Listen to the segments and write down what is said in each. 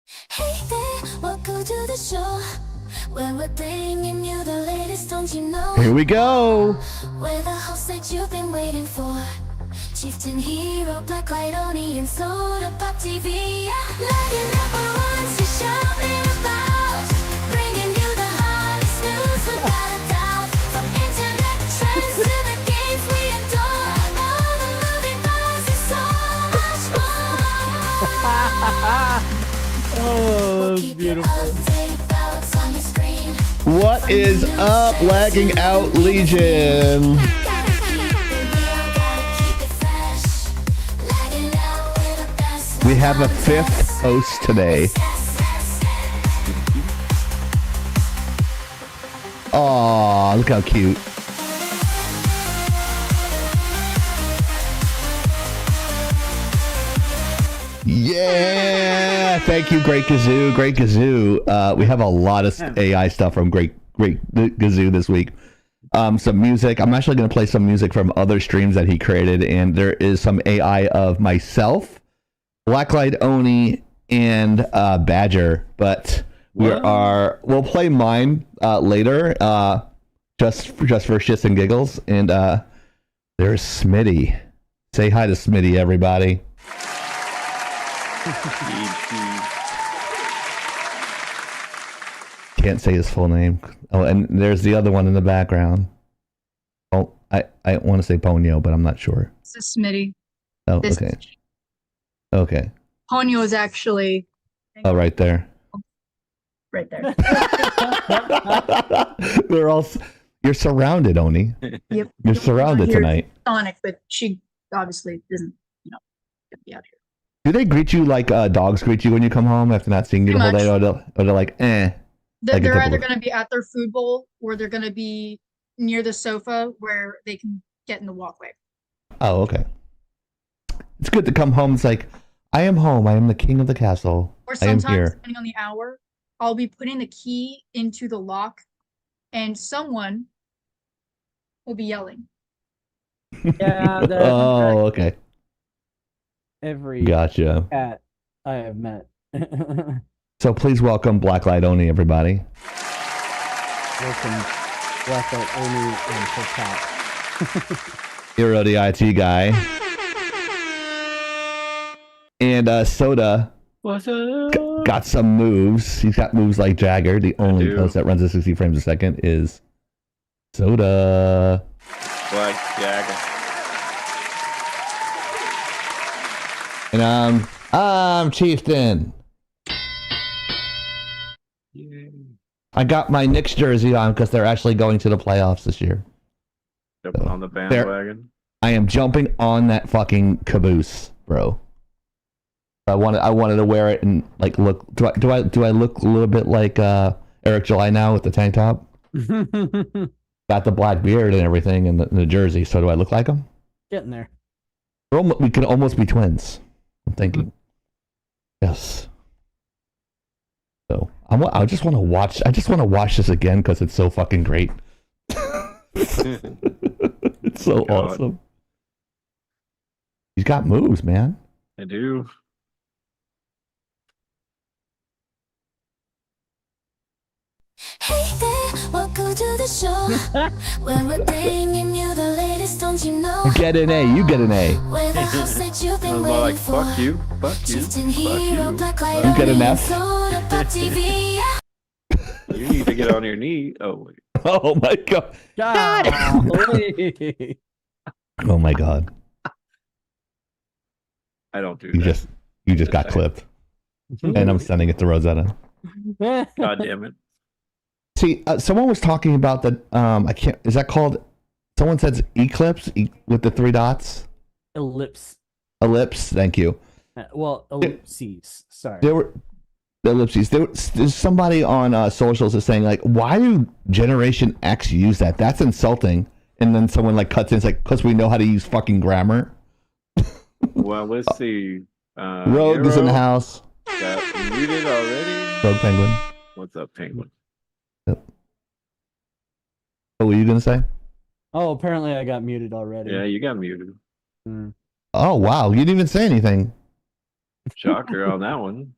Hey there, welcome to the show, where we're bringing you the latest, don't you know? Here we go. We're the hosts that you've been waiting for. Chieftain Hero, Black Light Oni, and Soda Pop TV. Laggin Out wants to shouting about, bringing you the hottest news without a doubt. From internet trends to the games we adore, all the movie buzz is so much more. Oh, Keep beautiful. your update belts on the screen. What is up, Lagging Out Legion? Gotta keep it real, gotta keep it fresh. Lagging out with the best. We have a fifth host today. Aw, look how cute. Yeah, thank you, Great Gazoo. Great Gazoo. We have a lot of AI stuff from Great Gazoo this week. Some music. I'm actually going to play some music from other streams that he created, and there is some AI of myself, Blacklight Oni, and Badger. But we'll play mine later, just for shits and giggles. And there's Smitty. Say hi to Smitty, everybody. Can't say his full name. Oh, and there's the other one in the background. Oh, I want to say Ponyo, but I'm not sure. This is Smitty. Oh, This okay. Okay. Ponyo is actually Oh, right there. right there. We're all. You're surrounded, Oni. Yep. You're surrounded Here, tonight. Sonic, but she obviously doesn't, get me out here. Do they greet you like dogs greet you when you come home after not seeing you the whole Pretty day, or they're like, eh? Like a They're couple either of- going to be at their food bowl or they're going to be near the sofa where they can get in the walkway. Oh, okay. It's good to come home. It's like, I am home. I am the king of the castle. Or I am sometimes, here. depending on the hour, I'll be putting the key into the lock and someone will be yelling. Yeah, that's Oh, okay. every Gotcha. cat I have met. Welcome, So please welcome Blacklight Oni, everybody. Blacklight Oni and her cat. Hero, the IT guy. And Soda What's up? got some moves. He's got moves like Jagger. The only do. post that runs at 60 frames a second is Soda. Black Jagger. And I'm Chieftain. Yay. I got my Knicks jersey on because they're actually going to the playoffs this year. Jumping on the bandwagon. I am jumping on that fucking caboose, bro. I wanted to wear it and like look. Do I look a little bit like Eric July now with the tank top? Got the black beard and everything and the jersey. So do I look like him? Getting there. We could almost be twins. I'm thinking. Yes. So I just want to watch. I just want to watch this again because it's so fucking great. It's so God. awesome. He's got moves, man. I do. Hey there, welcome to the show, where we're bringing you the latest, don't you know? You get an A. You get an A. We're the hosts that you've I been was more waiting like, for. fuck you, fuck you, Chieftain fuck Hero, you. Black Light You get Oni, an and F? Soda Pop TV. You need to get on your knee. Oh, wait. Oh my god. Golly. Oh my god. I don't do You that. just got clipped, and I'm sending it to Rosetta. God damn it. See, someone was talking about the I can't. Is that called? Someone says eclipse with the three dots. Ellipse. Ellipse. Thank you. Well, ellipses. Sorry. There were the ellipses. There's somebody on socials is saying like, why do Generation X use that? That's insulting. And then someone like cuts in, it's like, because we know how to use fucking grammar. Well, let's see. Rogue is in the Hero house. got muted already. Rogue Penguin. What's up, Penguin? What were you gonna say? Oh, apparently I got muted already. Yeah, you got muted. Mm. Oh wow, you didn't even say anything. Shocker on that one.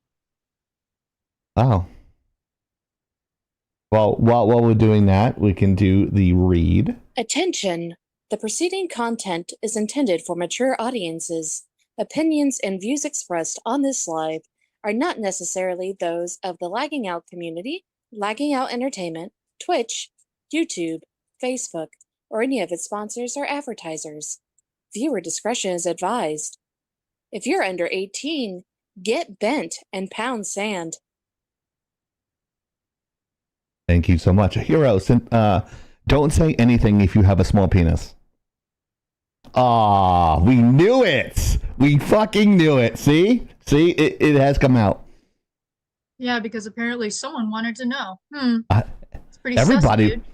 Oh. Well, while we're doing that, we can do the read. Attention! The preceding content is intended for mature audiences. Opinions and views expressed on this live are not necessarily those of the Lagging Out community, Lagging Out Entertainment, Twitch, YouTube, Facebook, or any of its sponsors or advertisers. Viewer discretion is advised. If you're under 18, get bent and pound sand. Thank you so much. Hero, don't say anything if you have a small penis. Ah, we knew it. We fucking knew it. See? It has come out. Yeah, because apparently someone wanted to know. It's pretty Everybody, sus, dude.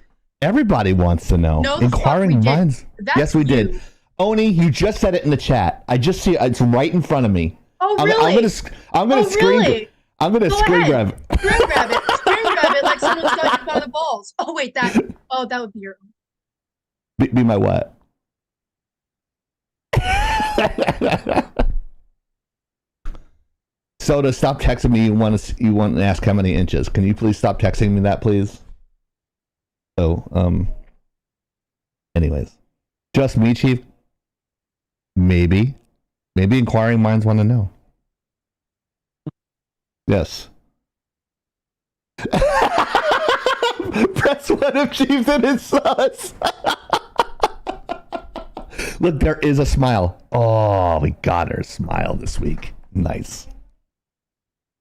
everybody wants to know. No, the fuck we Inquiring didn't. minds. That's Yes, we you. did. Oni, you just said it in the chat. I just see it. It's right in front of me. Oh, I'm really? gonna screen. Really? I'm gonna Go screen ahead. grab. Screen grab it. Screen grab it like someone's got you by the balls. Oh, wait, that would be your. Be my what? Soda, stop texting me. You want to ask how many inches? Can you please stop texting me that, please? So, anyways, just me, Chief. Maybe inquiring minds want to know. Yes. Press one if Chieftain is sus. Look, there is a smile. Oh, we got her smile this week. Nice.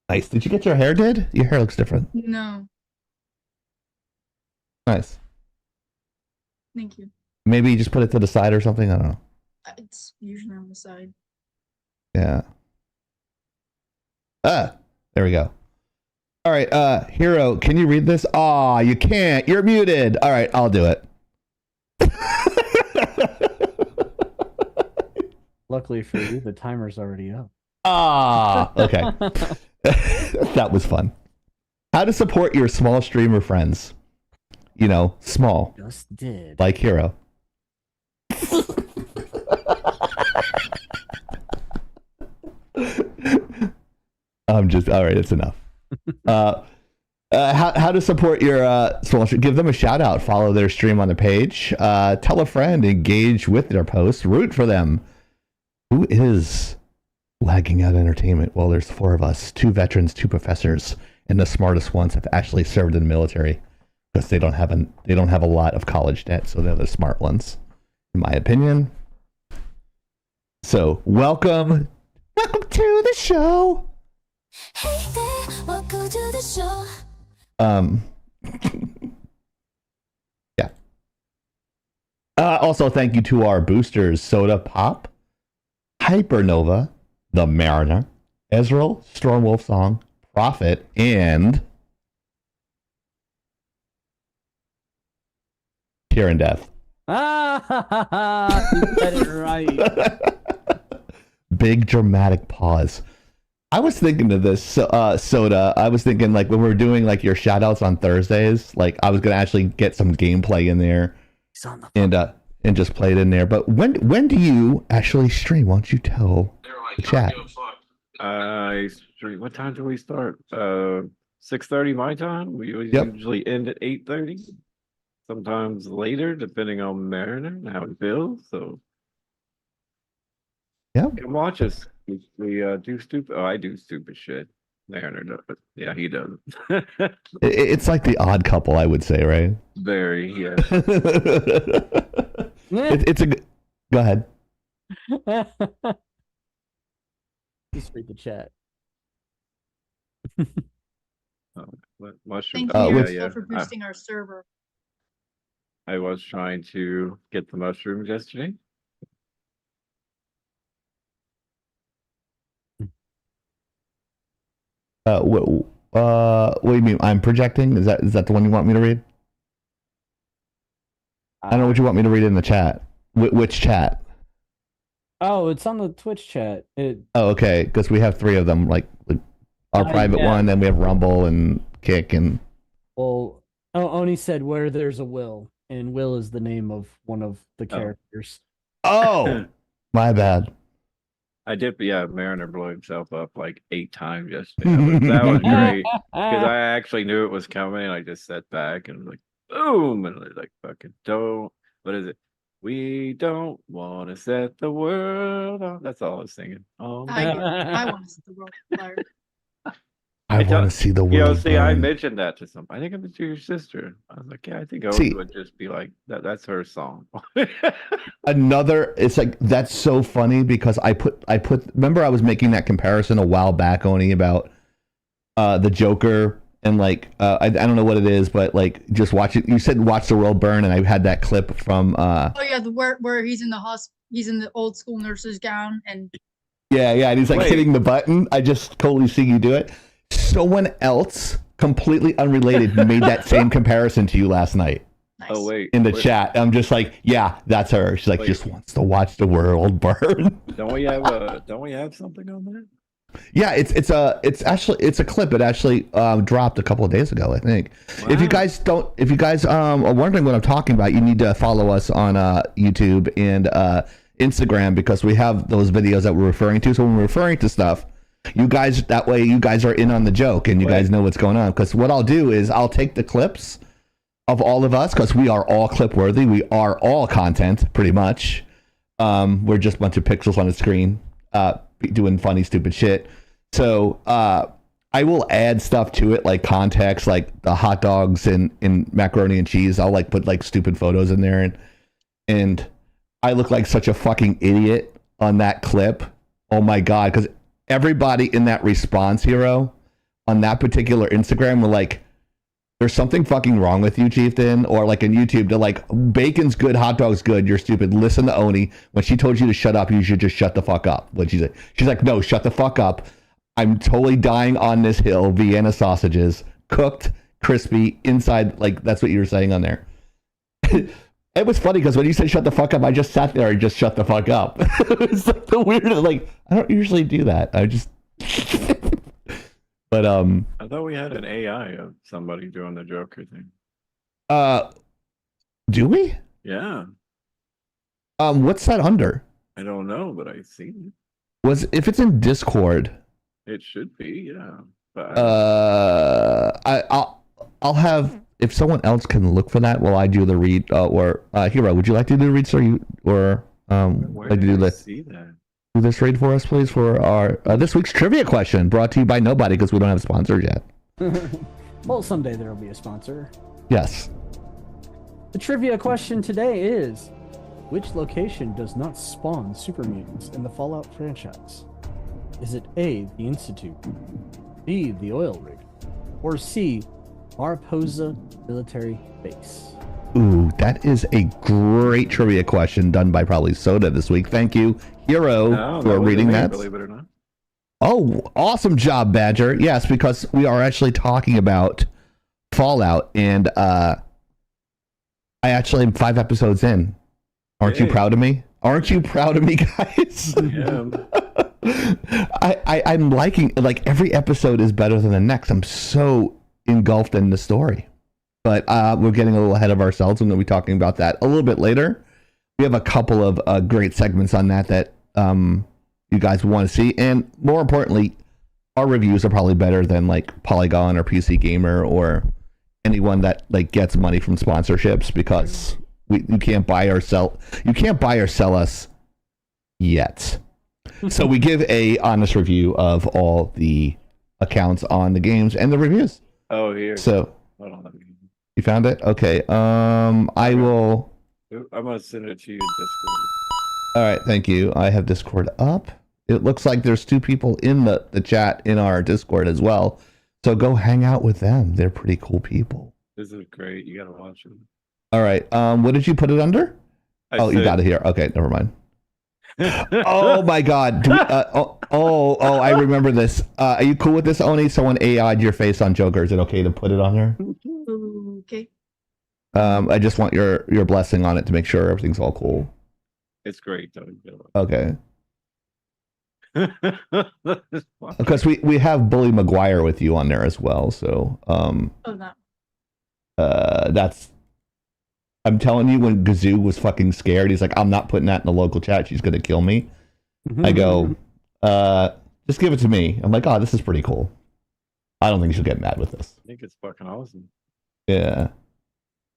Nice. Did you get your hair did? Your hair looks different. No, Nice. thank you. Maybe you just put it to the side or something. I don't know. It's usually on the side. Yeah. There we go. All right, Hero, can you read this? Aw, you can't. You're muted. All right, I'll do it. Luckily for you, the timer's already up. Ah, okay. That was fun. How to support your small streamer friends. You know, small, Just did. like Hero. I'm just, all right, it's enough. How to support your small stream. Give them a shout out. Follow their stream on the page. Tell a friend. Engage with their posts. Root for them. Who is Lagging Out Entertainment? Well, there's 4 of us. 2 veterans, 2 professors, and the smartest ones have actually served in the military because they don't have a lot of college debt, so they're the smart ones, in my opinion. So welcome to the show. Hey there, welcome to the show. Yeah. Also, thank you to our boosters: Soda Pop, Hypernova, The Mariner, Ezreal, Stormwolf Song, Prophet, and Tear and Death. Ah, you said it right. Big dramatic pause. I was thinking of this, Soda. I was thinking, like, when we're doing like your shout outs on Thursdays, like I was gonna actually get some gameplay in there He's on the and just play it in there. But when do you actually stream? Why don't you tell the chat? I stream. What time do we start? 6:30 my time. We Yep. usually end at 8:30. Sometimes later, depending on Mariner and how it feels. So Yeah. come watch us. We do stupid. Oh, I do stupid shit. Mariner does. Yeah, he does. It's like the odd couple, I would say, right? Very, yeah. It's a. Go ahead. Just read the chat. Mushroom. Thank you, which- Ariel, for boosting our server. I was trying to get the mushrooms yesterday. What do you mean? I'm projecting? Is that the one you want me to read? I don't know what you want me to read in the chat. Which chat? Oh, it's on the Twitch chat. Oh, okay. Because we have 3 of them, like our private yeah. one, then we have Rumble and Kick and. Well, Oni said where there's a Will, and Will is the name of one of the characters. Oh, my bad. I did, yeah. Mariner blew himself up like 8 times yesterday. That was great because I actually knew it was coming. And I just sat back and like, boom, and like fucking don't. What is it? We don't want to set the world on. That's all I was singing. Oh, I do. I want to see the world on fire. I want to see the world see, I burn. mentioned that to some. I think it was to your sister. I was like, yeah, I think See- Owen would just be like, that's her song. Another, it's like, that's so funny because I put remember I was making that comparison a while back only about the Joker and like I don't know what it is, but like just watch it. You said watch the world burn, and I had that clip from Oh yeah, the where he's in the he's in the old school nurse's gown and yeah, and he's like Wait. hitting the button. I just totally see you do it. Someone else completely unrelated made that same comparison to you last night nice. Oh wait, in the chat. I'm just like, yeah, that's her. She's like, Wait. just wants to watch the world burn. don't we have something on there? Yeah, it's a clip. It actually dropped a couple of days ago, I think. If you Wow. guys are wondering what I'm talking about, you need to follow us on YouTube and Instagram because we have those videos that we're referring to. So when we're referring to stuff, you guys are in on the joke and you guys know what's going on. Because what I'll do is I'll take the clips of all of us because we are all clip worthy. We are all content pretty much. We're just a bunch of pixels on a screen doing funny stupid shit. So I will add stuff to it like context, like the hot dogs and macaroni and cheese. I'll like put like stupid photos in there and I look like such a fucking idiot on that clip. Oh my god, because everybody in that response hero on that particular Instagram were like, there's something fucking wrong with you, Chieftain. Or like in YouTube, they're like, bacon's good, hot dog's good, you're stupid. Listen to Oni. When she told you to shut up, you should just shut the fuck up. What she said. She's like, no, shut the fuck up. I'm totally dying on this hill. Vienna sausages, cooked, crispy, inside. Like, that's what you were saying on there. It was funny because when you said shut the fuck up, I just sat there and just shut the fuck up. It's like the weirdest, like, I don't usually do that. I just but I thought we had an AI of somebody doing the Joker thing. do we? Yeah, What's that under? I don't know, but I seen Was if it's in Discord, it. It should be, yeah. But I'll have if someone else can look for that while I do the read or Hero, would you like to do the read or where like to did do I the see that? do this read for us, please, for our this week's trivia question brought to you by nobody because we don't have sponsors yet. Well, someday there will be a sponsor. Yes. The trivia question today is, which location does not spawn super mutants in the Fallout franchise? Is it A, the Institute, B, the oil rig, or C, Mariposa Military Base? Ooh, that is a great trivia question done by probably Soda this week. Thank you, Hero, No, for wasn't reading me, that. believe it or not. Oh, awesome job, Badger. Yes, because we are actually talking about Fallout, and I actually am 5 episodes in. Aren't you Hey. proud of me? Aren't you proud of me, guys? Yeah. I'm liking, like, every episode is better than the next. I'm so engulfed in the story. But we're getting a little ahead of ourselves. I'm going to be talking about that a little bit later. We have a couple of great segments on that you guys want to see. And more importantly, our reviews are probably better than like Polygon or PC Gamer or anyone that like gets money from sponsorships because you can't buy or sell us yet. So we give a honest review of all the accounts on the games and the reviews. Oh, here. So Hold on. Let me. you found it? Okay. I will. I'm gonna send it to you in Discord. All right. Thank you. I have Discord up. It looks like there's 2 people in the chat in our Discord as well. So go hang out with them. They're pretty cool people. This is great. You gotta watch it. All right. What did you put it under? I You got it here. Okay. Never mind. Oh my God. I remember this. Are you cool with this, Oni? Someone AI'd your face on Joker. Is it okay to put it on there? Okay. I just want your blessing on it to make sure everything's all cool. It's great though. Okay. It's fun. Because we have Bully McGuire with you on there as well. So Oh, no. that's I'm telling you, when Gazoo was fucking scared, he's like, I'm not putting that in the local chat. She's gonna kill me. I go, Just give it to me. I'm like, oh, this is pretty cool. I don't think she'll get mad with this. I think it's fucking awesome. Yeah.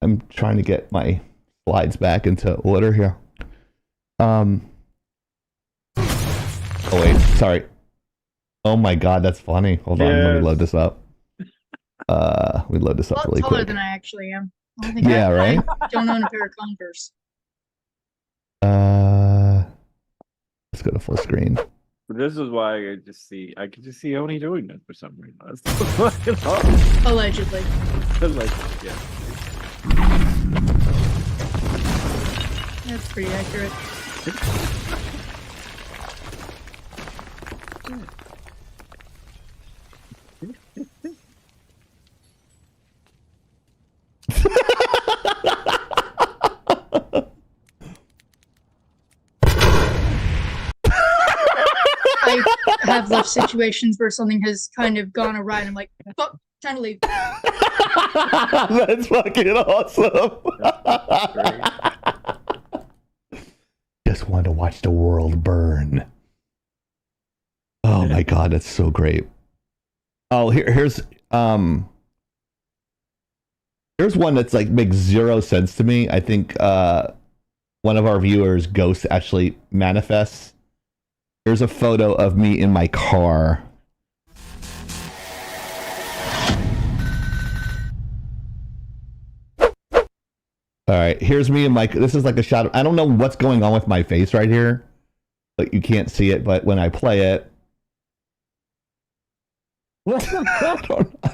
I'm trying to get my slides back into order here. Oh wait, sorry. Oh my god, that's funny. Hold on, let me load this up. We load this up really taller quick. than I actually am. I don't think Yeah, right? I don't own a pair of Converse. Let's go to full screen. This is why I could just see Oni doing this for some reason. That's fucking awesome. Allegedly. Like, yeah. That's pretty accurate. I have left situations where something has kind of gone awry and I'm like, fuck, time to leave. That's fucking awesome. Just want to watch the world burn. Oh my god, that's so great. Oh, here's one that's like makes zero sense to me. I think one of our viewers, Ghost, actually manifests. Here's a photo of me in my car. All right, here's me in my. This is like a shot. I don't know what's going on with my face right here, but you can't see it. But when I play it, I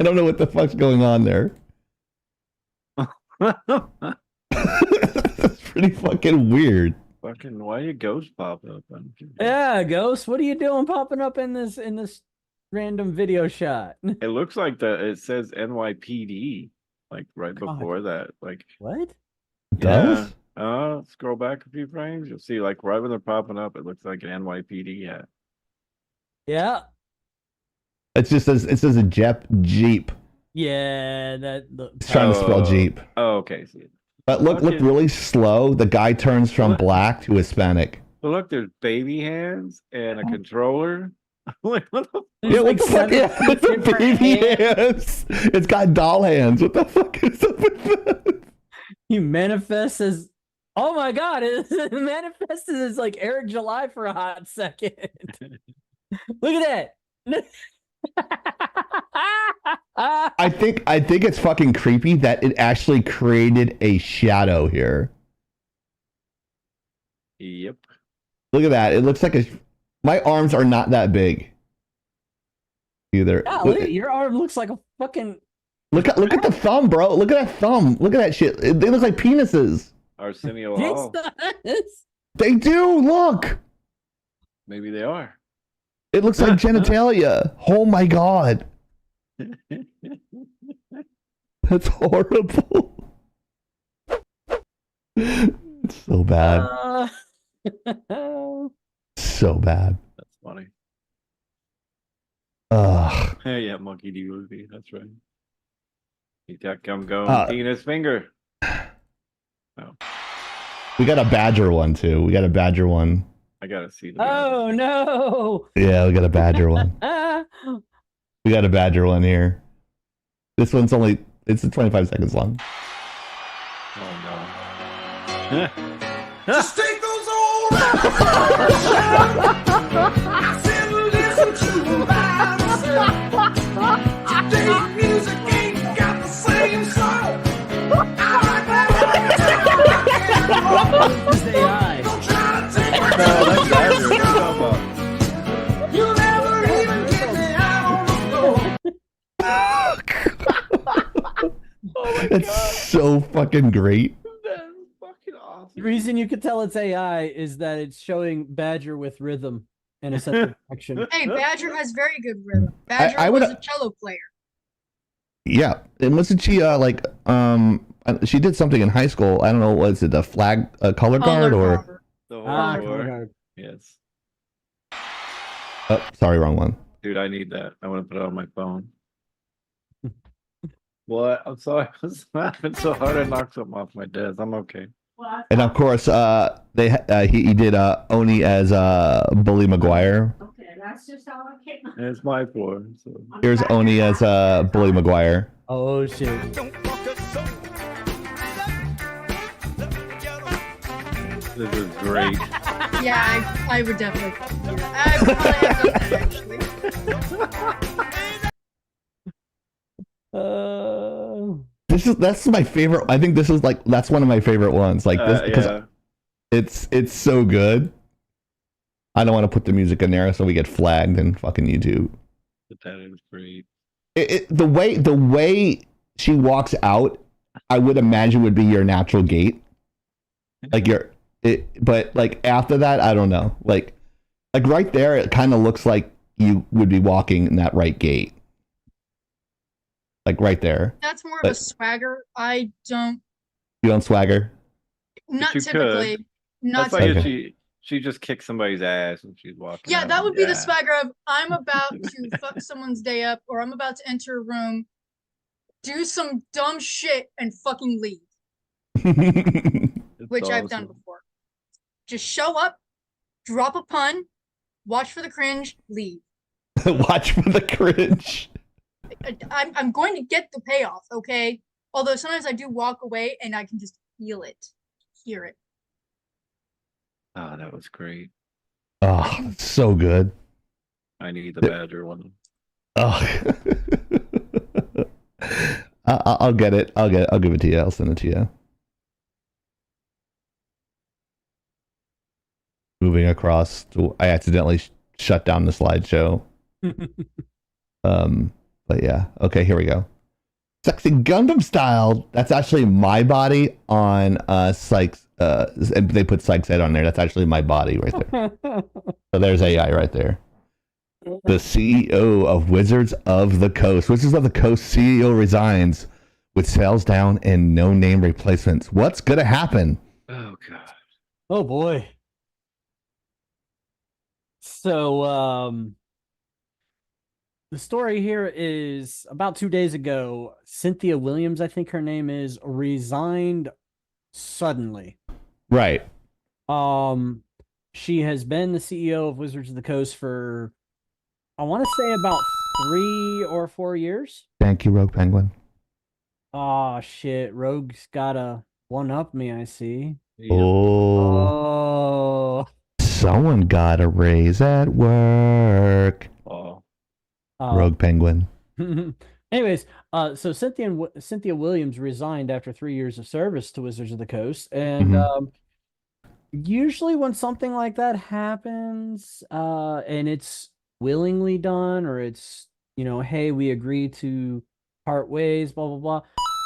don't know what the fuck's going on there. That's pretty fucking weird. Fucking, why you ghosts pop up? Yeah, Ghost, what are you doing popping up in this random video shot? It looks like it says NYPD, like right God. before that. Like, What? Does? scroll back a few frames. You'll see, like, right when they're popping up, it looks like an NYPD hat. Yeah. It says a Jeep. Yeah, It's trying to spell Jeep. Oh, okay. See. But look really slow. The guy turns from black to Hispanic. But look, there's baby hands and a controller. Like, what the? Yeah, what the fuck? Yeah, it's a baby hands. It's got doll hands. What the fuck is up with that? He manifests as, oh my god, it manifested as like Eric July for a hot second. Look at that. I think it's fucking creepy that it actually created a shadow here. Yep. Look at that. It looks like my arms are not that big. Either. Yeah, look, your arm looks like a fucking. Look at the thumb, bro. Look at that thumb. Look at that shit. They look like penises. Arsenio Yes, Hall. They do. Look. Maybe they are. It looks like genitalia. Oh my god. That's horrible. It's so bad. So bad. That's funny. Ugh. Yeah, Monkey D. movie. That's right. He got come going. Penis finger. Oh, We got a badger one too. We got a badger one. I gotta see the. Oh no. Yeah, we got a badger one. We got a badger one here. This one's it's 25 seconds long. Oh no. The state goes on. I said, listen to myself. Today's music ain't got the same song. It's AI. Don't try to take my No, that's Badger. What are you talking about? You'll never even get me out on the floor. It's so fucking great. That's fucking awesome. The reason you could tell it's AI is that it's showing Badger with rhythm and a sense of action. Hey, Badger has very good rhythm. Badger I was would- a cello player. Yeah, and wasn't she she did something in high school? I don't know, was it the flag color guard or? Guard. The whole Ah, war. color guard. Yes. Oh, sorry, wrong one. Dude, I need that. I want to put it on my phone. What? I'm sorry. I was laughing so hard I knocked something off my desk. I'm okay. And of course, he did Oni as Bully Maguire. Okay, I It's my floor. So. Here's Oni as Bully Maguire. Oh shit. This is great. Yeah, I would definitely do that. I probably have done that, actually. That's my favorite. I think that's one of my favorite ones. Like this because it's so good. I don't want to put the music in there so we get flagged and fucking YouTube. But that is great. The way she walks out, I would imagine would be your natural gait. Like but like after that, I don't know. Like right there, it kind of looks like you would be walking in that right gait. Like right there. That's more of a swagger. I don't. You don't swagger? Not you typically. Could. Not That's like typically. if she just kicked somebody's ass and she's walking. Yeah, out. that would be the swagger of I'm about to fuck someone's day up, or I'm about to enter a room, do some dumb shit, and fucking leave. It's Which I've awesome. done before. Just show up, drop a pun, watch for the cringe, leave. Watch for the cringe. I'm going to get the payoff, okay? Although sometimes I do walk away and I can just feel it, hear it. Oh, that was great. Oh, so good. I need the Badger one. Oh. I'll get it. I'll give it to you. I'll send it to you. Moving across I accidentally shut down the slideshow. But yeah. Okay, here we go. Sexy Gundam style. That's actually my body on Sykes. And they put Sykes head on there. That's actually my body right there. So there's AI right there. The CEO of Wizards of the Coast. Wizards of the Coast CEO resigns with sales down and no name replacements. What's gonna happen? Oh god. Oh boy. So the story here is about 2 days ago, Cynthia Williams, I think her name is, resigned suddenly. Right. She has been the CEO of Wizards of the Coast for, I want to say, about 3 or 4 years. Thank you, Rogue Penguin. Oh shit, Rogue's got a one up me, I see. Oh. Someone got a raise at work. Oh. Rogue Penguin. Anyways, so Cynthia Williams resigned after 3 years of service to Wizards of the Coast, and usually when something like that happens, and it's willingly done, or it's, hey, we agree to part ways, blah blah blah,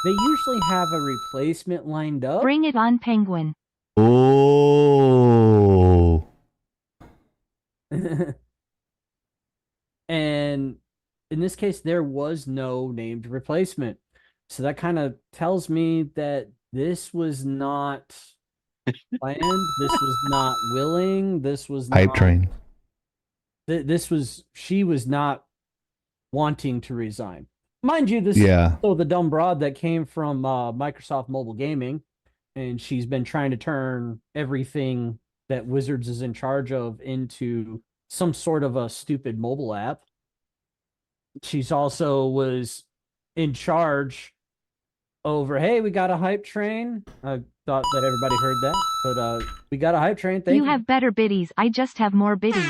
they usually have a replacement lined up. Bring it on, Penguin. Oh. And in this case, there was no named replacement. So that kind of tells me that this was not planned. This was not willing. This was Hype train. She was not wanting to resign. Mind you, this is still the dumb broad that came from Microsoft Mobile Gaming, and she's been trying to turn everything that Wizards is in charge of into some sort of a stupid mobile app. She's also was in charge over, hey, we got a hype train. I thought that everybody heard that, but we got a hype train. Thank you. You have better biddies. I just have more biddies.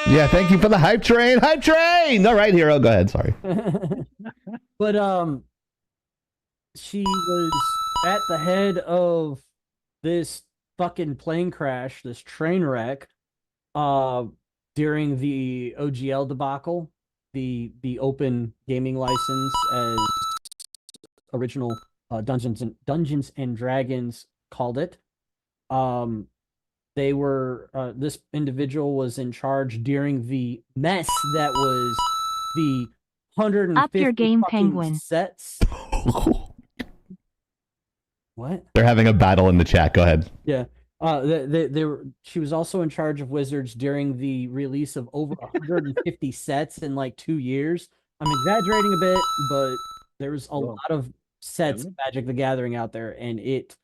Yeah, thank you for the hype train. Hype train. All right, Hero, go ahead. Sorry. But she was at the head of this fucking plane crash, this train wreck, during the OGL debacle, the open gaming license, as original Dungeons and Dragons called it. They were this individual was in charge during the mess that was the 150 Up your game, Penguin. sets. What? They're having a battle in the chat. Go ahead. Yeah. They were. She was also in charge of Wizards during the release of over 150 sets in like 2 years. I'm exaggerating a bit, but there was a lot of sets of Magic the Gathering out there, and it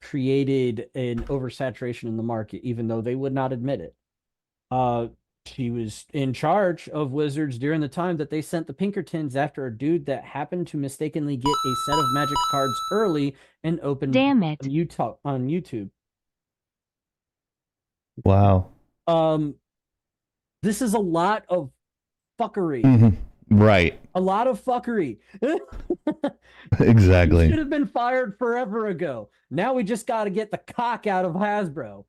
created an oversaturation in the market, even though they would not admit it. She was in charge of Wizards during the time that they sent the Pinkertons after a dude that happened to mistakenly get a set of magic cards early and opened Damn it. on YouTube. Wow. This is a lot of fuckery. Mhm. Right. A lot of fuckery. Exactly. He should have been fired forever ago. Now we just got to get the cock out of Hasbro.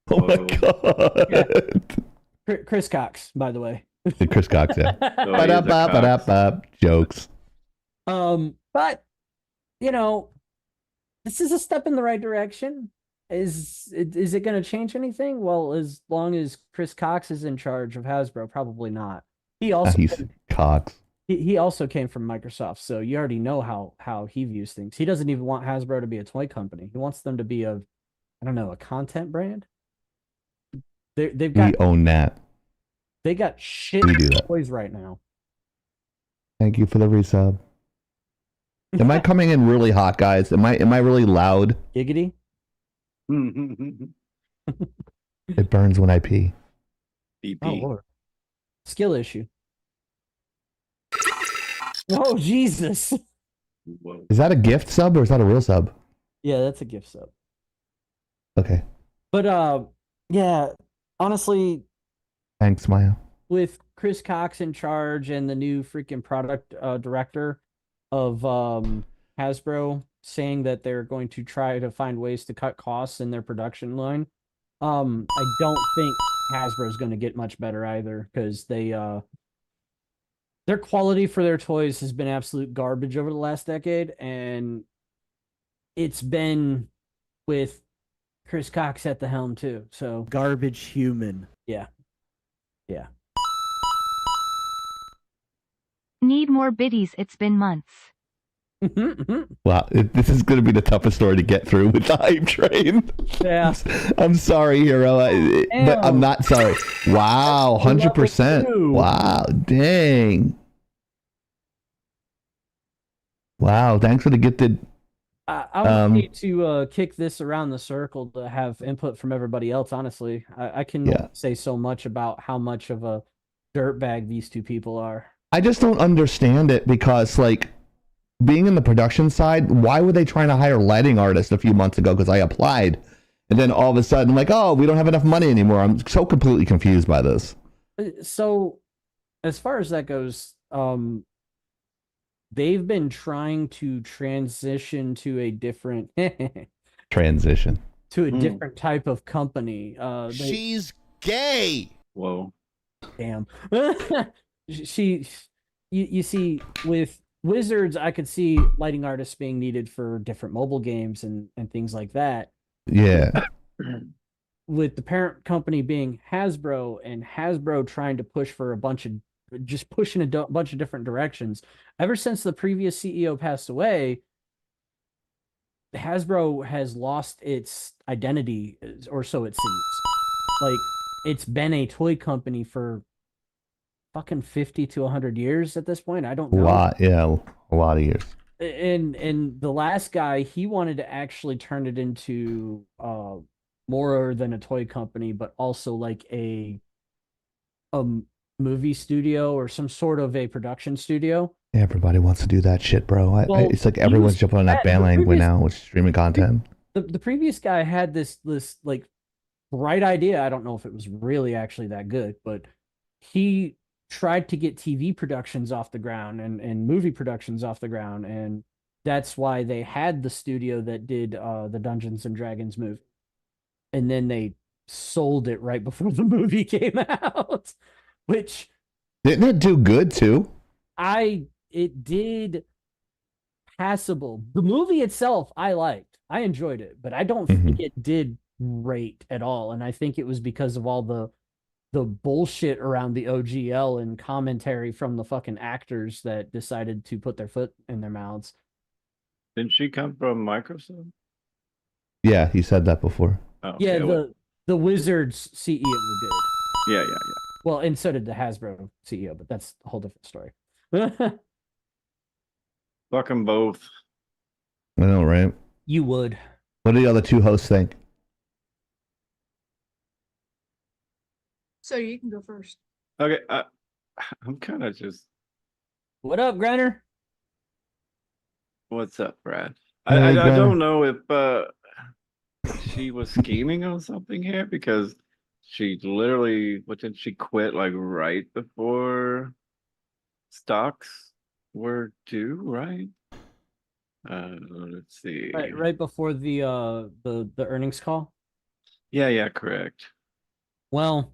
Oh my Whoa. god. Yeah. Chris Cox, by the way. Chris Cox, yeah. So he is a Cox. Ba-da-ba-ba-da-ba. Jokes. But you know, this is a step in the right direction. Is it going to change anything? Well, as long as Chris Cox is in charge of Hasbro, probably not. He also He's Cox. he also came from Microsoft, so you already know how he views things. He doesn't even want Hasbro to be a toy company. He wants them to be a content brand. They've got We own that. they got shit We do that. toys right now. Thank you for the resub. Am I coming in really hot, guys? Am I really loud? Giggity? It burns when I pee. BP. Oh Lord. Skill issue. Oh Jesus. Whoa. Is that a gift sub or is that a real sub? Yeah, that's a gift sub. Okay. But yeah, honestly, Thanks, Maya. with Chris Cox in charge and the new freaking product director of Hasbro saying that they're going to try to find ways to cut costs in their production line, I don't think Hasbro is going to get much better either, because their quality for their toys has been absolute garbage over the last decade, and it's been with Chris Cox at the helm too. So Garbage human. yeah. Need more biddies. It's been months. Wow, this is going to be the toughest story to get through with the hype train. Yeah. I'm sorry, Hero, but I'm not sorry. Wow, 100%. Wow, dang. Wow, thanks for the gifted. I would need to kick this around the circle to have input from everybody else. Honestly, I can Yeah. say so much about how much of a dirtbag these two people are. I just don't understand it because, like, being in the production side, why were they trying to hire lighting artists a few months ago? Because I applied, and then all of a sudden, like, oh, we don't have enough money anymore. I'm so completely confused by this. So, as far as that goes, they've been trying to transition to a different Transition. to a different type of company. She's gay. Whoa. Damn. You see, with Wizards, I could see lighting artists being needed for different mobile games and things like that. Yeah. With the parent company being Hasbro, and Hasbro trying to push for a bunch of bunch of different directions. Ever since the previous CEO passed away, Hasbro has lost its identity, or so it seems. Like, it's been a toy company for fucking 50 to 100 years at this point. I don't know. A lot of years. And the last guy, he wanted to actually turn it into more than a toy company, but also like a movie studio or some sort of a production studio. Everybody wants to do that shit, bro. Well, it's like everyone's jumping on that bandwagon now with streaming content. The previous guy had this like bright idea. I don't know if it was really actually that good, but he tried to get TV productions off the ground and movie productions off the ground, and that's why they had the studio that did the Dungeons and Dragons movie, and then they sold it right before the movie came out, which Didn't it do good too? it did passable. The movie itself I liked. I enjoyed it, but I don't think it did great at all, and I think it was because of all the bullshit around the OGL and commentary from the fucking actors that decided to put their foot in their mouths. Didn't she come from Microsoft? Yeah, he said that before. Oh, Yeah, okay. the Wizards CEO did. Yeah. Well, and so did the Hasbro CEO, but that's a whole different story. Fuck them both. I know, right? You would. What do the other two hosts think? So you can go first. Okay, I'm kind of just. What up, Griner? What's up, Brad? Hey, I Gunner. don't know if she was scheming on something here because she literally, what did she quit like right before stocks were due, right? Let's see. Right before the earnings call. Yeah, correct. Well,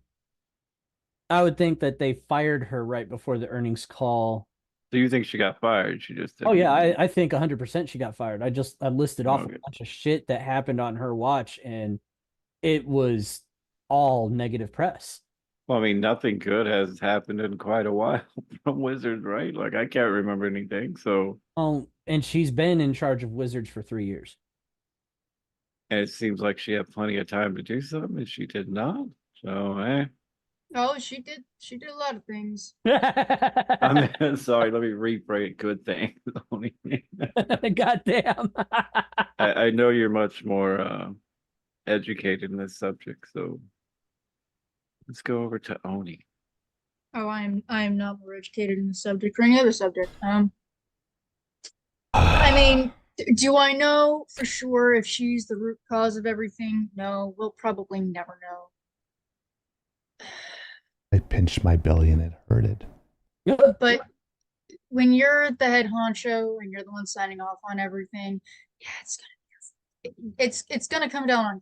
I would think that they fired her right before the earnings call. Do you think she got fired? She just Oh yeah, didn't. I think 100% she got fired. I listed off a Okay. bunch of shit that happened on her watch, and it was all negative press. Well, I mean, nothing good has happened in quite a while from Wizards, right? Like I can't remember anything. So And she's been in charge of Wizards for 3 years. and it seems like she had plenty of time to do something, and she did not. So, Oh, she did. She did a lot of things. I mean, sorry, let me rephrase good thing. Goddamn. I know you're much more educated in this subject, so let's go over to Oni. Oh, I am not more educated in the subject or any other subject. I mean, do I know for sure if she's the root cause of everything? No, we'll probably never know. I pinched my belly and it hurted. But when you're the head honcho and you're the one signing off on everything, yeah, it's gonna come down on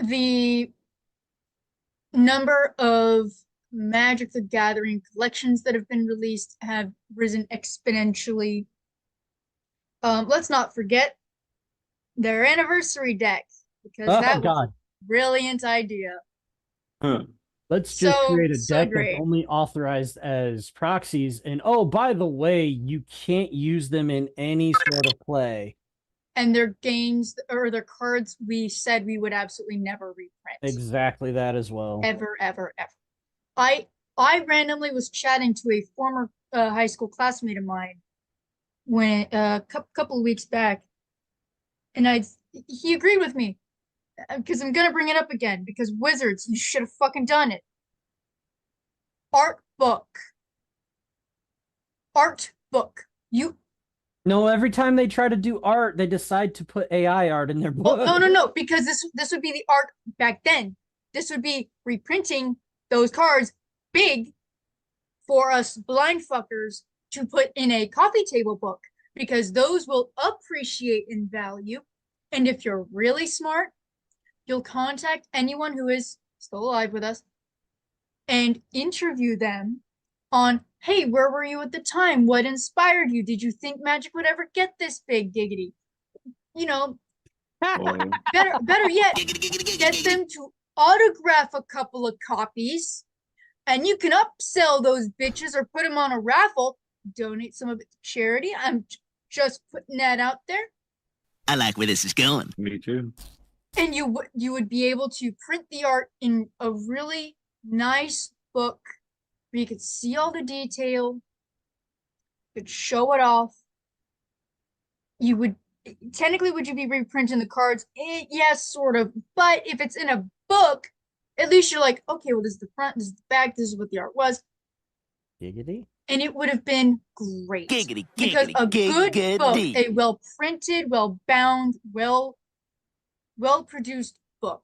the number of Magic the Gathering collections that have been released have risen exponentially. Let's not forget their anniversary deck because Oh that was a God. brilliant idea. Huh. Let's just create a So deck that's great. only authorized as proxies. And oh, by the way, you can't use them in any sort of play. And their games or their cards, we said we would absolutely never reprint. Exactly that as well. Ever, ever, ever. I randomly was chatting to a former high school classmate of mine when a couple of weeks back, and he agreed with me because I'm gonna bring it up again because Wizards, you should have fucking done it. Art book, art book. You No, every time they try to do art, they decide to put AI art in their book. no, because this would be the art back then. This would be reprinting those cards big for us blind fuckers to put in a coffee table book because those will appreciate in value. And if you're really smart, you'll contact anyone who is still alive with us and interview them on, hey, where were you at the time? What inspired you? Did you think Magic would ever get this big? Giggity. You know, Well, better yet, get them to autograph a couple of copies and you can upsell those bitches or put them on a raffle, donate some of it to charity. I'm just putting that out there. I like where this is going. me too. And you would be able to print the art in a really nice book where you could see all the detail, could show it off. You would technically would you be reprinting the cards? Yes, sort of. But if it's in a book, at least you're like, okay, well, this is the front, this is the back, this is what the art was. Giggity. And it would have been great. Giggity, Because giggity, a good book, giggity. a well printed, well bound, well produced book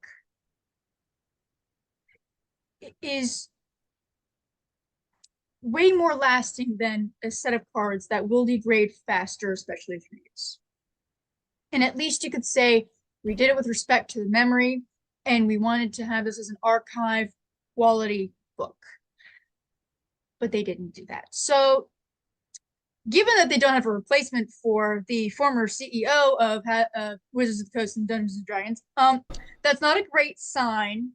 is way more lasting than a set of cards that will degrade faster, especially through use. And at least you could say, we did it with respect to the memory, and we wanted to have this as an archive quality book. But they didn't do that. So, given that they don't have a replacement for the former CEO of Wizards of the Coast and Dungeons and Dragons, that's not a great sign.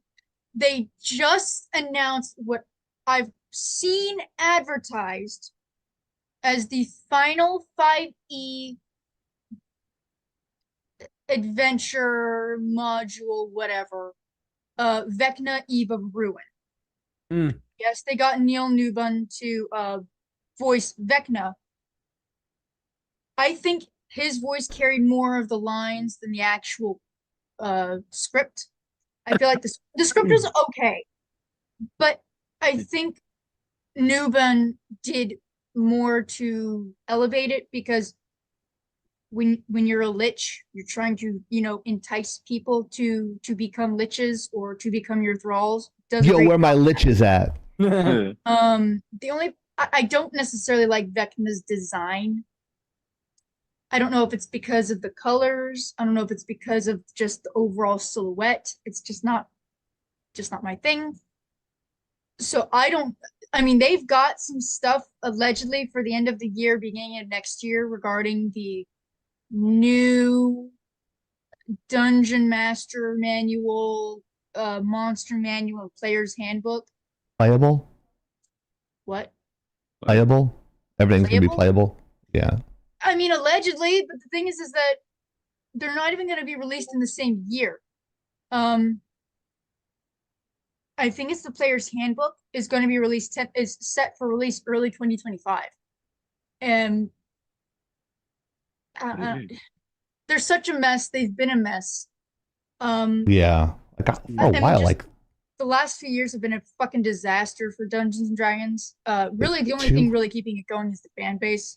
They just announced what I've seen advertised as the final 5e adventure module, whatever, Vecna Eve of Ruin. Yes, they got Neil Newbun to voice Vecna. I think his voice carried more of the lines than the actual script. I feel like the script was okay, but I think Nuban did more to elevate it because when you're a lich, you're trying to, entice people to become liches or to become your thralls. Does a Yo, great where my job. lich is at? The only I don't necessarily like Vecna's design. I don't know if it's because of the colors. I don't know if it's because of just the overall silhouette. It's just not my thing. So they've got some stuff allegedly for the end of the year, beginning of next year regarding the new Dungeon Master Manual, Monster Manual, Player's Handbook. Playable? What? Playable? Everything's gonna be playable? Yeah. I mean, allegedly, but the thing is that they're not even going to be released in the same year. I think it's the Player's Handbook is going to be is set for release early 2025. And they're such a mess. They've been a mess. Yeah. For a while, like the last few years have been a fucking disaster for Dungeons and Dragons. Really, the only thing really keeping it going is the fan base.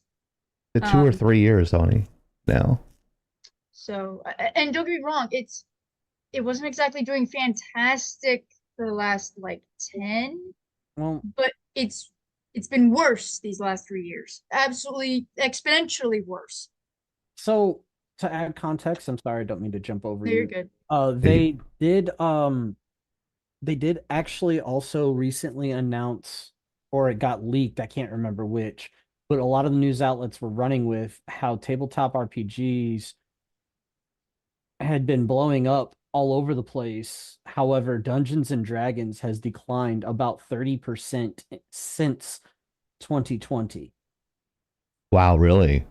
the 2 or 3 years, only now. So, and don't get me wrong, it wasn't exactly doing fantastic for the last like 10, but it's been worse these last 3 years. Absolutely exponentially worse. So to add context, I'm sorry, I don't mean to jump over No, you. you're good. They did actually also recently announce, or it got leaked, I can't remember which, but a lot of the news outlets were running with how tabletop RPGs had been blowing up all over the place. However, Dungeons and Dragons has declined about 30% since 2020. Wow, really?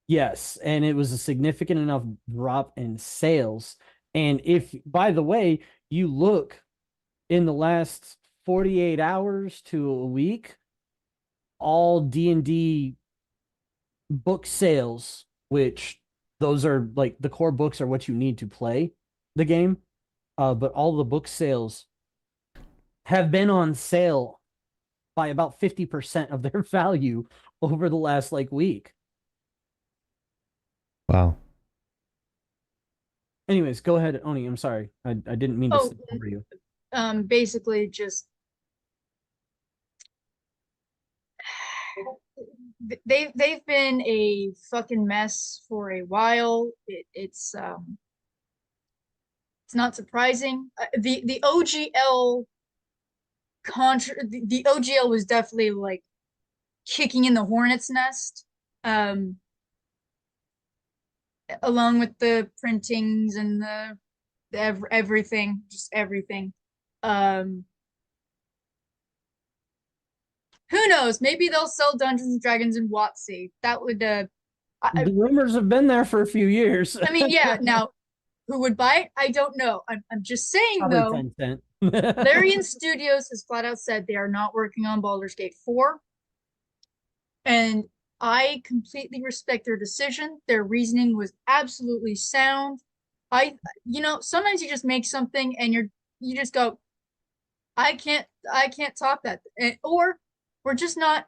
Yes, and it was a significant enough drop in sales. And if, by the way, you look in the last 48 hours to a week, all D&D book sales, which those are like the core books are what you need to play the game, but all the book sales have been on sale by about 50% of their value over the last like week. Wow. Anyways, go ahead, Oni. I'm sorry. I didn't mean to step over you. Basically just they've been a fucking mess for a while. It's not surprising. The OGL the OGL was definitely like kicking in the hornet's nest. Along with the printings and the everything, just everything. Who knows? Maybe they'll sell Dungeons and Dragons in WotC. That would the rumors have been there for a few years. I mean, yeah. Now, who would buy it? I don't know. I'm just saying Probably though. 10 cent. Larian Studios has flat out said they are not working on Baldur's Gate 4. And I completely respect their decision. Their reasoning was absolutely sound. Sometimes you just make something and you just go, I can't top that. Or we're just not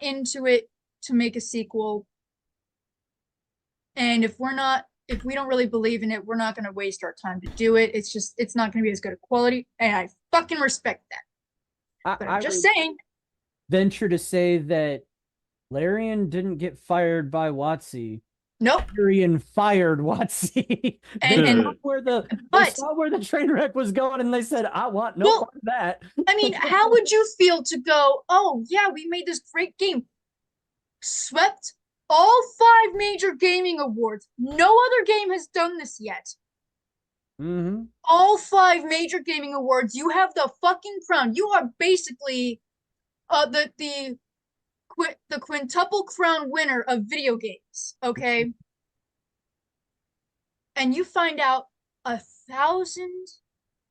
into it to make a sequel. And if we don't really believe in it, we're not going to waste our time to do it. It's not going to be as good a quality. And I fucking respect that. But I'm just saying. Venture to say that Larian didn't get fired by WotC. Nope. Larian fired WotC. And they saw where the train wreck was going, and they said, "I want no part of that." I mean, how would you feel to go, "Oh yeah, we made this great game, swept all 5 major gaming awards. No other game has done this yet. Mm-hmm. All 5 major gaming awards. You have the fucking crown. You are basically the quintuple crown winner of video games, okay? And you find out 1,000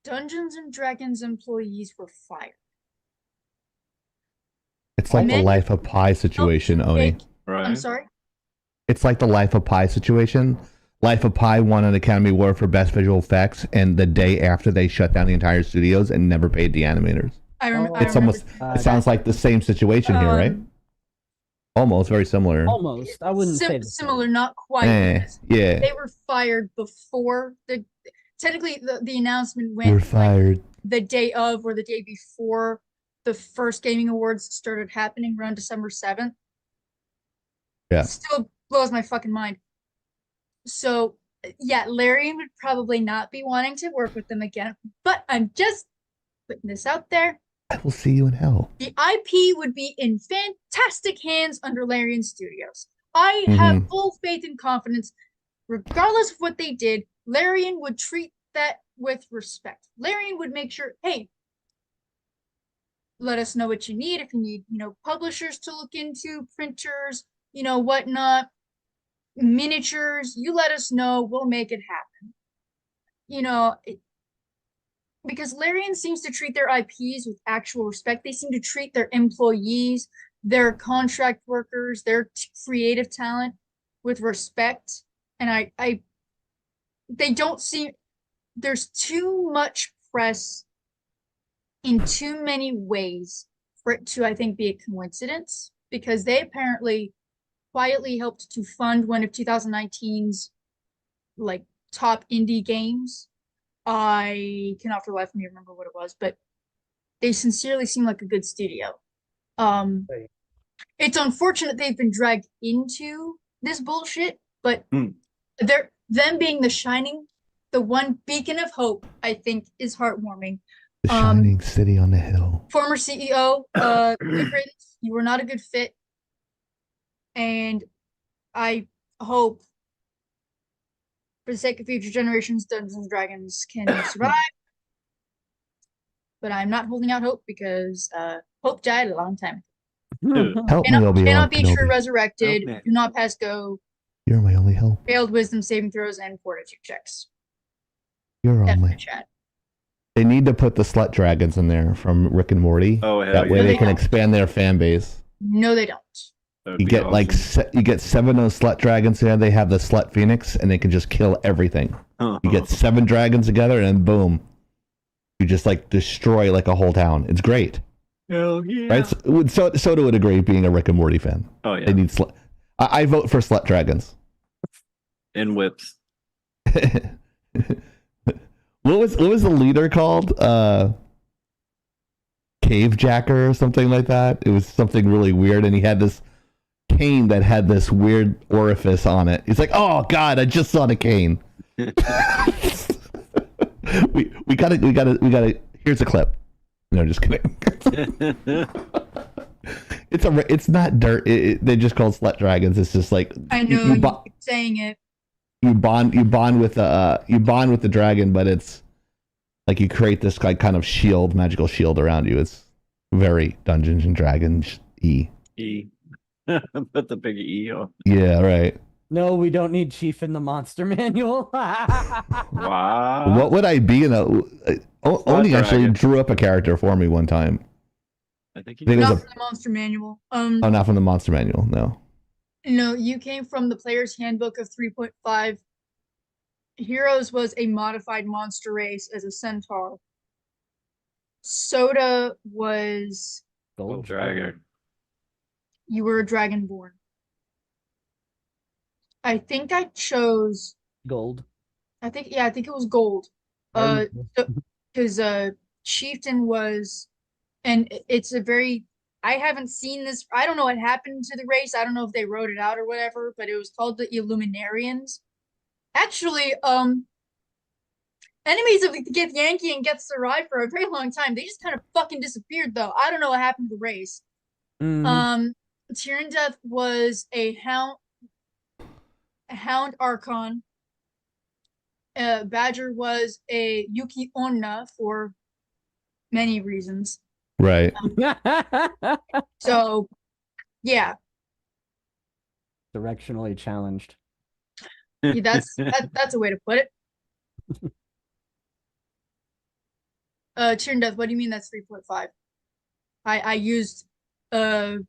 Dungeons and Dragons employees were fired. It's like the Life of Pi situation, Oni. Right. I'm sorry? It's like the Life of Pi situation. Life of Pi won an Academy Award for Best Visual Effects, and the day after they shut down the entire studios and never paid the animators. I It's almost sounds like the same situation here, right? Almost very similar. Almost. I wouldn't say the similar, same. not quite. Yeah. They were fired before technically the announcement went We're fired. the day of or the day before the first gaming awards started happening around December 7th. Yeah. Still blows my fucking mind. So yeah, Larry would probably not be wanting to work with them again, but I'm just putting this out there. I will see you in hell. The IP would be in fantastic hands under Larian Studios. I have full faith and confidence, regardless of what they did, Larian would treat that with respect. Larian would make sure, hey, let us know what you need. If you need, publishers to look into, printers, whatnot, miniatures, you let us know, we'll make it happen. Because Larian seems to treat their IPs with actual respect. They seem to treat their employees, their contract workers, their creative talent with respect. And they don't seem, there's too much press in too many ways for it to, I think, be a coincidence, because they apparently quietly helped to fund one of 2019's top indie games. I cannot for the life of me remember what it was, but they sincerely seem like a good studio. It's unfortunate they've been dragged into this bullshit, but them being the one beacon of hope, I think, is heartwarming. The shining city on the hill. Former CEO, you were not a good fit, and I hope, for the sake of future generations, Dungeons and Dragons can survive. But I'm not holding out hope, because hope died a long time ago. Help me, Obi-Wan Cannot be Kenobi. true resurrected. Do not pass go. You're my only hope. Failed wisdom saving throws and fortitude checks. You're F only. the chat. They need to put the slut dragons in there from Rick and Morty. Oh, hell that way yeah. they can expand their fan base. No, they don't. That'd You be get awesome. you get 7 of those slut dragons there. They have the slut phoenix, and they can just kill everything. You get 7 dragons together, and then boom, you just destroy a whole town. It's great, Hell yeah. right? So would agree, being a Rick and Morty fan. Oh yeah. They need slut. I vote for slut dragons. And whips. What was the leader called? Cave Jacker or something like that. It was something really weird, and he had this cane that had this weird orifice on it. He's like, "Oh God, I just saw the cane." we gotta. Here's a clip. No, just kidding. It's not dirt. They just call slut dragons. It's just like I know you keep saying it. You bond with the dragon, but it's like you create this kind of shield, magical shield around you. It's very Dungeons and Dragons E. Put the big E on. Yeah, right. No, we don't need Chief in the monster manual. Wow. What would I be in a? Oni actually dragon. drew up a character for me one time. I think I think it was Not from the monster manual. oh, not from the monster manual. No. No, you came from the player's handbook of 3.5. Heroes was a modified monster race as a centaur. Soda was Gold dragon. you were a dragonborn. I think I chose Gold. I think it was gold. Because chieftain was, and it's a very, I haven't seen this. I don't know what happened to the race. I don't know if they wrote it out or whatever, but it was called the Illuminarians. Actually, enemies of Get Yankee and Get Sarai for a very long time. They just kind of fucking disappeared, though. I don't know what happened to the race. Tyrion Death was a hound archon. Badger was a Yuki Onna for many reasons. Right. So, yeah. Directionally challenged. Yeah, that's a way to put it. Tyrion Death, what do you mean that's 3.5? I used the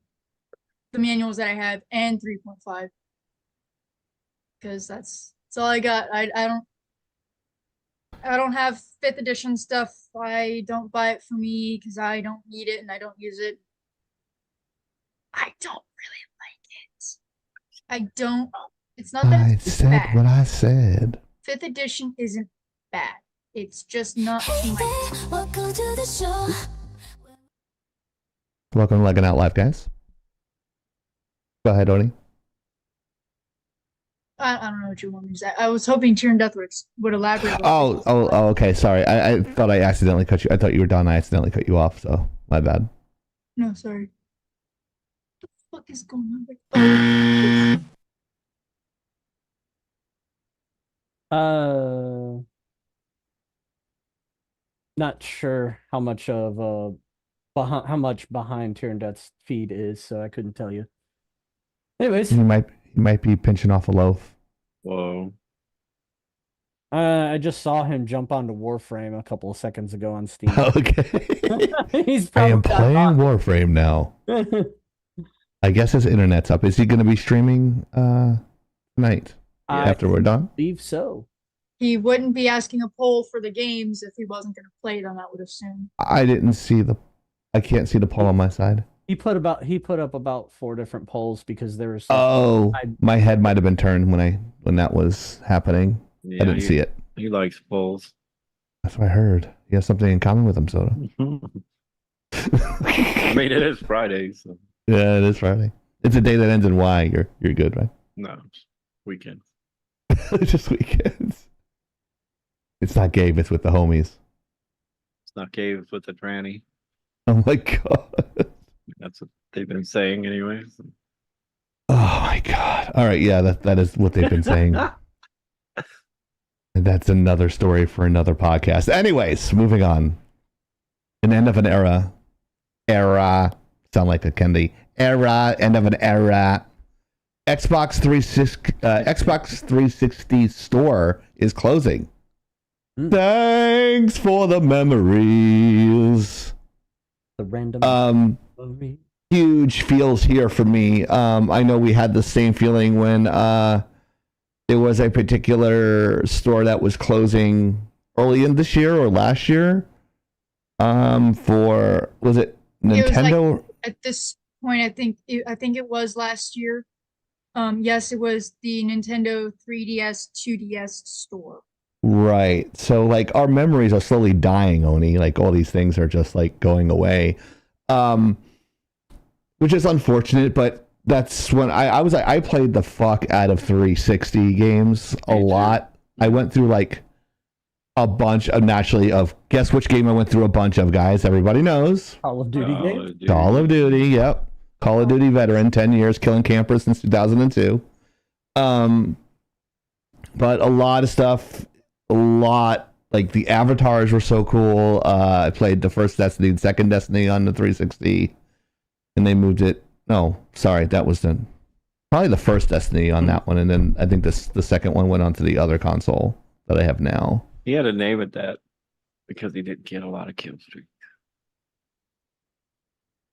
manuals that I have and 3.5. Because that's That's all I got. I don't have 5th edition stuff. I don't buy it for me because I don't need it and I don't use it. I don't really like it. I don't. It's not that I it's said bad. what I said. 5th edition isn't bad. It's just not Hey my there, welcome to the show. Welcome to Laggin Out Live, guys. Go ahead, Oni. I don't know what you want me to say. I was hoping Tyrion Deathworks would elaborate. Oh, okay. Sorry. I thought I accidentally cut you. I thought you were done. I accidentally cut you off. So my bad. No, sorry. What the fuck is going on? Not sure how much of how much behind Tyrion Death's feed is, so I couldn't tell you. Anyways, He might be pinching off a loaf. Whoa. I just saw him jump onto Warframe a couple of seconds ago on Steam. Okay. He's I am probably playing Warframe now. I guess his internet's up. Is he going to be streaming tonight after we're done? I believe so. He wouldn't be asking a poll for the games if he wasn't going to play them, I would assume. I didn't see I can't see the poll on my side. He put up about 4 different polls because there was. My head might have been turned when that was happening. Yeah, I didn't see it. He likes polls. That's what I heard. You have something in common with him, Soda. I mean, it is Friday, so Yeah, it is Friday. It's a day that ends in Y. You're good, right? no, it's weekend. It's just weekends. It's not Gabe. It's with the homies. It's not Cave with the tranny. Oh my god. That's what they've been saying, anyways. Oh my god. All right, yeah, that is what they've been saying. And that's another story for another podcast. Anyways, moving on. An end of an era. Sound like a candy. End of an era. Xbox 360 store is closing. Thanks for the memories. The random memory. Huge feels here for me. I know we had the same feeling when there was a particular store that was closing early in this year or last year. Was it Nintendo? Like, at this point, I think it was last year. Yes, it was the Nintendo 3DS, 2DS store. Right. So like our memories are slowly dying, Oni. Like all these things are just like going away. Which is unfortunate, but that's when I played the fuck out of 360 games a lot. I went through like a bunch of guess which game I went through a bunch of, guys. Everybody knows. Call of Duty game. Call of Duty, yep. Call of Duty veteran, 10 years, killing campers since 2002. But a lot of stuff, like the avatars were so cool. I played the first Destiny and second Destiny on the 360, and they moved it. No, sorry, that was probably the first Destiny on that one, and then I think the second one went on to the other console that I have now. He had to name it that because he didn't get a lot of kill streaks.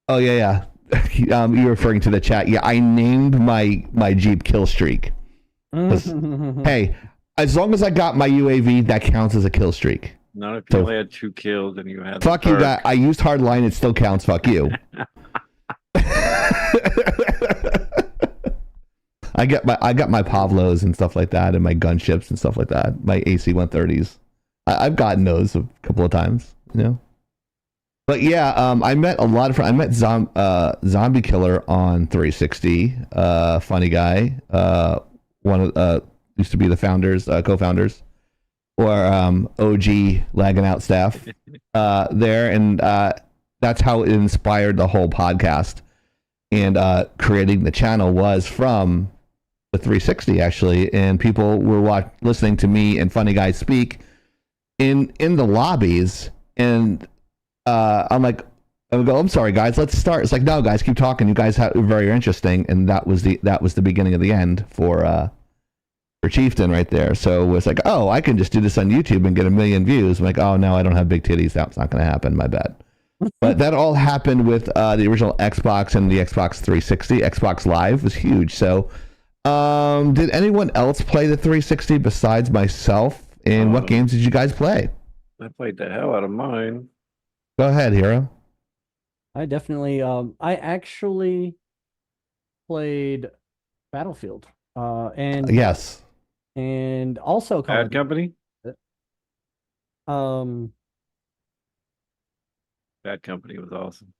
Oh yeah. You're referring to the chat. Yeah, I named my Jeep kill streak. Hey, as long as I got my UAV, that counts as a kill streak. Not if you only had 2 kills and you had. Fuck you, guy. I used hardline. It still counts. Fuck you. I got my Pavlos and stuff like that, and my gunships and stuff like that. My AC-130s. I've gotten those a couple of times, you know. But yeah, I met a lot of friends. I met Zombie Killer on 360. Funny guy. One of used to be the founders, co-founders, or OG Laggin Out staff there, and that's how it inspired the whole podcast. And creating the channel was from the 360 actually, and people were listening to me and Funny Guy speak in the lobbies, and I'm sorry guys, let's start. It's like, no guys, keep talking. You guys are very interesting, and that was the beginning of the end for Chieftain right there. So it was like, oh, I can just do this on YouTube and get 1 million views. I'm like, oh no, I don't have big titties. That's not going to happen. My bad. But that all happened with the original Xbox and the Xbox 360. Xbox Live was huge. So Did anyone else play the 360 besides myself? And what games did you guys play? I played the hell out of mine. Go ahead, Hero. I definitely I actually played Battlefield. And Yes. and also Call Bad of Duty. Company? Um Bad Company was awesome.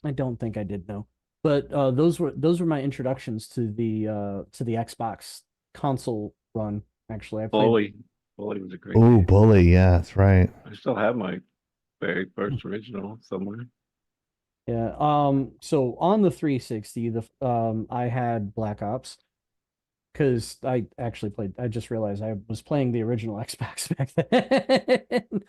I don't think I did know. But those were my introductions to the Xbox console run. Actually, I played. Bully was a great Ooh, game. Bully. Yeah, that's right. I still have my very first original somewhere. Yeah. So on the 360, I had Black Ops because I actually played. I just realized I was playing the original Xbox back then.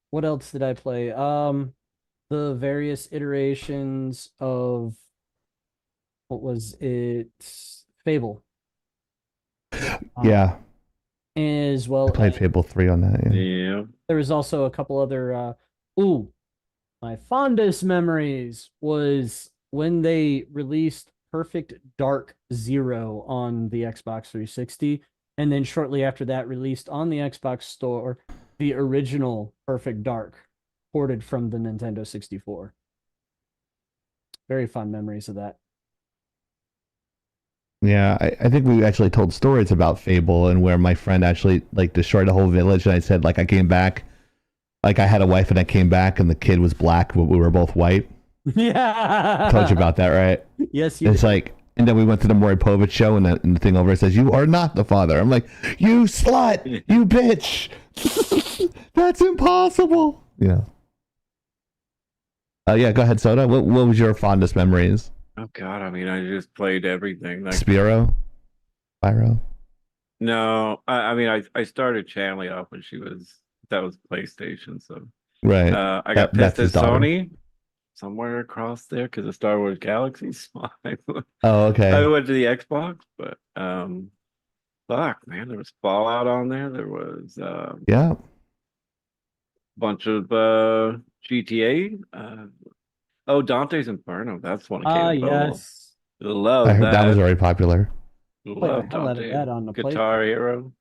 What else did I play? The various iterations of what was it? Fable. Yeah. As I well. played Fable 3 on that. Yeah. Yeah. There was also a couple other my fondest memories was when they released Perfect Dark Zero on the Xbox 360, and then shortly after that released on the Xbox Store the original Perfect Dark, ported from the Nintendo 64. Very fond memories of that. Yeah, I think we actually told stories about Fable and where my friend actually like destroyed a whole village, and I said like I came back, like I had a wife and I came back and the kid was black, but we were both white. Yeah. I told you about that, right? Yes, you It's did. like, and then we went to the Maury Povich show, and the thing over it says, "You are not the father." I'm like, "You slut, you bitch, that's impossible." Yeah. Yeah. Go ahead, Soda. What was your fondest memories? Oh God, I mean, I just played everything. Like, Spyro. no, I mean, I started channeling off when that was PlayStation. So, Right. I got That's pissed at his daughter. Sony somewhere across there because of Star Wars Galaxies. Oh, okay. I went to the Xbox, but fuck, man, there was Fallout on there. There was Yeah. bunch of GTA. Dante's Inferno. That's one I came about. Yes. I Love heard that was that. very popular. Played the Love hell out of Dante. that on the Guitar Hero.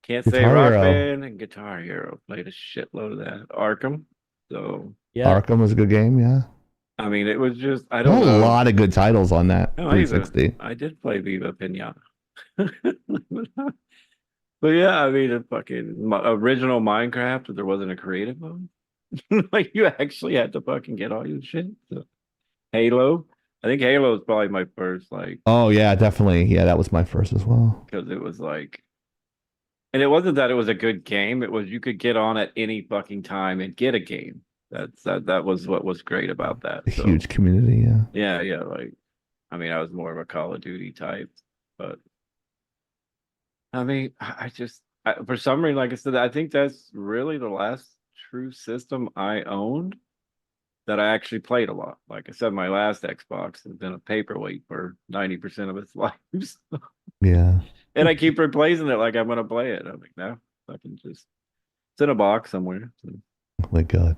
Can't say Guitar Rock Hero. Band and Guitar Hero. Played a shitload of that. Arkham. So Yeah. Arkham was a good game. Yeah. I mean, it was just I There don't were know. a lot of good titles on that No, 360. I did play Viva Pinata. But yeah, I mean, a fucking original Minecraft, but there wasn't a creative mode. Like you actually had to fucking get all your shit. So, Halo. I think Halo is probably my first, like, Oh yeah, definitely. Yeah, that was my first as well. because it was like, and it wasn't that it was a good game. It was you could get on at any fucking time and get a game. That was what was great about that. A So, huge community. Yeah. yeah. Like, I mean, I was more of a Call of Duty type, but I mean, for some reason, like I said, I think that's really the last true system I owned that I actually played a lot. Like I said, my last Xbox has been a paperweight for 90% of its life. Yeah. And I keep replacing it like I'm gonna play it. I'm like, no, I can just it's in a box somewhere. So, Oh my God.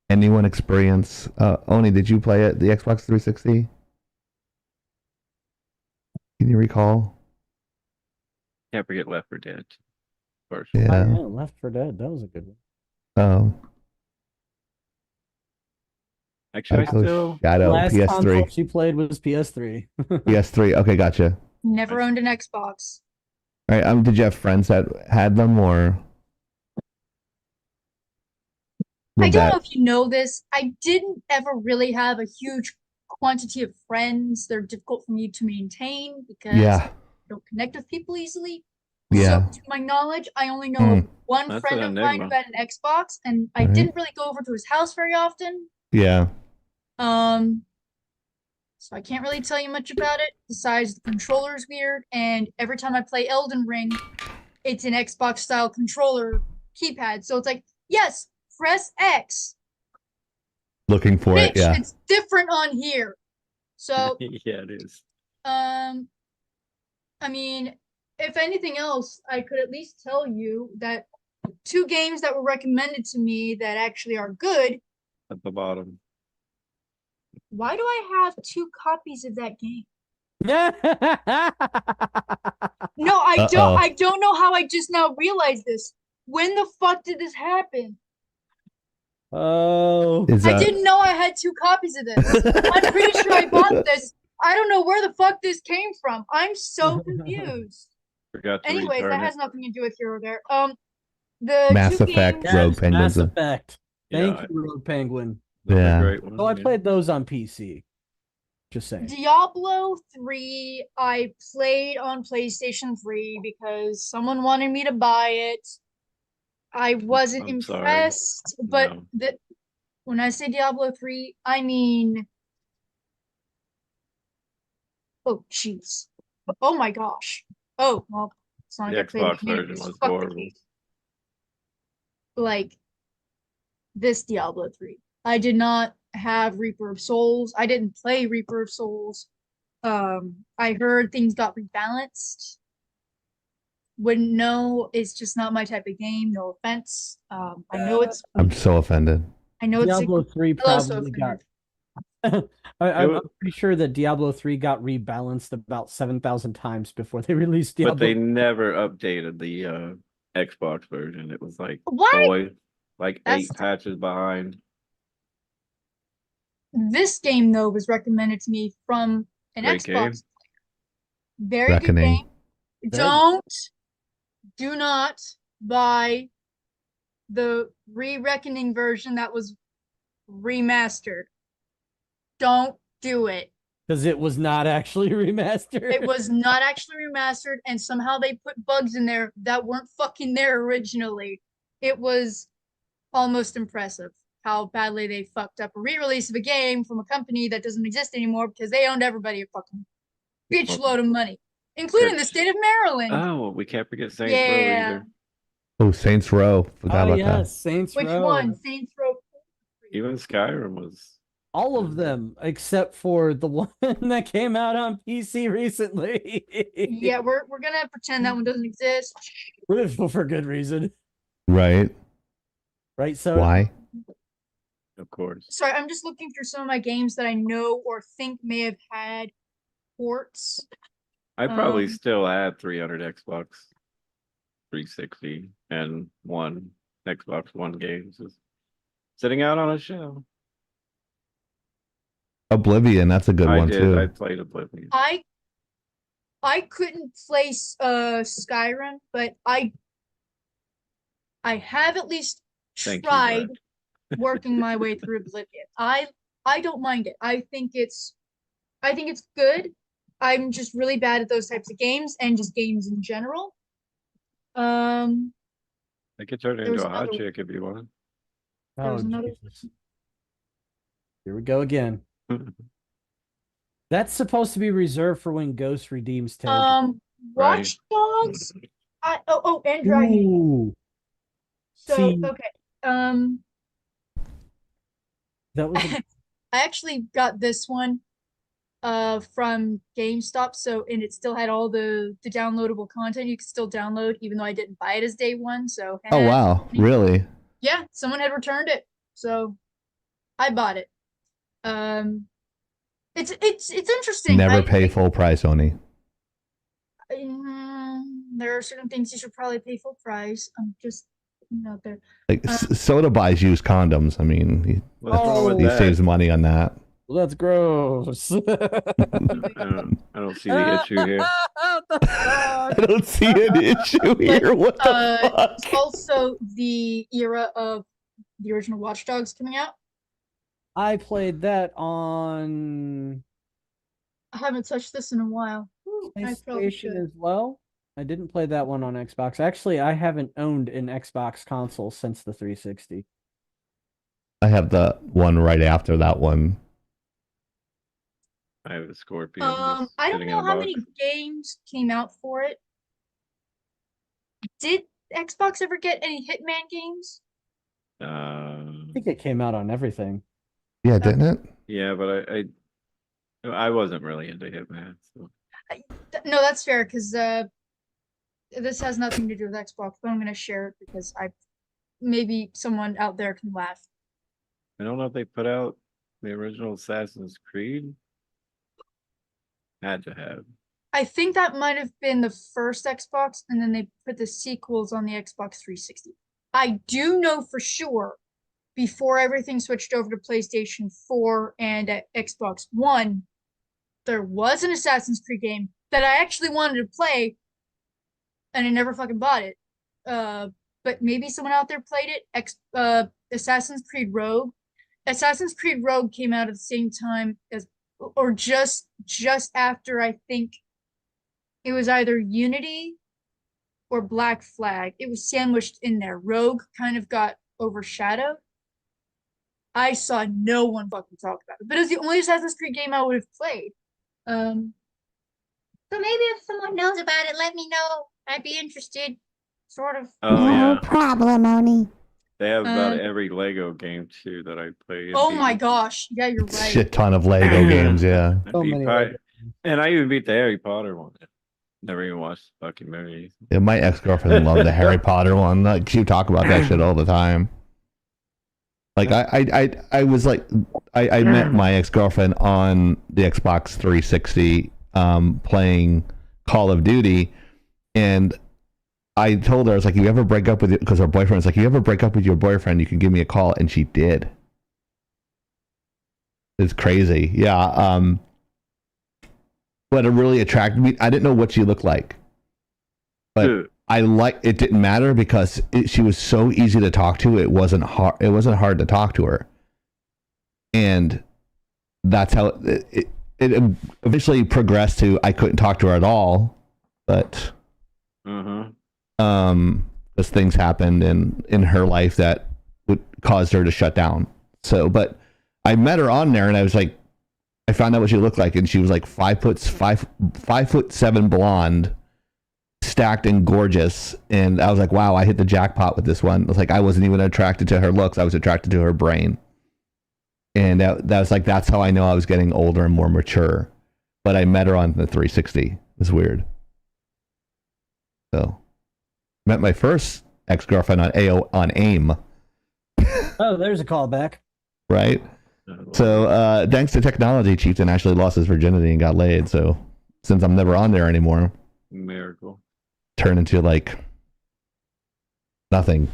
Anyone experience? Oni, did you play it? The Xbox 360? Can you recall? can't forget Left 4 Dead. First. Oh, Yeah. yeah, Left 4 Dead. That was a good one. Oh. Actually, I Echo still Shadow. Last console PS3. she played was PS3. PS3. Okay, gotcha. Never owned an Xbox. All right. Did you have friends that had them, or? I Would don't that- know if you know this. I didn't ever really have a huge quantity of friends. They're difficult for me to maintain because I Yeah. don't connect with people easily. Yeah. So, to my knowledge, I only know of one That's friend an of mine who enigma. had an Xbox, and I Alright. didn't really go over to his house very often. Yeah. So I can't really tell you much about it, besides the controller's weird, and every time I play Elden Ring, it's an Xbox style controller keypad. So it's like, yes, press X. Looking for Bitch, it. Yeah. it's different on here. So Yeah, it is. I mean, if anything else, I could at least tell you that 2 games that were recommended to me that actually are good. At the bottom. Why do I have 2 copies of that game? No, I don't. Uh-oh. I don't know how I just now realized this. When the fuck did this happen? Oh. Is I didn't know I had 2 copies of this. I'm pretty sure I bought this. I don't know where the fuck this came from. I'm so confused. Forgot to Anyways, return that it. has nothing to do with Hero there. The Mass 2 Effect, games. Rogue Yes, Penguins. Mass Effect. Thank Yeah, you, Rogue Penguin. those are Yeah. great ones, So I yeah. played those on PC. Just saying. Diablo 3, I played on PlayStation 3 because someone wanted me to buy it. I wasn't I'm sorry. impressed, but No. when I say Diablo 3, I mean, oh jeez, oh my gosh. Oh well, it's not The like I played the Xbox beginning version because was fuck the horrible. case. Like this Diablo 3, I did not have Reaper of Souls. I didn't play Reaper of Souls. I heard things got rebalanced. Wouldn't know. It's just not my type of game. No offense. I know it's. I'm so offended. I know it's. Diablo 3 Hello, probably got. Sophie. I'm pretty sure that Diablo 3 got rebalanced about 7,000 times before they released Diablo. But they never updated the Xbox version. It was like What? always like That's 8 patches behind. This game though was recommended to me from an Great Xbox game. player. Very Reckoning. good game. Do not buy the Re-Reckoning version that was remastered. Don't do it. Because it was not actually remastered. It was not actually remastered, and somehow they put bugs in there that weren't fucking there originally. It was almost impressive how badly they fucked up a re-release of a game from a company that doesn't exist anymore because they owned everybody a fucking bitch load of money, including the state of Maryland. Oh, we can't forget Saints Row either. Oh, Saints Row. Forgot Oh about yes, Saints Which Row. one? Saints Row. Even Skyrim was. All of them except for the one that came out on PC recently. Yeah, we're gonna pretend that one doesn't exist. For good reason. that. Right. Right, so Why? Of course. Sorry, I'm just looking through some of my games that I know or think may have had ports. I probably Um, still had 300 Xbox 360 and 1 Xbox One games just sitting out on a shelf. Oblivion. That's a good I one did. too. I played Oblivion. I couldn't play Skyrim, but I have at least Thank you, tried Brett. working my way through Oblivion. I don't mind it. I think it's good. I'm just really bad at those types of games and just games in general. I could turn it There was into a hot another- chick if you want. There was oh, another. Jesus. Here we go again. That's supposed to be reserved for when Ghost redeems territory. Right. Watch Dogs. And Dragon. Ooh, So see- okay. that was a- I actually got this one from GameStop, so and it still had all the downloadable content you could still download, even though I didn't buy it as day one. So Oh wow, really? yeah, someone had returned it, so I bought it. It's interesting. Never pay full price, Oni. There are certain things you should probably pay full price. I'm just out there. Like Soda buys used condoms. I mean, What's wrong with he that? saves money on that. Well, that's gross. I don't see the issue here. I don't see an issue here. What the fuck? It's also the era of the original Watch Dogs coming out. I played that on I haven't touched this in a while. I probably PlayStation should. as well. I didn't play that one on Xbox. Actually, I haven't owned an Xbox console since the 360. I have the one right after that one. I have a Scorpion. I don't sitting in know a how box. many games came out for it. Did Xbox ever get any Hitman games? I think it came out on everything. Yeah, didn't it? Yeah, but I wasn't really into Hitman. So. No, that's fair because this has nothing to do with Xbox, but I'm gonna share it because maybe someone out there can laugh. I don't know if they put out the original Assassin's Creed. Had to have. I think that might have been the first Xbox, and then they put the sequels on the Xbox 360. I do know for sure before everything switched over to PlayStation 4 and Xbox One, there was an Assassin's Creed game that I actually wanted to play, and I never fucking bought it. But maybe someone out there played it. Assassin's Creed Rogue. Assassin's Creed Rogue came out at the same time as, or just after, I think it was either Unity or Black Flag. It was sandwiched in there. Rogue kind of got overshadowed. I saw no one fucking talk about it, but it was the only Assassin's Creed game I would have played. So maybe if someone knows about it, let me know. I'd be interested. Sort of. Oh No yeah, problem, Oni. they have about every Lego game too that I played. Oh my gosh. Yeah, you're right. Shit ton of Lego games, yeah. I So beat many Pi- Lego and I even beat the Harry Potter one. Never even watched the fucking movie. Yeah, my ex-girlfriend loved the Harry Potter one. Like, she would talk about that shit all the time. Like, I was like, I met my ex-girlfriend on the Xbox 360 playing Call of Duty, and I told her, I was like, you ever break up with, because her boyfriend was like, you ever break up with your boyfriend, you can give me a call, and she did. It's crazy. Yeah. But it really attracted me. I didn't know what she looked like, but Dude. it didn't matter because she was so easy to talk to. It wasn't hard to talk to her. And that's how it eventually progressed to, I couldn't talk to her at all, but because things happened in her life that would cause her to shut down. So, but I met her on there, and I was like, I found out what she looked like, and she was like 5'7" blonde, stacked and gorgeous. And I was like, wow, I hit the jackpot with this one. I was like, I wasn't even attracted to her looks, I was attracted to her brain. And that was like, that's how I know I was getting older and more mature. But I met her on the 360. It was weird. So, met my first ex-girlfriend on AIM. Oh, there's a callback. Right? So, thanks to technology, Chieftain actually lost his virginity and got laid. So, since I'm never on there anymore, Miracle. turn into like nothing.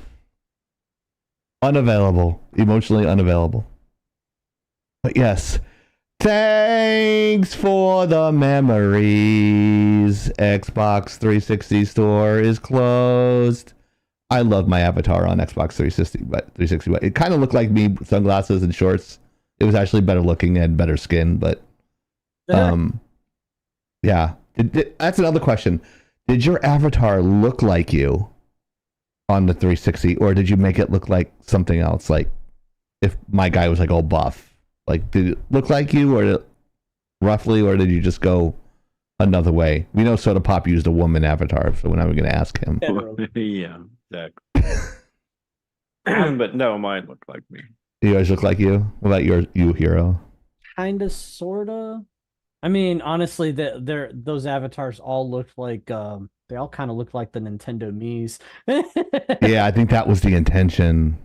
Unavailable. Emotionally unavailable. But yes, thanks for the memories. Xbox 360 store is closed. I love my avatar on Xbox 360, but it kind of looked like me with sunglasses and shorts. It was actually better looking and better skin, but yeah. That's another question. Did your avatar look like you on the 360, or did you make it look like something else? Like if my guy was like all buff, like did it look like you, or roughly, or did you just go another way? We know Soda Pop used a woman avatar, so we're not even going to ask him. Yeah, exactly. But no, mine looked like me. You guys look like you? What about you, Hero? Kinda, sorta. I mean, honestly, those avatars all looked like they all kind of looked like the Nintendo Mii's. Yeah, I think that was the intention.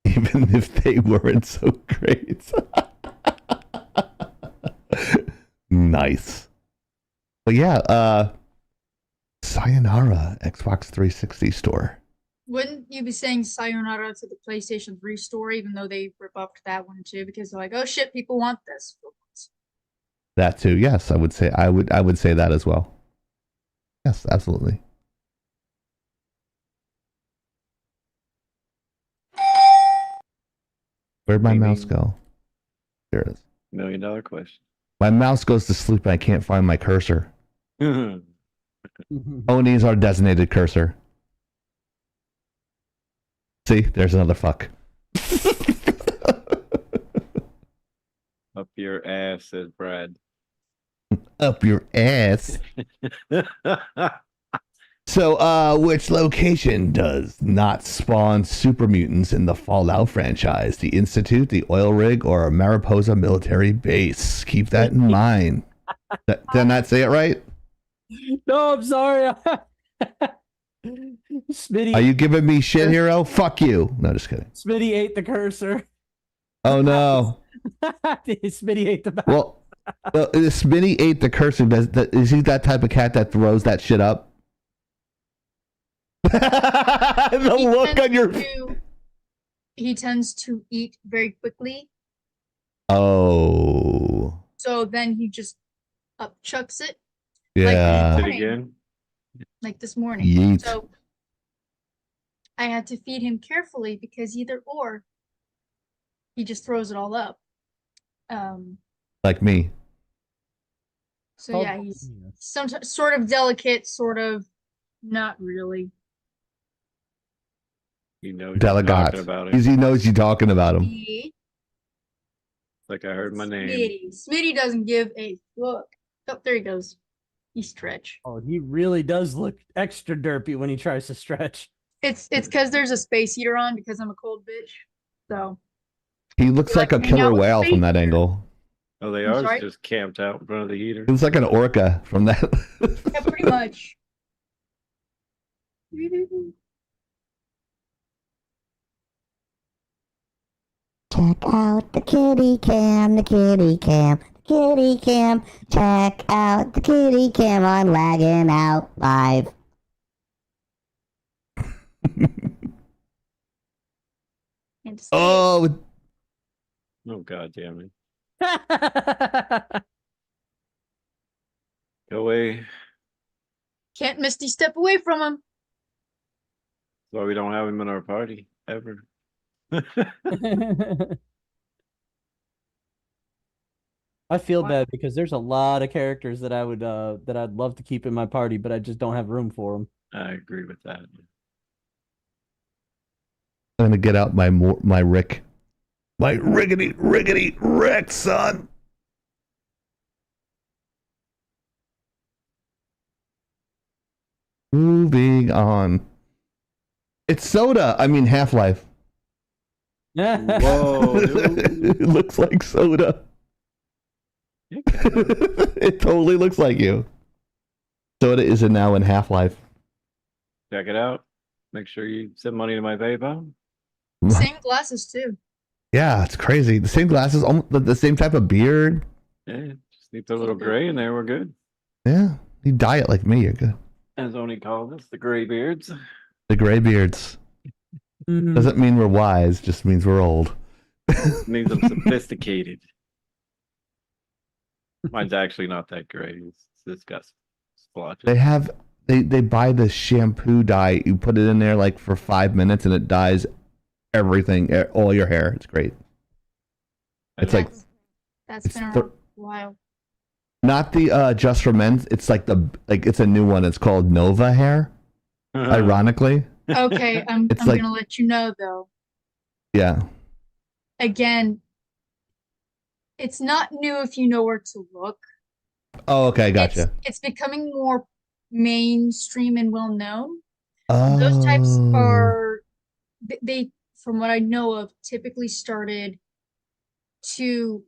Even if they weren't so great. Nice. But yeah, sayonara, Xbox 360 store. Wouldn't you be saying sayonara to the PlayStation 3 store, even though they rebuffed that one too? Because they're like, oh shit, people want this. That too, yes, I would say that as well. Yes, absolutely. Where'd my mouse go? There it is. $1 million question. My mouse goes to sleep and I can't find my cursor. Oni's our designated cursor. See, there's another fuck. Up your ass, says Brad. Up your ass. So, which location does not spawn super mutants in the Fallout franchise? The Institute, the oil rig, or a Mariposa military base? Keep that in mind. Did I not say it right? No, I'm sorry. Smitty. Are you giving me shit, Hero? Fuck you. No, just kidding. Smitty ate the cursor. Oh no. Smitty ate the mouse. Well, Smitty ate the cursor. Is he that type of cat that throws that shit up? The He look on your. He tends to eat very quickly, Oh. so then he just upchucks it. Yeah. Did Morning. again? Like this morning. Yeet. So I had to feed him carefully because either or he just throws it all up. Like me. So yeah, he's sometimes sort of delicate, sort of not really. You know, you're talking Delegate. about it. Because he knows you're talking about him. Like I heard my name. Smitty doesn't give a fuck. Oh, there he goes. He stretch. Oh, he really does look extra derpy when he tries to stretch. It's because there's a space heater on because I'm a cold bitch. So He looks like a hang out killer with whale space from that heater. angle. Oh, they I'm are sorry? just camped out in front of the heater. He looks like an orca from that. yeah, pretty much. Check out the kitty cam, the kitty cam, the kitty cam. Check out the kitty cam on Laggin Out Live. Oh, Oh god damn it. Go away. Can't Misty step away from him. That's why we don't have him in our party ever. I feel bad because there's a lot of characters that I would that I'd love to keep in my party, but I just don't have room for them. I agree with that. I'm gonna get out my Rick, my riggedy Rick, son. Moving on. It's Soda. I mean Half-Life. Whoa, dude. It looks like Soda. It totally looks like you. Soda is now in Half-Life. Check it out. Make sure you send money to my PayPal. Same glasses too. Yeah, it's crazy. The same glasses, almost the same type of beard. Yeah, just need the little gray in there. We're good. Yeah, you dye it like me. You're good. As Oni called us, the gray beards. The gray beards doesn't mean we're wise; just means we're old. Means I'm sophisticated. Mine's actually not that gray. It's got splotches. They buy the shampoo dye. You put it in there like for 5 minutes, and it dyes everything, all your hair. It's great. It's like That's it's been around the- for a while. not the just for men. It's like it's a new one. It's called Nova Hair. Ironically, Okay, I'm It's like- gonna let you know though. yeah. Again, it's not new if you know where to look. Oh, okay, gotcha. It's becoming more mainstream and well known. Oh. Those types are they, from what I know of, typically started to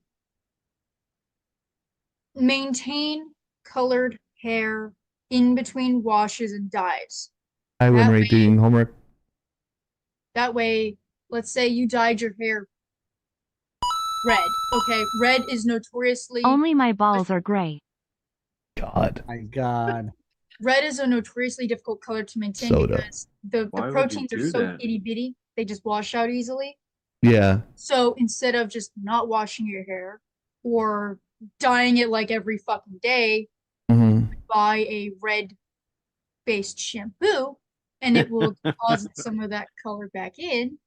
maintain colored hair in between washes and dyes. Hi, when that we're way- doing homework. That way, let's say you dyed your hair red. Okay, red is notoriously Only my balls are gray. God. My God. red is a notoriously difficult color to maintain Soda. because the Why would you proteins are do so that? itty bitty, they just wash out easily. Yeah. So instead of just not washing your hair or dyeing it like every fucking day, hmm buy a red based shampoo and it will deposit some of that color back in.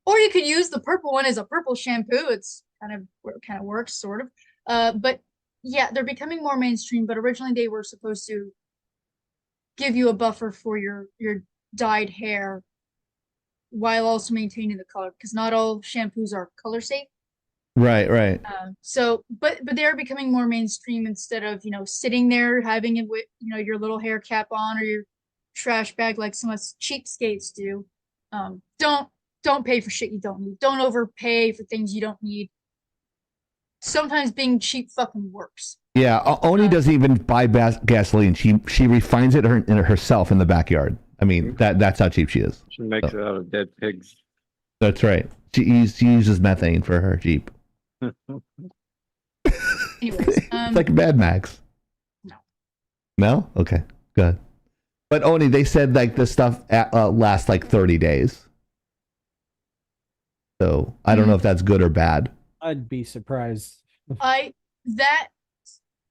Or you could use the purple one as a purple shampoo. It's kind of works, sort of. But yeah, they're becoming more mainstream, but originally they were supposed to give you a buffer for your dyed hair while also maintaining the color, because not all shampoos are color safe. Right. But they're becoming more mainstream instead of, sitting there having it with, your little hair cap on or your trash bag like some of us cheapskates do. Don't pay for shit you don't need. Don't overpay for things you don't need. Sometimes being cheap fucking works. Yeah. Oni doesn't even buy gasoline. She refines it herself in the backyard. I mean, that's how cheap she is. She makes it out of dead pigs. That's right. She uses methane for her Jeep. Anyways, It's like Mad Max. No. No? Okay, good. But Oni, they said like this stuff lasts like 30 days. So I don't know if that's good or bad. I'd be surprised. I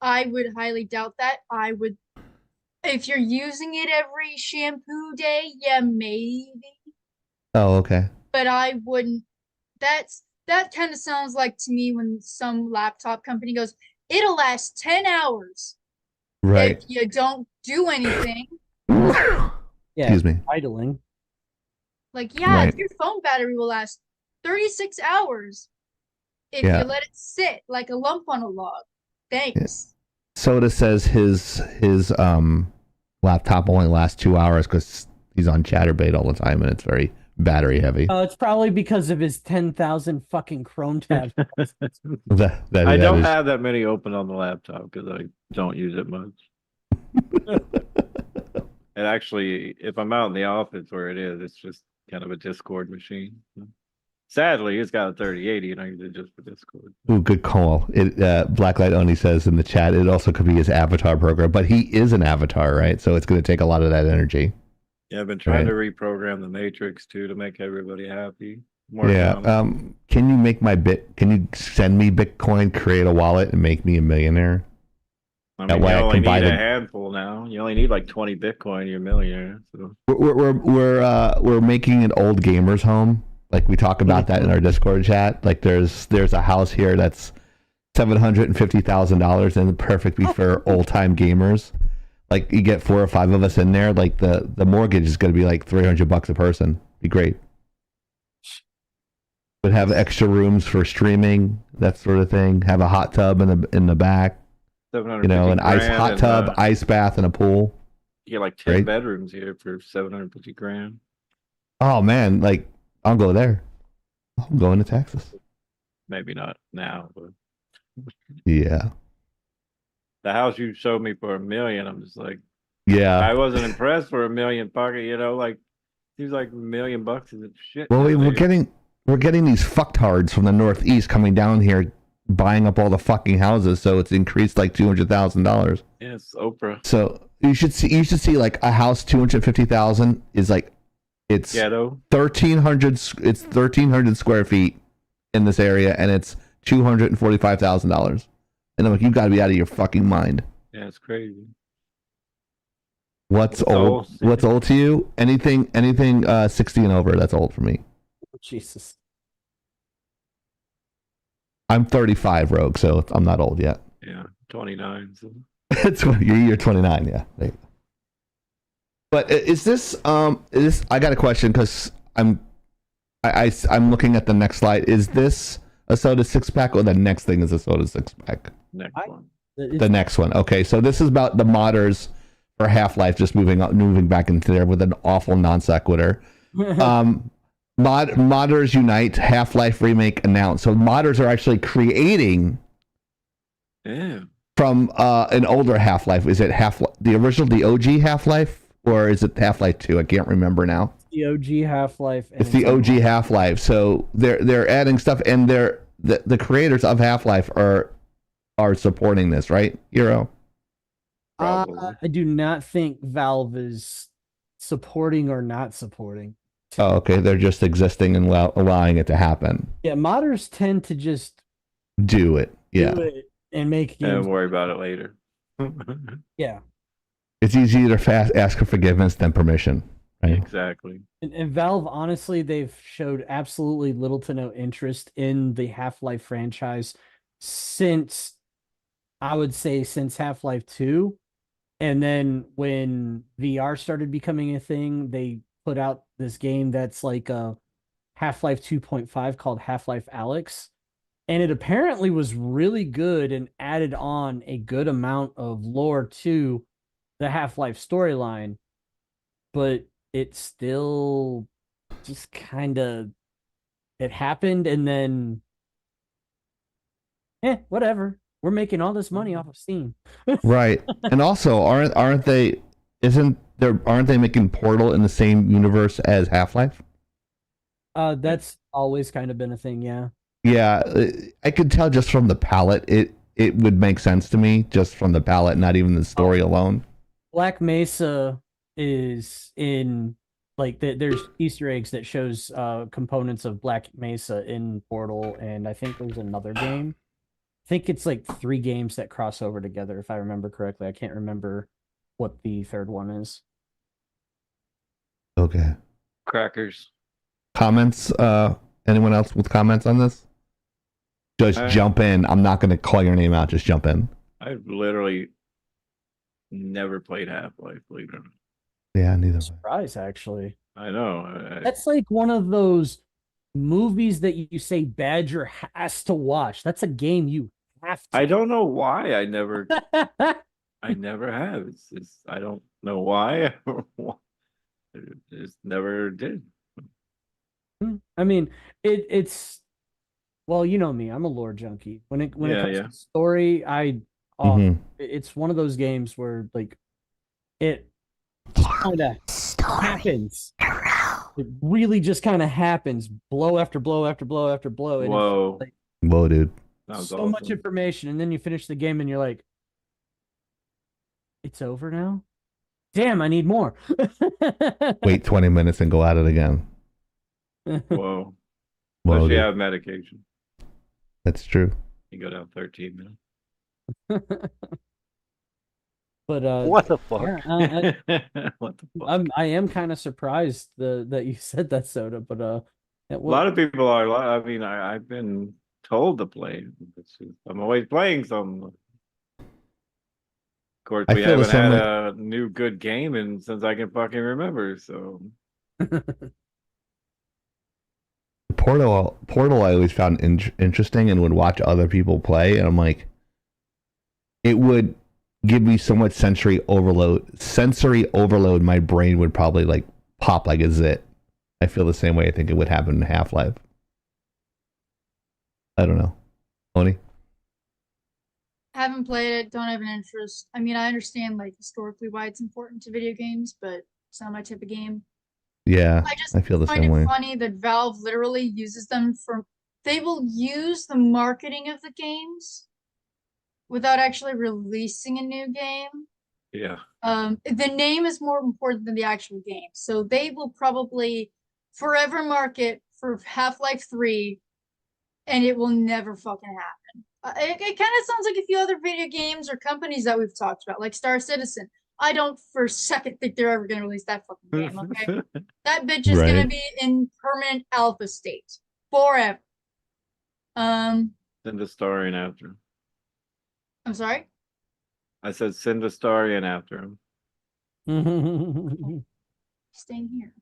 would highly doubt that. I would, if you're using it every shampoo day, yeah, maybe. Oh, okay. But I wouldn't. That kind of sounds like to me when some laptop company goes, it'll last 10 hours Right. if you don't do anything. Yeah, Excuse me. idling. Like, yeah, Right. your phone battery will last 36 hours if Yeah. you let it sit like a lump on a log. Thanks. Soda says his laptop only lasts 2 hours because he's on Chatterbait all the time and it's very battery heavy. It's probably because of his 10,000 fucking Chrome tabs. I don't have that many open on the laptop because I don't use it much. And actually, if I'm out in the office where it is, it's just kind of a Discord machine. Sadly, it's got a 3080 and I use it just for Discord. Ooh, good call. It Blacklight Oni says in the chat it also could be his avatar program, but he is an avatar, right? So it's going to take a lot of that energy. Yeah, I've been trying to reprogram the Matrix too to make everybody happy. Yeah. Can you make Can you send me Bitcoin, create a wallet, and make me a millionaire? I That mean, way you I only can need buy a them. handful now. You only need like 20 Bitcoin, you're a millionaire. So We're making an old gamers home. Like we talk about that in our Discord chat. Like there's a house here that's $750,000 and perfectly for old time gamers. Like you get 4 or 5 of us in there. Like the mortgage is going to be like $300 a person. Be great. Would have extra rooms for streaming, that sort of thing. Have a hot tub in the back. An ice hot tub, ice bath, and a pool. You get like 10 Right? bedrooms here for 750 grand. Oh man, like I'll go there. I'm going to Texas. Maybe not now, but Yeah. the house you showed me for $1 million, I'm just like, Yeah. I wasn't impressed for $1 million pocket, like seems like $1 million is shit. Well, we're nowadays. getting these fucktards from the Northeast coming down here, buying up all the fucking houses, so it's increased like $200,000. Yeah, it's Oprah. So you should see like a house 250,000 is like it's Ghetto. 1,300. It's 1,300 square feet in this area, and it's $245,000. And I'm like, you got to be out of your fucking mind. Yeah, it's crazy. What's It's old? old. What's old to you? Anything 60 and over. That's old for me. Jesus. I'm 35, Rogue, so I'm not old yet. Yeah, 29. So. It's you're 29, yeah. There you go. But is this I got a question because I'm looking at the next slide. Is this a soda 6-pack or the next thing is a soda 6-pack? Next one. The next one. Okay, so this is about the modders for Half-Life just moving back into there with an awful non sequitur. Modders Unite Half-Life remake announced. So modders are actually creating Yeah. from an older Half-Life. Is it the OG Half-Life, or is it Half-Life 2? I can't remember now. The OG Half-Life. It's the OG Half-Life. So they're adding stuff, and the creators of Half-Life are supporting this, right, Hero? Probably. I do not think Valve is supporting or not supporting. Oh, okay. They're just existing and allowing it to happen. Yeah, modders tend to just Do it. Yeah. do it and make games. And worry about it later. Yeah. It's easier to ask for forgiveness than permission, right? Exactly. And Valve, honestly, they've showed absolutely little to no interest in the Half-Life franchise since Half-Life 2. And then when VR started becoming a thing, they put out this game that's like a Half-Life 2.5 called Half-Life Alyx. And it apparently was really good and added on a good amount of lore to the Half-Life storyline. But it still just kind of, it happened and then, whatever. We're making all this money off of Steam. Right. And also, aren't they making Portal in the same universe as Half-Life? That's always kind of been a thing, yeah. Yeah, I could tell just from the palette. It would make sense to me just from the palette, not even the story alone. Black Mesa is in like there's Easter eggs that shows components of Black Mesa in Portal, and I think there's another game. I think it's like 3 games that cross over together, if I remember correctly. I can't remember what the third one is. Okay. Crackers. Comments? Anyone else with comments on this? Just jump in. I'm not going to call your name out. Just jump in. I've literally never played Half-Life, believe it or not. Yeah, neither. Surprise, actually. I know. That's like one of those movies that you say Badger has to watch. That's a game you have to. I don't know why I never have. I don't know why. It just never did. I mean, it's well, you know me. I'm a lore junkie. When it comes to story, it's one of those games where like it kind of happens. It really just kind of happens, blow after blow after blow after blow. And Whoa. it's like, Whoa, dude. so much information, and then you finish the game and you're like, it's over now? Damn, I need more. Wait 20 minutes and go at it again. Whoa. Whoa, Unless you dude. have medication. That's true. You go down 13 minutes. But what the fuck? Yeah, what the fuck? I am kind of surprised that you said that, Soda. But a lot of people are. I mean, I've been told to play. I'm always playing some. Of course, we haven't had a new good game since I can fucking remember. So. Portal I always found interesting and would watch other people play, and I'm like, it would give me so much sensory overload. My brain would probably like pop like a zit. I feel the same way. I think it would happen in Half-Life. I don't know. Oni? Haven't played it, don't have an interest. I mean, I understand like historically why it's important to video games, but it's not my type of game. Yeah, I feel the find same it way. funny that Valve literally uses them they will use the marketing of the games without actually releasing a new game. Yeah. The name is more important than the actual game. So they will probably forever market for Half-Life 3 and it will never fucking happen. It kind of sounds like a few other video games or companies that we've talked about, like Star Citizen. I don't for a second think they're ever going to release that fucking game, okay? That bitch is going to be in permanent alpha state forever. Send a story after. I'm sorry? I said send a story after him. Staying here.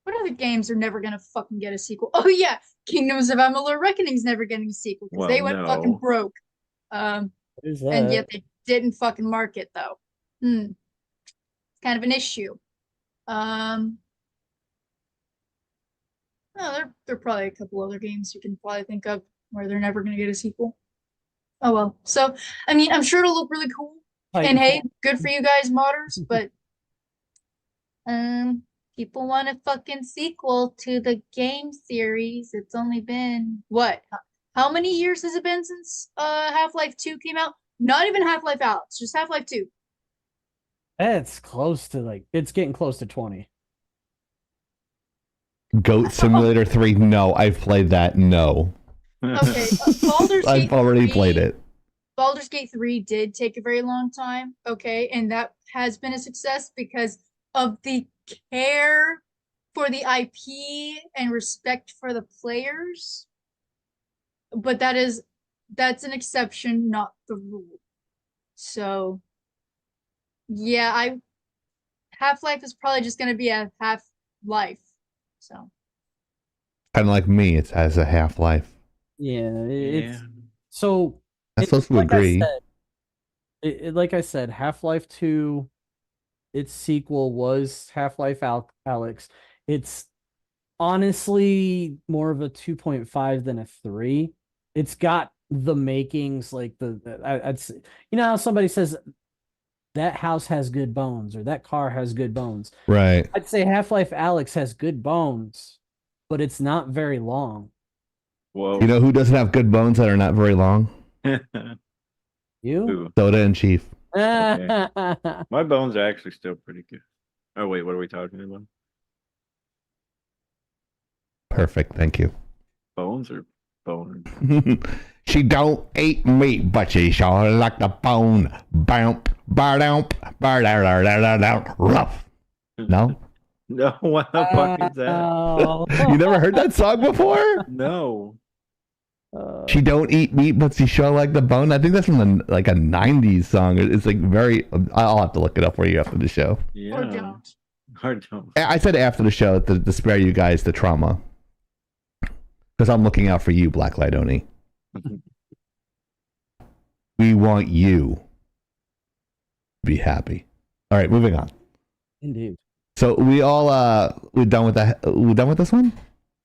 What other games are never going to fucking get a sequel? Oh yeah, Kingdoms of Amalur Reckoning's never getting a sequel because they went fucking broke. And yet they didn't fucking market though. It's kind of an issue. No, there are probably a couple other games you can probably think of where they're never going to get a sequel. Oh well. So, I mean, I'm sure it'll look really cool. And hey, good for you guys, modders, but people want a fucking sequel to the game series. It's only been what? How many years has it been since Half-Life 2 came out? Not even Half-Life Alyx, just Half-Life 2. It's close to it's getting close to 20. Goat Simulator 3? No, I've played that. No. Okay, Baldur's Gate I've already 3, played it. Baldur's Gate 3 did take a very long time, okay, and that has been a success because of the care for the IP and respect for the players. But that's an exception, not the rule. So yeah, Half-Life is probably just gonna be a Half-Life. So kind of like me, it has a half-life. Yeah, so I'm supposed to agree. Like I said, Half-Life 2, its sequel was Half-Life Alyx. It's honestly more of a 2.5 than a 3. It's got the makings, like I'd say, you know how somebody says that house has good bones or that car has good bones. Right. I'd say Half-Life Alex has good bones, but it's not very long. Whoa. You know who doesn't have good bones that are not very long? You? Ooh, Soda and Chief. okay. My bones are actually still pretty good. Oh wait, what are we talking about? Perfect. Thank you. Bones or bone? She don't eat meat, but she sure like the bone. Bounce, bar-down, bar-down, rough. No? No, what the fuck is that? Oh. You never heard that song before? No. She don't eat meat, but she sure like the bone. I think that's from like a '90s song. It's like very. I'll have to look it up for you after the show. Yeah. Or don't. Or don't. I said after the show to spare you guys the trauma, because I'm looking out for you, Blacklight Oni. We want you to be happy. All right, moving on. Indeed. So we're done with that. We're done with this one.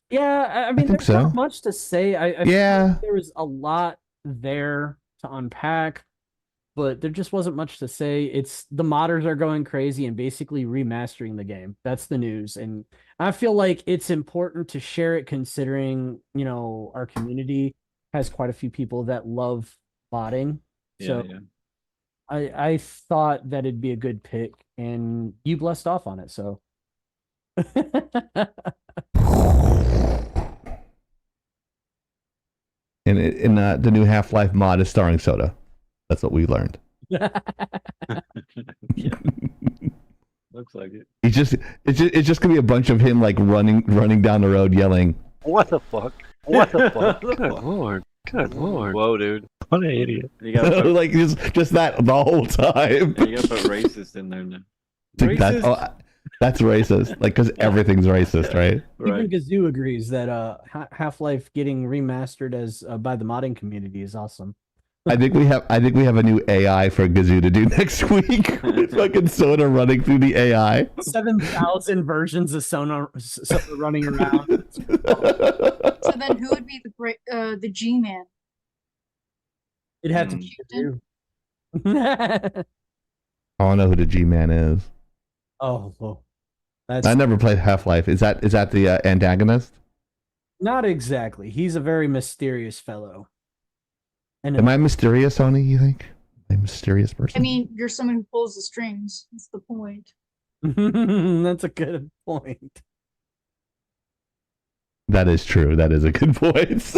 Yeah, I mean, think there's so. not much to say. I feel Yeah. like there was a lot there to unpack, but there just wasn't much to say. It's the modders are going crazy and basically remastering the game. That's the news, and I feel like it's important to share it, considering our community has quite a few people that love modding. Yeah, So yeah. I thought that it'd be a good pick, and you blessed off on it. So. And the new Half-Life mod is starring Soda. That's what we learned. Yeah. Looks like it. It's just gonna be a bunch of him like running down the road yelling. What the fuck? What the fuck? Good lord. Good lord. Whoa, dude. What an idiot. You gotta put, Like just that the whole time. you gotta put racist in there now. Like, that's racist. Like, because everything's racist, right? Even Right. Gazoo agrees that Half-Life getting remastered as by the modding community is awesome. I think we have a new AI for Gazoo to do next week. With fucking Soda running through the AI. 7,000 versions of Sona running around. So then who would be the G-Man? It'd have to be Chieftain? Gazoo. I don't know who the G-Man is. Oh, well, that's I never played Half-Life. Is that the antagonist? not exactly. He's a very mysterious fellow. And Am I mysterious, Oni? You think? Am I a mysterious person? I mean, you're someone who pulls the strings. That's the point. that's a good point. That is true. That is a good point.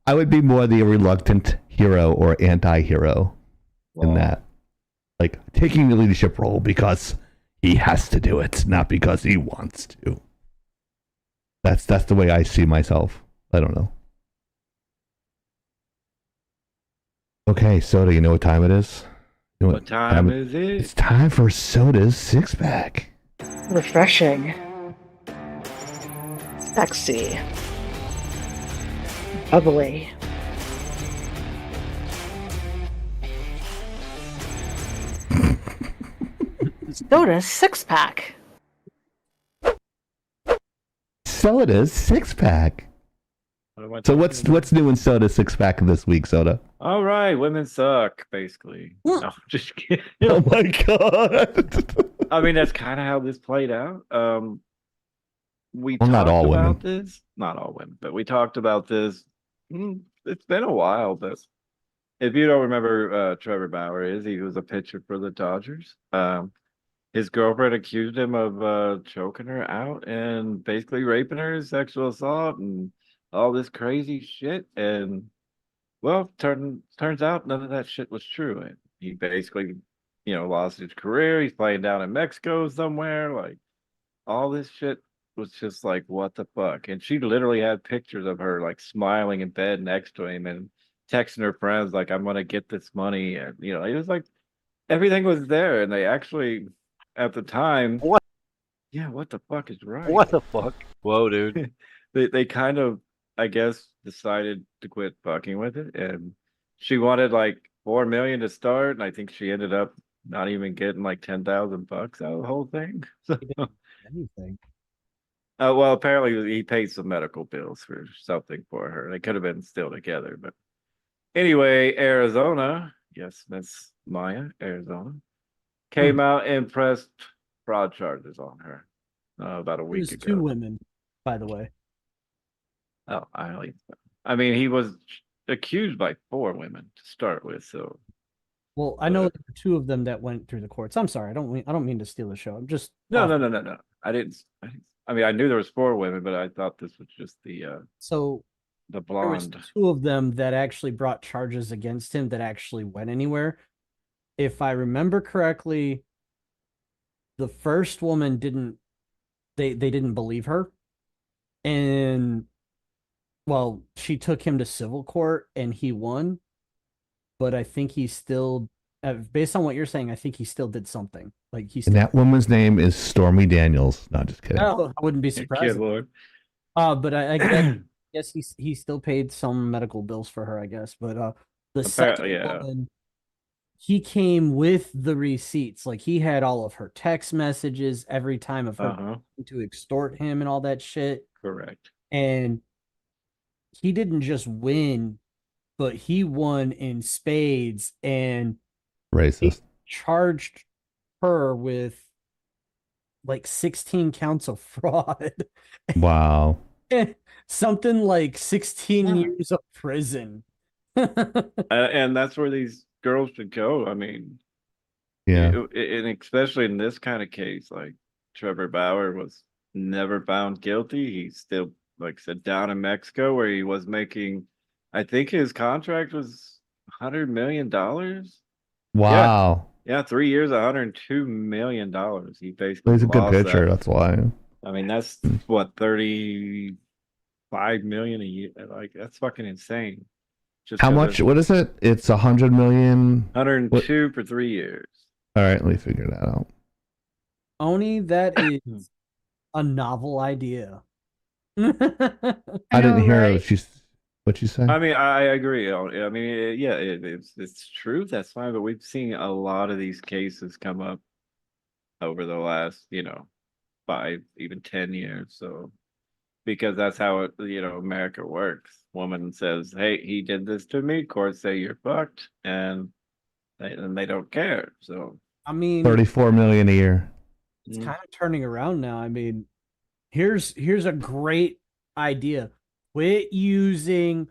I would be more the reluctant hero or anti-hero in that. Like, taking the leadership role because he has to do it, not because he wants to. That's the way I see myself. I don't know. Okay, Soda, you know what time it is? You know What time is it? It's time for Soda's six-pack. Refreshing. Sexy. Bubbly. Soda six-pack. Soda's six-pack. So what's new in Soda's six-pack this week, Soda? All right, women suck, basically. No, I'm just kidding. Oh my god. I mean, that's kind of how this played out. We Well, not talked all about women. this. Not all women, but we talked about this. It's been a while, but if you don't remember, Trevor Bauer he was a pitcher for the Dodgers. His girlfriend accused him of choking her out and basically raping her, sexual assault, and all this crazy shit. And well, turns out none of that shit was true. And he basically, lost his career. He's playing down in Mexico somewhere. Like, all this shit was just like, what the fuck? And she literally had pictures of her like smiling in bed next to him and texting her friends like, I'm gonna get this money. And it was like everything was there. And they actually at the time, What? Yeah, what the fuck is right? What the fuck? Whoa, dude. They kind of, I guess, decided to quit fucking with it, and she wanted like 4 million to start, and I think she ended up not even getting like $10,000 out of the whole thing. So, Anything. well, apparently he paid some medical bills for something for her. They could have been still together, but anyway, Arizona, Yes, Miss Maya, Arizona, Hmm. came out and pressed fraud charges on her about a It week was ago. 2 women, by the way. Oh, I mean, he was accused by 4 women to start with. So, Well, I know but there were 2 of them that went through the courts. I'm sorry. I don't mean to steal the show. I'm just no, off. no, no, no, no. I mean, I knew there was 4 women, but I thought this was just So the there was blonde. 2 of them that actually brought charges against him that actually went anywhere. If I remember correctly, the first woman didn't they didn't believe her. And well, she took him to civil court and he won, but I think he still based on what you're saying, I think he still did something. Like he And still that woman's name is Stormy Daniels. No, just kidding. Oh, I wouldn't be Kid surprised. Lord. But I guess he still paid some medical bills for her, I guess. But the Apparently, second yeah. woman, he came with the receipts. Like he had all of her text messages every time of her to extort him and all that shit. Correct. And he didn't just win, but he won in spades and Racist. charged her with like 16 counts of fraud. Wow. Something like 16 years of prison. And that's where these girls should go. I mean, Yeah. and especially in this kind of case, like Trevor Bauer was never found guilty. He's still, like I said, down in Mexico where he was making, I think his contract was $100 million. Wow. Yeah, 3 years, $102 million. He basically He's a good lost pitcher. that. That's why. I mean, that's what, 35 million a year. Like that's fucking insane. Just How 'cause much? What is it? It's 100 million. 102 for 3 years. All right, let me figure that out. Oni, that is a novel idea. I didn't hear what you said. I mean, I agree. I mean, yeah, it's true. That's fine. But we've seen a lot of these cases come up over the last, 5, even 10 years. So, because that's how America works. Woman says, "Hey, he did this to me." Courts say you're fucked, and they don't care. So, I mean, 34 million a year. it's kind of turning around now. I mean, here's a great idea. Quit using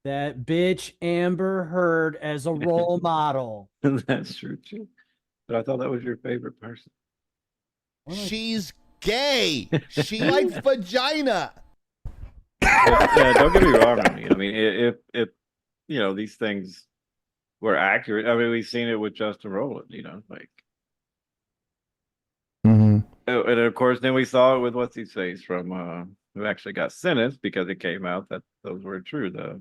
that bitch Amber Heard as a role model. that's true too. But I thought that was your favorite person. She's gay. She likes vagina. Yeah, don't get me wrong. I mean, if these things were accurate, I mean, we've seen it with Justin Rowland. Like, and of course, then we saw it with what's his face from who actually got sentenced because it came out that those were true. The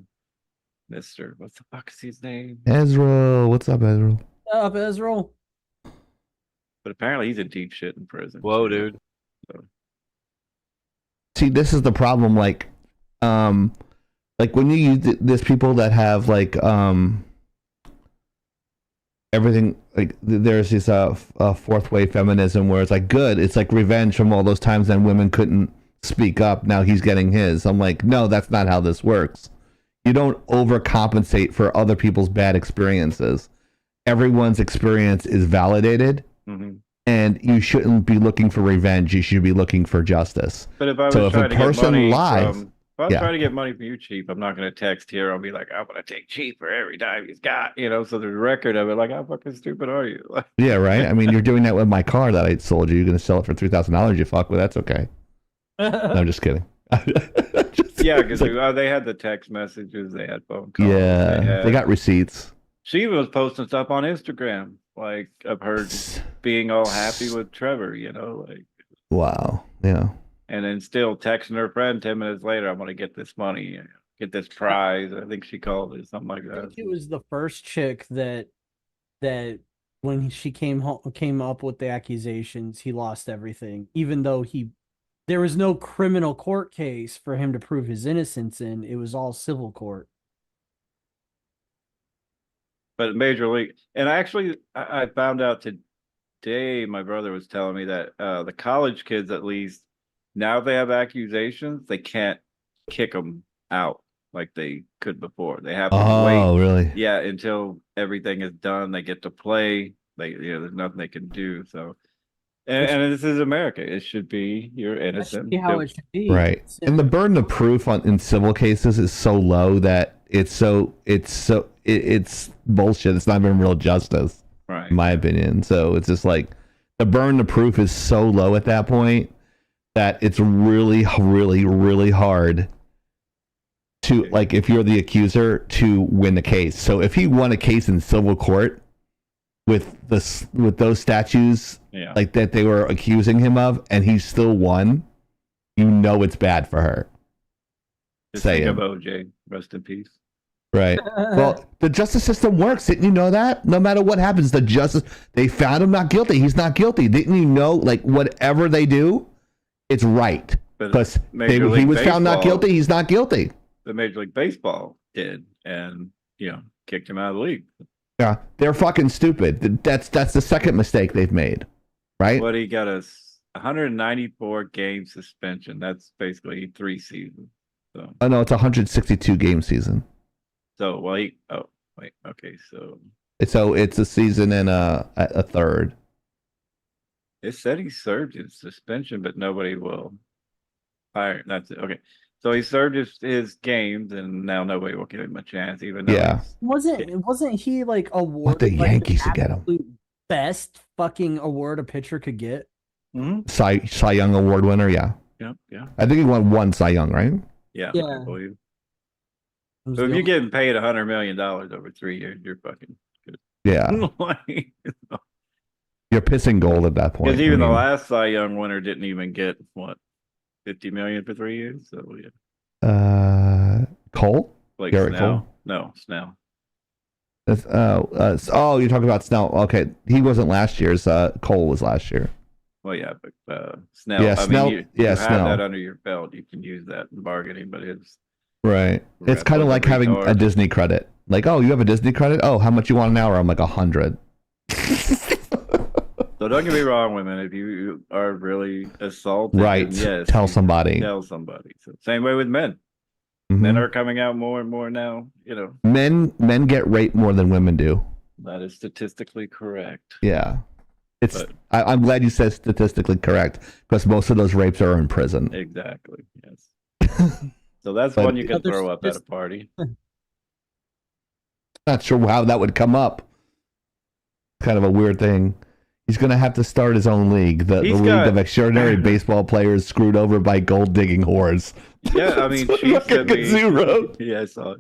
Mr. What's the fuck is his name? Ezra. What's up, Ezra? What's up, Ezra? But apparently he's in deep shit in prison. Whoa, dude. So. See, this is the problem. Like when you use this, people that have like everything, like there's this fourth wave feminism where it's like good. It's like revenge from all those times when women couldn't speak up. Now he's getting his. I'm like, no, that's not how this works. You don't overcompensate for other people's bad experiences. Everyone's experience is validated, and you shouldn't be looking for revenge. You should be looking for justice. But if I was so if a trying to get person money lies, if I was trying to get money from you cheap, I'm not going to text here. I'll be like, I'm going to take cheap for every dime he's got. So there's a record of it. Like, how fucking stupid are you? yeah, right. I mean, you're doing that with my car that I sold you. You're going to sell it for $3,000. You fuck with that's okay. No, I'm just kidding. Yeah, because they had the text messages, they had phone calls. Yeah, they got receipts. She was posting stuff on Instagram, like of her being all happy with Trevor, like. Wow. Yeah. And then still texting her friend 10 minutes later, I'm gonna get this money, get this prize. I think she called it something like that. I think it was the first chick that when she came up with the accusations, he lost everything, even though there was no criminal court case for him to prove his innocence in. It was all civil court. But Major League, and actually, I found out today, my brother was telling me that the college kids, at least, now they have accusations, they can't kick them out. like they could before. They have to Oh, wait. really? Yeah, until everything is done, they get to play. There's nothing they can do. So, and this is America. It should be you're That should innocent. be how it should be. Right. And the burden of proof in civil cases is so low that it's bullshit. It's not even real justice, Right. in my opinion. So it's just like the burden of proof is so low at that point that it's really, really, really hard to, like, if you're the accuser, to win the case. So if he won a case in civil court with those statues Yeah. like that they were accusing him of, and he still won, you know it's bad for her. Just think Saying. of OJ. Rest in peace. Right. Well, the justice system works. Didn't you know that? No matter what happens, they found him not guilty. He's not guilty. Didn't you know, like, whatever they do, it's right. But Because Major he League was found not Baseball- guilty, he's not guilty. The Major League Baseball did, and kicked him out of the league. Yeah. They're fucking stupid. That's the second mistake they've made. Right? What he got a 194 game suspension. That's basically 3 seasons. So, Oh, no, it's a 162 game season. so well, okay, so So it's a season and a third. it said he served his suspension, but nobody will hire. That's it. Okay, so he served his games, and now nobody will give him a chance, even though Yeah. Wasn't he like awarded Want the like, Yankees to get him. absolute best fucking award a pitcher could get? Cy Young Award winner, yeah. Yeah. I think he won one Cy Young, right? Yeah, Yeah. I believe. Was So if the you're getting paid $100 million over 3 years, you're fucking good. Yeah. You're pissing gold at that point. Because even I the mean, last Cy Young winner didn't even get what, 50 million for 3 years. So yeah, Cole? like Garrett Snell. Cole? No, Snell. That's, you're talking about Snell. Okay, he wasn't last year's. Cole was last year. Well, yeah, but Snell. Yeah, I Snell- mean, you yeah, have Snell. that under your belt. You can use that in bargaining, but it's Right. It's Rep kind of was a like having a retard. Disney credit. Like, oh, you have a Disney credit? Oh, how much you want an hour? I'm like 100. so. Don't get me wrong, women. If you are really assaulted, then Right. yes, Tell you somebody. Tell somebody. So same way with men. Mhm. Men are coming out more and more now. Men get raped more than women do. That is statistically correct. Yeah. It's. But- I'm glad you said statistically correct because most of those rapes are in prison. Exactly. Yes. So that's But- one you can there's- throw up at there's- a party. Not sure how that would come up. Kind of a weird thing. He's going to have to start his own league, the He's League got- of Extraordinary Baseball Players Screwed Over by Gold Digging Whores. Yeah, I mean, That's what Chief fucking sent me. Kazoo wrote. Yeah, I saw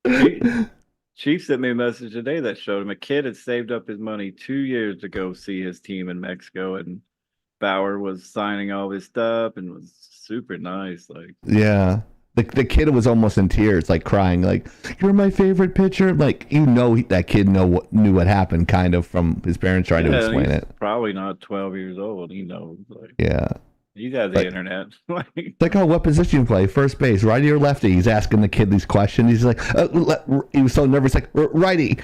it. Chief sent me a message today that showed him a kid had saved up his money 2 years to go see his team in Mexico, and Bauer was signing all his stuff and was super nice. Like, Yeah. The kid was almost in tears, like crying, like, you're my favorite pitcher. Like, that kid knew what happened, kind of, from his parents trying to yeah, explain he's it. probably not 12 years old. He knows. Like, Yeah. he's had the Like- internet. Like, It's like, oh, what position you play? First base, righty or lefty? He's asking the kid these questions. He's like, he was so nervous, like, righty.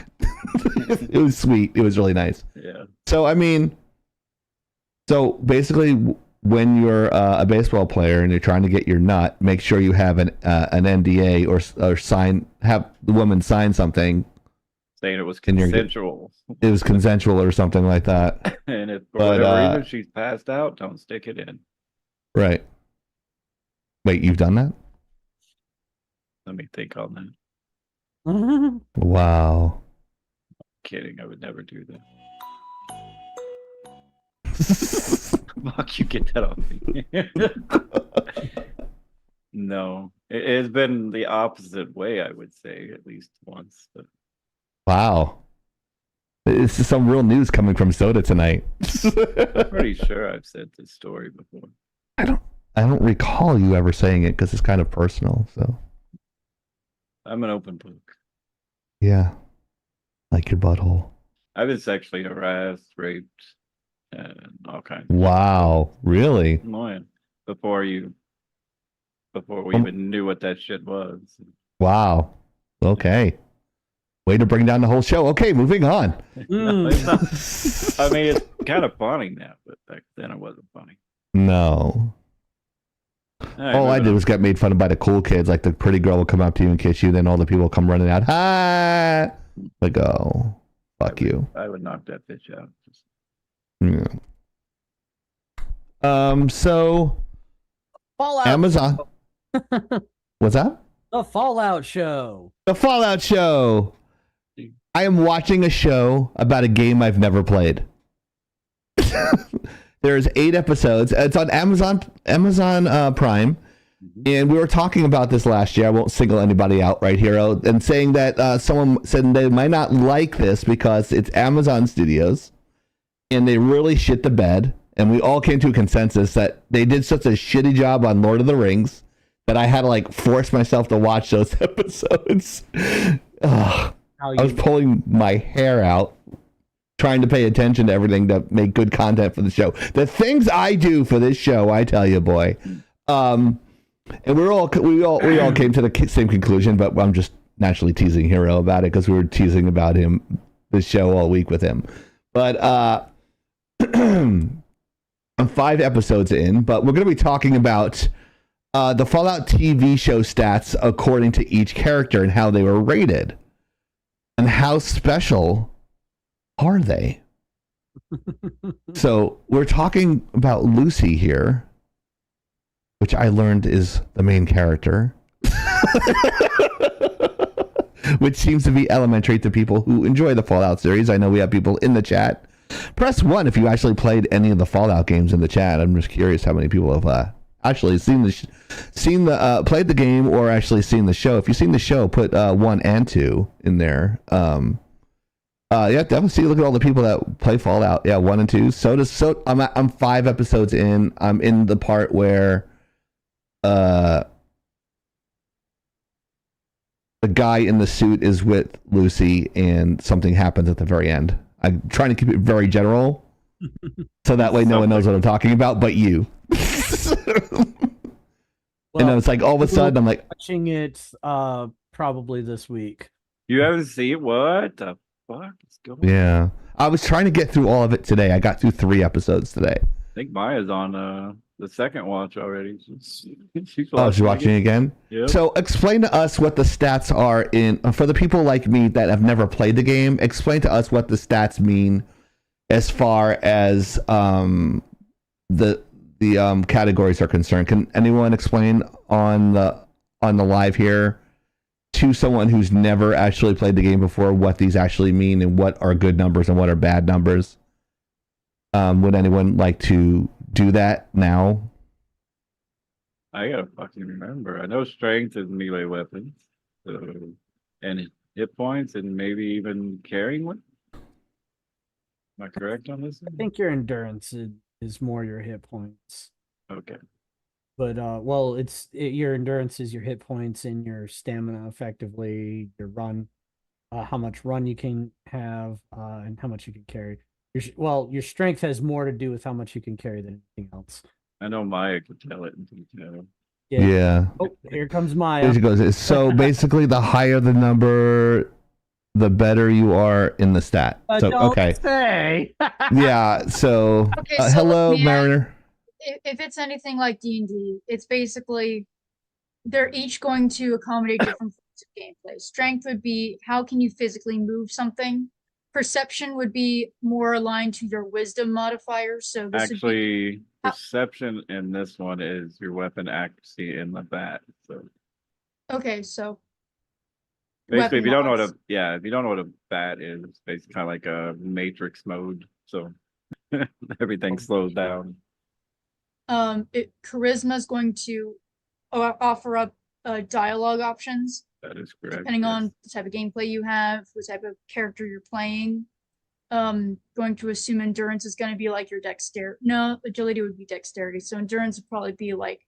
It was sweet. It was really nice. yeah. So, I mean, basically, when you're a baseball player and you're trying to get your nut, make sure you have an NDA or have the woman sign something. Saying it was And you're good. consensual. It was consensual or something like that. And if for But, whatever reason she's passed out, don't stick it in. Right. Wait, you've done that? Let me think on that. Wow. Kidding, I would never do that. Fuck, you get that off me. No, it's been the opposite way, I would say, at least once. But Wow. This is some real news coming from Soda tonight. I'm pretty sure I've said this story before. I don't recall you ever saying it because it's kind of personal. So I'm an open book. yeah, like your butthole. I've been sexually harassed, raped, and all kinds. Wow, really? Annoying. Before we even knew what that shit was. Wow. Okay. Way to bring down the whole show. Okay, moving on. No, it's not. I mean, it's kind of funny now, but back then it wasn't funny. No. All I did was get made fun of by the cool kids. Like the pretty girl will come up to you and kiss you, then all the people come running out. Hi. Like, oh, fuck you. I would knock that bitch out. Yeah. So Fallout. Amazon. What's that? The Fallout show. The Fallout show. I am watching a show about a game I've never played. There's 8 episodes. It's on Amazon Prime. And we were talking about this last year. I won't single anybody out right here. And saying that someone said they might not like this because it's Amazon Studios. And they really shit the bed. And we all came to a consensus that they did such a shitty job on Lord of the Rings that I had to like force myself to watch those episodes. Ugh. I was pulling my hair out trying to pay attention to everything to make good content for the show. The things I do for this show, I tell you, boy. And we all came to the same conclusion, but I'm just naturally teasing Hero about it because we were teasing about him this show all week with him. But I'm 5 episodes in, but we're going to be talking about the Fallout TV show stats according to each character and how they were rated. And how special are they? So we're talking about Lucy here, which I learned is the main character, which seems to be elementary to people who enjoy the Fallout series. I know we have people in the chat. Press 1 if you actually played any of the Fallout games in the chat. I'm just curious how many people have actually played the game or actually seen the show. If you've seen the show, put 1 and 2 in there. Yeah, definitely see. Look at all the people that play Fallout. Yeah, 1 and 2. I'm 5 episodes in. I'm in the part where the guy in the suit is with Lucy and something happens at the very end. I'm trying to keep it very general, so that way no one knows what I'm talking about, but you. And then it's like all of a sudden I'm like watching it probably this week. You haven't seen what the fuck is going on? Yeah. I was trying to get through all of it today. I got through 3 episodes today. I think Maya's on the second watch already. She's watching it again? Yep. So explain to us what the stats are for the people like me that have never played the game. Explain to us what the stats mean as far as the categories are concerned. Can anyone explain on the live here to someone who's never actually played the game before what these actually mean and what are good numbers and what are bad numbers? Would anyone like to do that now? I gotta fucking remember. I know strength is melee weapons, and hit points, and maybe even carrying one. Am I correct on this? I think your endurance is more your hit points. Okay. But your endurance is your hit points and your stamina, effectively your run, how much run you can have, and how much you can carry. Your strength has more to do with how much you can carry than anything else. I know Maya could tell it. Yeah. Oh, here comes Maya. There she goes. So basically, the higher the number, the better you are in the stat. Don't say. Yeah. So, Okay, hello, Mariner. If it's anything like D&D, it's basically they're each going to accommodate different forms of gameplay. Strength would be how can you physically move something. Perception would be more aligned to your wisdom modifier. So this Actually, perception in this one is your weapon accuracy in the bat. So okay, so basically, if you don't know what a bat is, it's basically kind of like a matrix mode. So everything slows down. Charisma is going to offer up dialogue options. That is correct. Depending on the type of gameplay you have, what type of character you're playing. Going to assume endurance is going to be like your dexterity. No, agility would be dexterity. So endurance would probably be like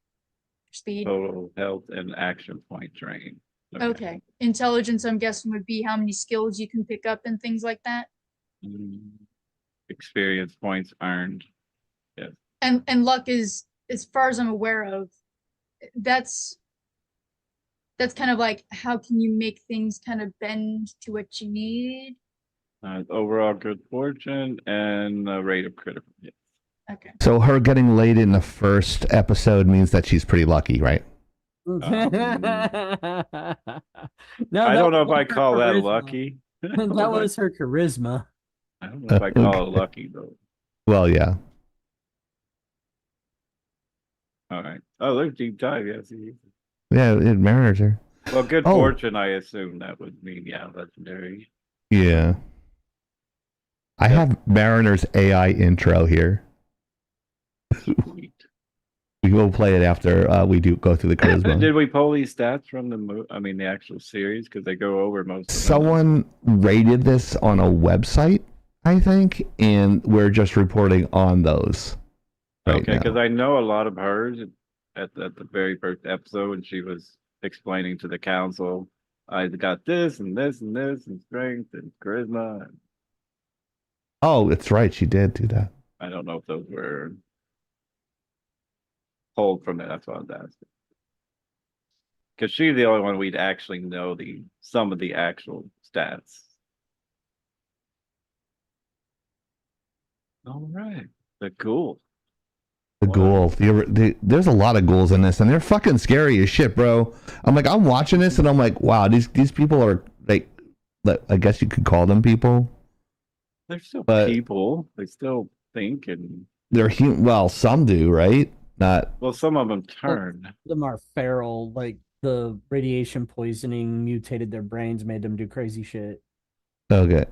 speed. Total health and action point drain. Okay. Intelligence, I'm guessing, would be how many skills you can pick up and things like that. Experience points earned. Yes. And luck is, as far as I'm aware of, that's kind of like how can you make things kind of bend to what you need. Overall good fortune and rate of critical hits. Okay. So her getting laid in the first episode means that she's pretty lucky, right? No, I that don't know if was I her call that charisma. lucky. That was her charisma. I don't know if I call it Okay. lucky though. Well, yeah. All right. Oh, there's deep dive. Yes. Yeah, Mariners are. Well, good Oh. fortune. I assume that would mean legendary. Yeah. I have Mariners AI intro here. Sweet. We will play it after we do go through the charisma. Did we pull these stats from the actual series? Because they go over most of them. Someone rated this on a website, I think, and we're just reporting on those. Okay, because I know a lot of hers at the very first episode when she was explaining to the council, I got this and this and this and strength and charisma. Oh, it's right. She did do that. I don't know if those were pulled from it. That's what I was asking. Because she's the only one we'd actually know some of the actual stats. All right, the ghoul. The ghoul. There's a lot of ghouls in this, and they're fucking scary as shit, bro. I'm watching this, and I'm like, wow, these people are like, I guess you could call them people. They're still people. They still think and they're human. Well, some do, right? Not. Well, some of them turn. Some of them are feral. Like the radiation poisoning mutated their brains, made them do crazy shit. Okay.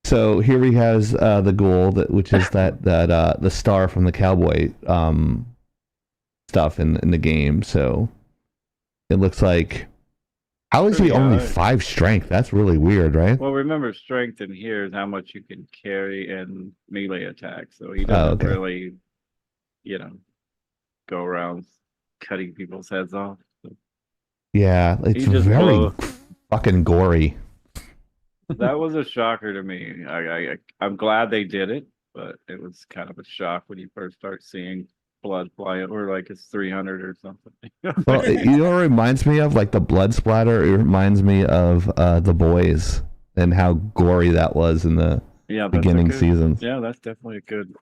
So here he has the ghoul, which is that the star from the cowboy stuff in the game. So it looks like, how is he only 5 strength? That's really weird, right? Well, remember, strength in here is how much you can carry in melee attacks. So he doesn't really, go around cutting people's heads off. So. Yeah, it's very fucking gory. That was a shocker to me. I'm glad they did it, but it was kind of a shock when you first start seeing blood fly, or like it's 300 or something. Well, you know what it reminds me of? Like the blood splatter. It reminds me of The Boys and how gory that was in the beginning seasons. Yeah, that's definitely a good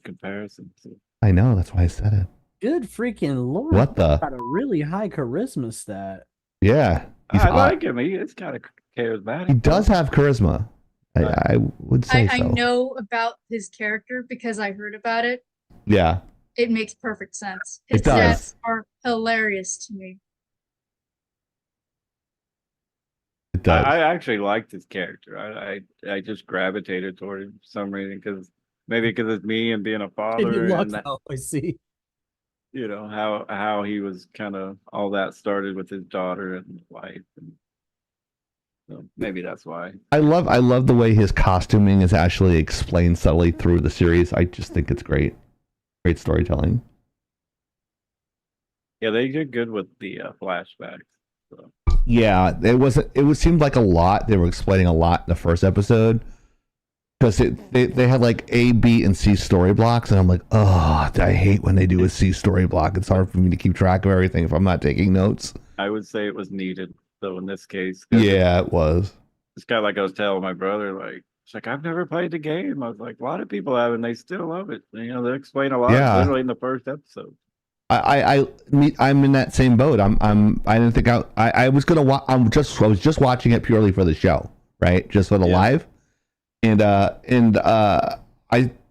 comparison. So. I know, that's why I said it. Good freaking lord! What the? Got a really high charisma stat. Yeah, I like him. It's kind of charismatic. He does have charisma. I would say so. I know about his character because I heard about it. Yeah. It makes perfect sense. His It does. stats are hilarious to me. It does. I actually liked his character. I just gravitated toward him for some reason because it's me and being a father and I see. How he was kind of all that started with his daughter and wife, and so maybe that's why. I love the way his costuming is actually explained subtly through the series. I just think it's great. Great storytelling. Yeah, they did good with the flashbacks. So. Yeah, it seemed like a lot. They were explaining a lot in the first episode because they had like A, B, and C story blocks, and I'm like, oh, I hate when they do a C story block. It's hard for me to keep track of everything if I'm not taking notes. I would say it was needed, though, in this case. Yeah, it was. It's kind of like I was telling my brother, like, it's like, I've never played the game. I was like, a lot of people have, and they still love it. They explain a lot, literally in the first episode. I'm in that same boat. I didn't think I was gonna watch. I was just watching it purely for the show, right? Just for the live, and I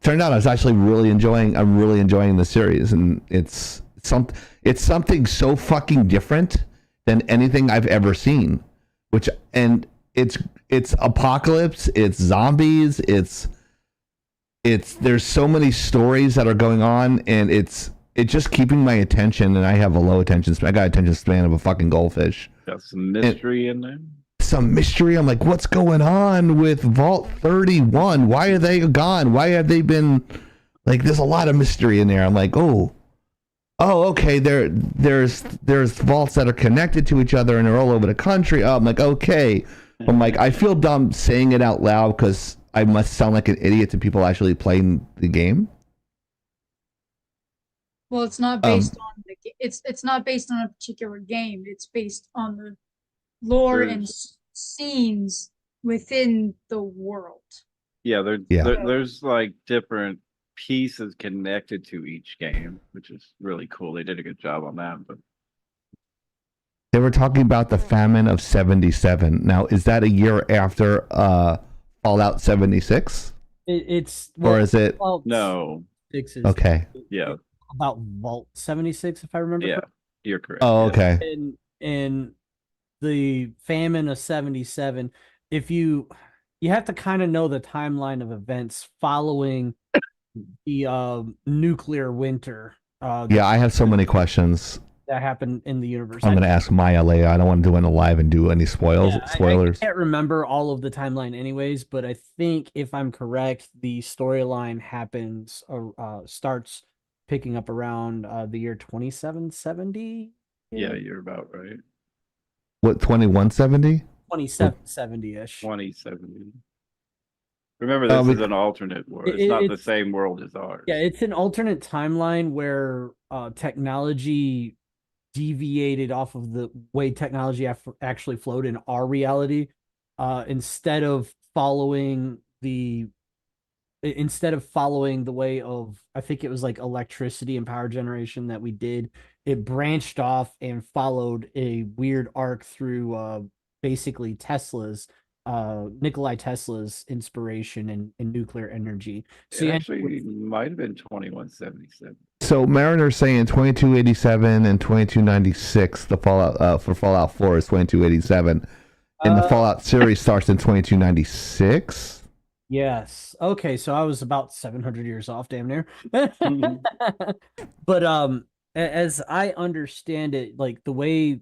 turned out I was actually really enjoying. I'm really enjoying the series, and it's something so fucking different than anything I've ever seen. It's apocalypse. It's zombies. It's there's so many stories that are going on, and it's just keeping my attention, and I have a low attention span. I got attention span of a fucking goldfish. Got some mystery in there. Some mystery. I'm like, what's going on with Vault 31? Why are they gone? Why have they been like? There's a lot of mystery in there. I'm like, oh, okay. There's vaults that are connected to each other, and they're all over the country. Oh, I'm like, okay. I'm like, I feel dumb saying it out loud because I must sound like an idiot to people actually playing the game. Well, it's not based on it's not based on a particular game. It's based on the lore and scenes within the world. Yeah, Yeah. there's like different pieces connected to each game, which is really cool. They did a good job on that. But They were talking about the famine of 77. Now, is that a year after Fallout 76? It's Or is it? Fallout no, 6 is Okay. yeah, about Vault 76, if I remember. yeah, correctly. you're correct. Oh, yeah. okay. And the famine of 77, if you have to kind of know the timeline of events following the nuclear winter Yeah, I have so many questions. that happened in the universe. I'm going to ask Maya later. I don't want to do it live and do any spoilers. I can't remember all of the timeline anyways, but I think if I'm correct, the storyline happens starts picking up around the year 2770. Yeah, you're about right. What, 2170? 2770-ish. 2070. Remember, this is an alternate world. It's not the same world as ours. Yeah, it's an alternate timeline where technology deviated off of the way technology actually flowed in our reality. Instead of following the way of, I think it was like electricity and power generation that we did, it branched off and followed a weird arc through basically Nikolai Tesla's inspiration in nuclear energy. So It actually might have been 2177. So Mariner's saying 2287 and 2296. The Fallout for Fallout 4 is 2287, and the Fallout series starts in 2296. Yes. Okay, so I was about 700 years off, damn near. But as I understand it, like the way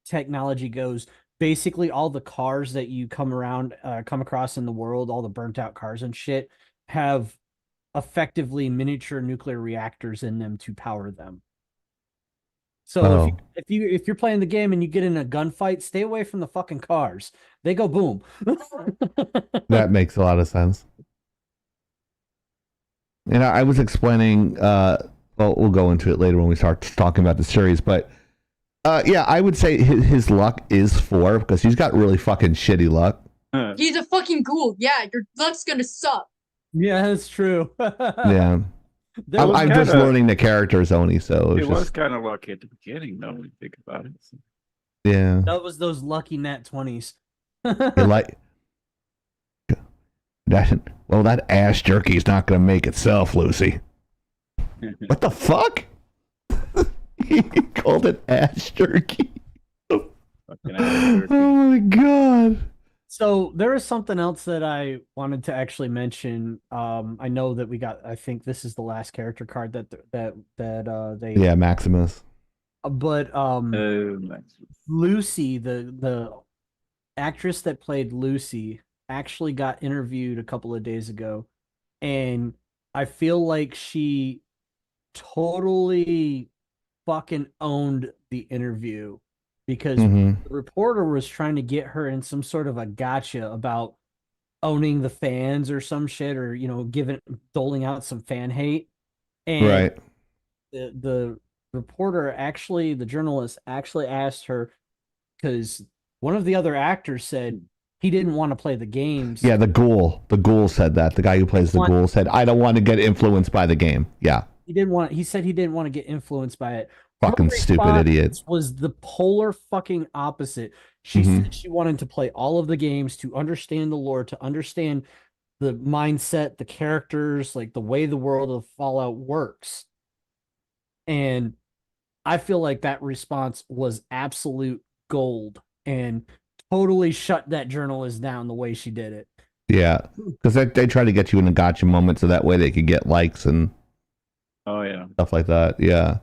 technology goes, basically all the cars that you come across in the world, all the burnt out cars and shit, have effectively miniature nuclear reactors in them to power them. So if you're playing the game and you get in a gunfight, stay away from the fucking cars. They go boom. That makes a lot of sense. And I was explaining, well, we'll go into it later when we start talking about the series, but yeah, I would say his luck is 4 because he's got really fucking shitty luck. He's a fucking ghoul. Yeah, your luck's gonna suck. Yeah, that's true. Yeah. I'm just learning the characters only, so it was kind of lucky at the beginning, though, when you think about it. So. Yeah. That was those lucky nat 20s. Like that. Well, that ass jerky's not going to make itself, Lucy. What the fuck? He called it ass jerky. Oh my god. So there is something else that I wanted to actually mention. I know that we got, I think this is the last character card that they Yeah, Maximus. But Lucy, the actress that played Lucy, actually got interviewed a couple of days ago, and I feel like she totally fucking owned the interview. Because the reporter was trying to get her in some sort of a gotcha about owning the fans or some shit, or doling out some fan hate. And right. The reporter the journalist actually asked her, because one of the other actors said he didn't want to play the games. Yeah, the ghoul said that. The guy who plays the ghoul said, "I don't want to get influenced by the game." Yeah. He said he didn't want to get influenced by it. Fucking stupid idiot. Was the polar fucking opposite. She said she wanted to play all of the games, to understand the lore, to understand the mindset, the characters, like the way the world of Fallout works. And I feel like that response was absolute gold and totally shut that journalist down the way she did it. Yeah, because they try to get you in a gotcha moment so that way they could get likes and stuff like that. Yeah.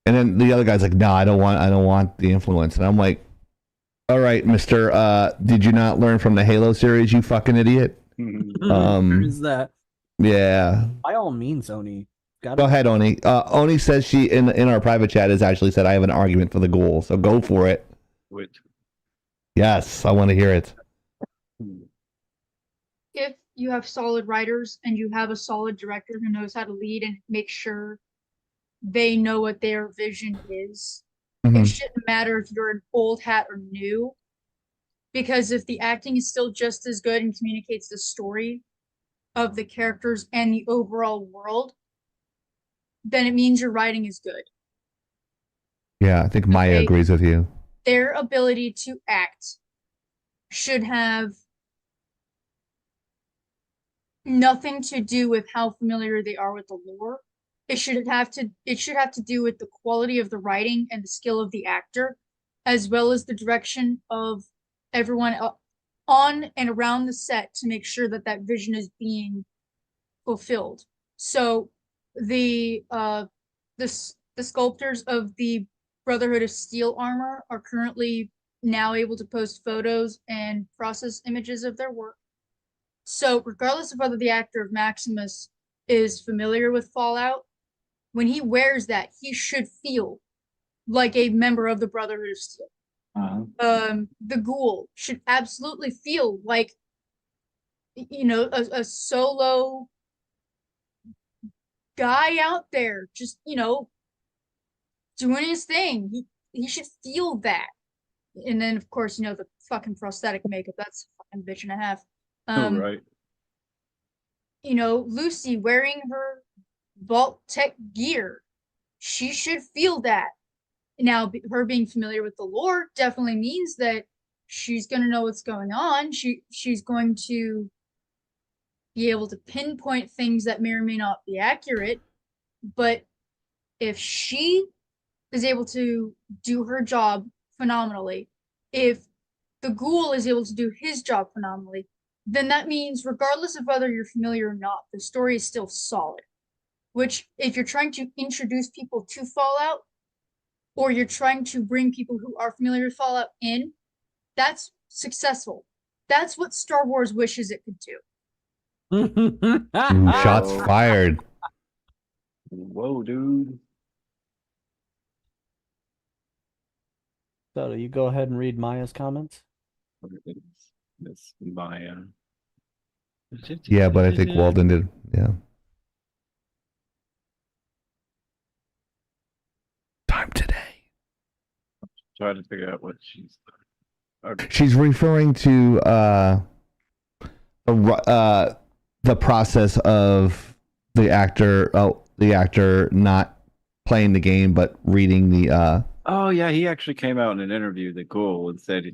And then the other guy's like, "No, I don't want the influence." And I'm like, "All right, Mister, did you not learn from the Halo series, you fucking idiot?" Is that? Yeah. By all means, Oni. Go ahead, Oni. Oni says she in our private chat has actually said I have an argument for the ghoul, so go for it. Which? Yes, I want to hear it. If you have solid writers and you have a solid director who knows how to lead and make sure they know what their vision is. It shouldn't matter if you're an old hat or new, because if the acting is still just as good and communicates the story, of the characters and the overall world, then it means your writing is good. Yeah, I think Maya Okay. agrees with you. Their ability to act should have nothing to do with how familiar they are with the lore. It should have to do with the quality of the writing and the skill of the actor, as well as the direction of everyone on and around the set to make sure that that vision is being fulfilled. So the sculptors of the Brotherhood of Steel armor are currently now able to post photos and process images of their work. So regardless of whether the actor of Maximus is familiar with Fallout, when he wears that, he should feel like a member of the Brotherhood of Steel. The ghoul should absolutely feel like, you know, a solo guy out there, just, you know, doing his thing. He should feel that. And then, of course, you know, the fucking prosthetic makeup, that's a fucking bitch and a half. Right. You know, Lucy wearing her Vault Tech gear, she should feel that. Now, her being familiar with the lore definitely means that she's going to know what's going on. She's going to be able to pinpoint things that may or may not be accurate. But if she is able to do her job phenomenally, if the ghoul is able to do his job phenomenally, then that means regardless of whether you're familiar or not, the story is still solid. Which, if you're trying to introduce people to Fallout, or you're trying to bring people who are familiar with Fallout in, that's successful. That's what Star Wars wishes it could do. Shots fired. Whoa, dude. So, you go ahead and read Maya's comments. That's Maya. Yeah, but I think Walden did. Yeah. Time today. Trying to figure out what she's. Okay. She's referring to the process of the actor not playing the game but reading the. Oh yeah, he actually came out in an interview, the ghoul, and said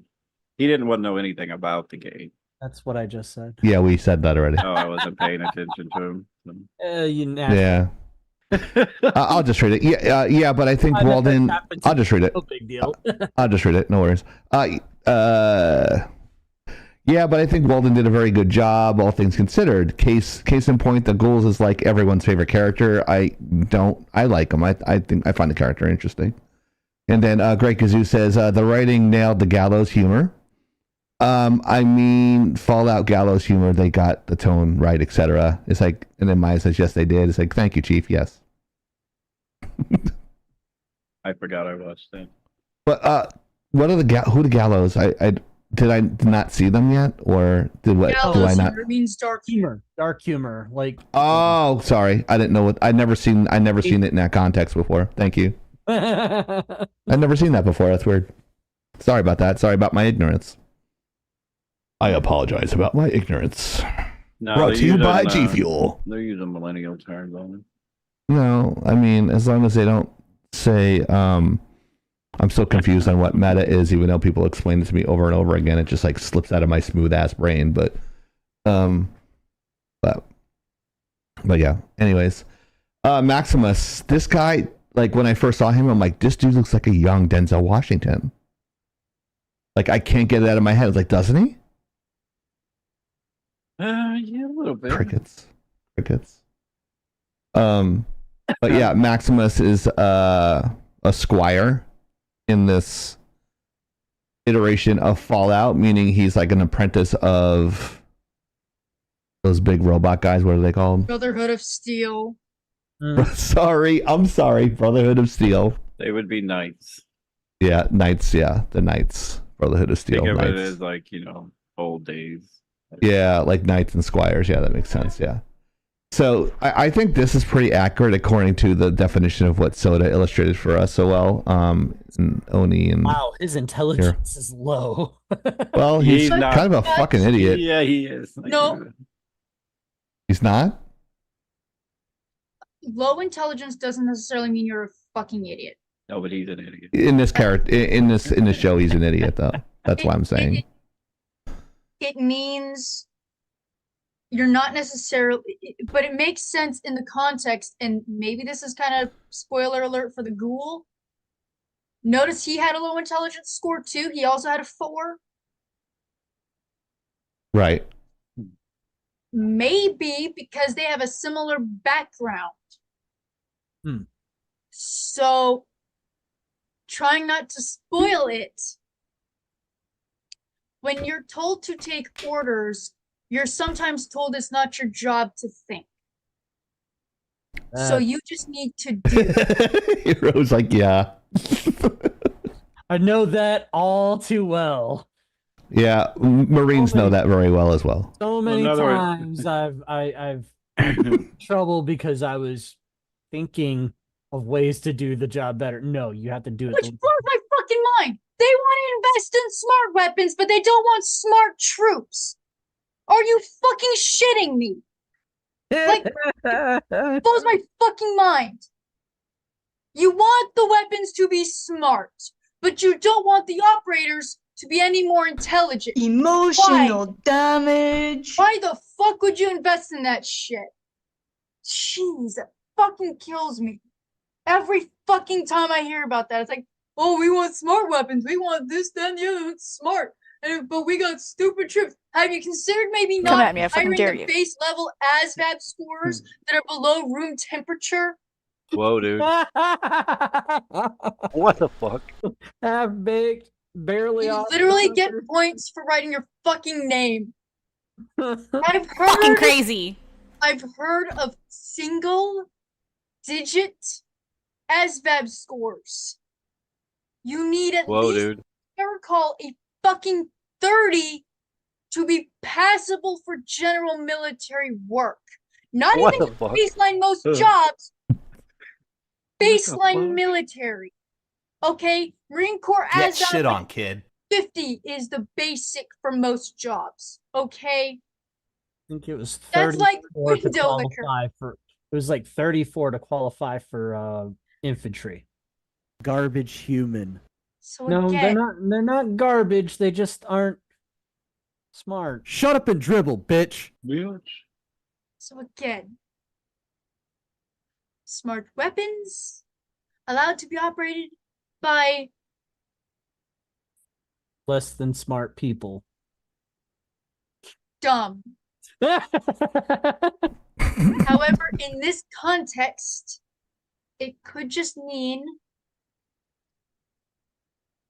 he didn't want to know anything about the game. That's what I just said. Yeah, we said that already. Oh, I wasn't paying attention to him. You nasty. Yeah. I'll just read it. Yeah, but I think Walden. I'll just read it. No big deal. I'll just read it. No worries. Yeah, but I think Walden did a very good job, all things considered. Case in point, the Ghouls is like everyone's favorite character. I like him. I think I find the character interesting. And then Great Kazoo says the writing nailed the gallows humor. I mean, Fallout gallows humor. They got the tone right, etc. It's like, and then Maya says, yes, they did. It's like, thank you, Chief. Yes. I forgot I watched that. But what are who the gallows? Did I not see them yet, or did what? Gallows Do I not? humor means dark humor. Dark humor, like. Oh, sorry. I didn't know what. I never seen it in that context before. Thank you. I've never seen that before. That's weird. Sorry about that. Sorry about my ignorance. I apologize about my ignorance. No, Brought to you by G Fuel. They're using millennial terms on it. No, I mean, as long as they don't say, I'm so confused on what meta is, even though people explain it to me over and over again. It just like slips out of my smooth ass brain. But yeah. Anyways, Maximus, this guy, like when I first saw him, I'm like, this dude looks like a young Denzel Washington. Like I can't get it out of my head. It's like, doesn't he? Yeah, a little bit. Crickets. But yeah, Maximus is a squire in this iteration of Fallout, meaning he's like an apprentice of those big robot guys. What are they called? Brotherhood of Steel. I'm sorry. Brotherhood of Steel. They would be knights. Yeah, knights. Yeah, the knights. Brotherhood of Steel. Think of Knights. it as like, old days. Yeah, like knights and squires. Yeah, that makes sense. Yeah. So I think this is pretty accurate according to the definition of what Soda illustrated for us so well. And Oni and wow, his intelligence is low. Well, he's kind of a fucking idiot. Yeah, he is. No. He's not? Low intelligence doesn't necessarily mean you're a fucking idiot. No, but he's an idiot. In this character, in this show, he's an idiot, though. That's why I'm saying. It means you're not necessarily, but it makes sense in the context, and maybe this is kind of spoiler alert for the ghoul. Notice he had a low intelligence score too. He also had a 4. Right. Maybe because they have a similar background. Hmm. So, trying not to spoil it, when you're told to take orders, you're sometimes told it's not your job to think. So you just need to do. Hero's like, yeah. I know that all too well. Yeah, Marines know that very well as well. So many in other words- times I've trouble because I was thinking of ways to do the job better. No, you have to do it. Which blows my fucking mind. They want to invest in smart weapons, but they don't want smart troops. Are you fucking shitting me? Like, it blows my fucking mind. You want the weapons to be smart, but you don't want the operators to be any more intelligent. Emotional damage. Why the fuck would you invest in that shit? Jeez, that fucking kills me. Every fucking time I hear about that, it's like, oh, we want smart weapons. We want this, that, and the other. It's smart. But we got stupid troops. Have you considered maybe Come not at me, I fucking hiring dare the you. base level ASVAB scores that are below room temperature? Whoa, dude. What the fuck? Half baked, barely You off. literally get points for writing your fucking name. I've Fucking heard crazy. I've heard of single digit ASVAB scores. You need at Whoa, least, dude. I recall, a fucking 30 to be passable for general military work. Not What even the fuck? baseline most Ugh. jobs. the Baseline fuck? military. Okay, Marine Corps Get ASVAB shit on, kid. 50 is the basic for most jobs. Okay, I think it was that's like 34 to window liquor. qualify for. It was like 34 to qualify for infantry. Garbage human. So No, again, they're not garbage. They just aren't smart. Shut up and dribble, bitch. So again, smart weapons allowed to be operated by Less than smart people. dumb. However, in this context, it could just mean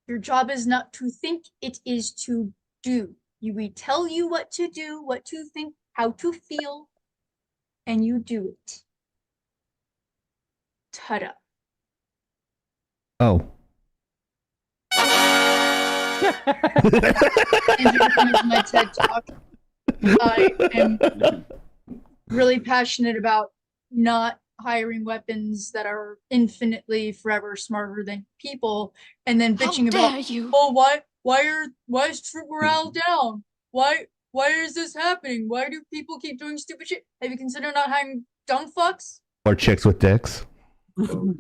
your job is not to think, it is to do. We tell you what to do, what to think, how to feel, and you do it. Ta-da. Oh. And to finish my TED talk, I am really passionate about not hiring weapons that are infinitely forever smarter than people, and then bitching about, oh, why is troop morale down? Why is this happening? Why do people keep doing stupid shit? Have you considered not hiring dumb fucks? Or chicks with dicks. I don't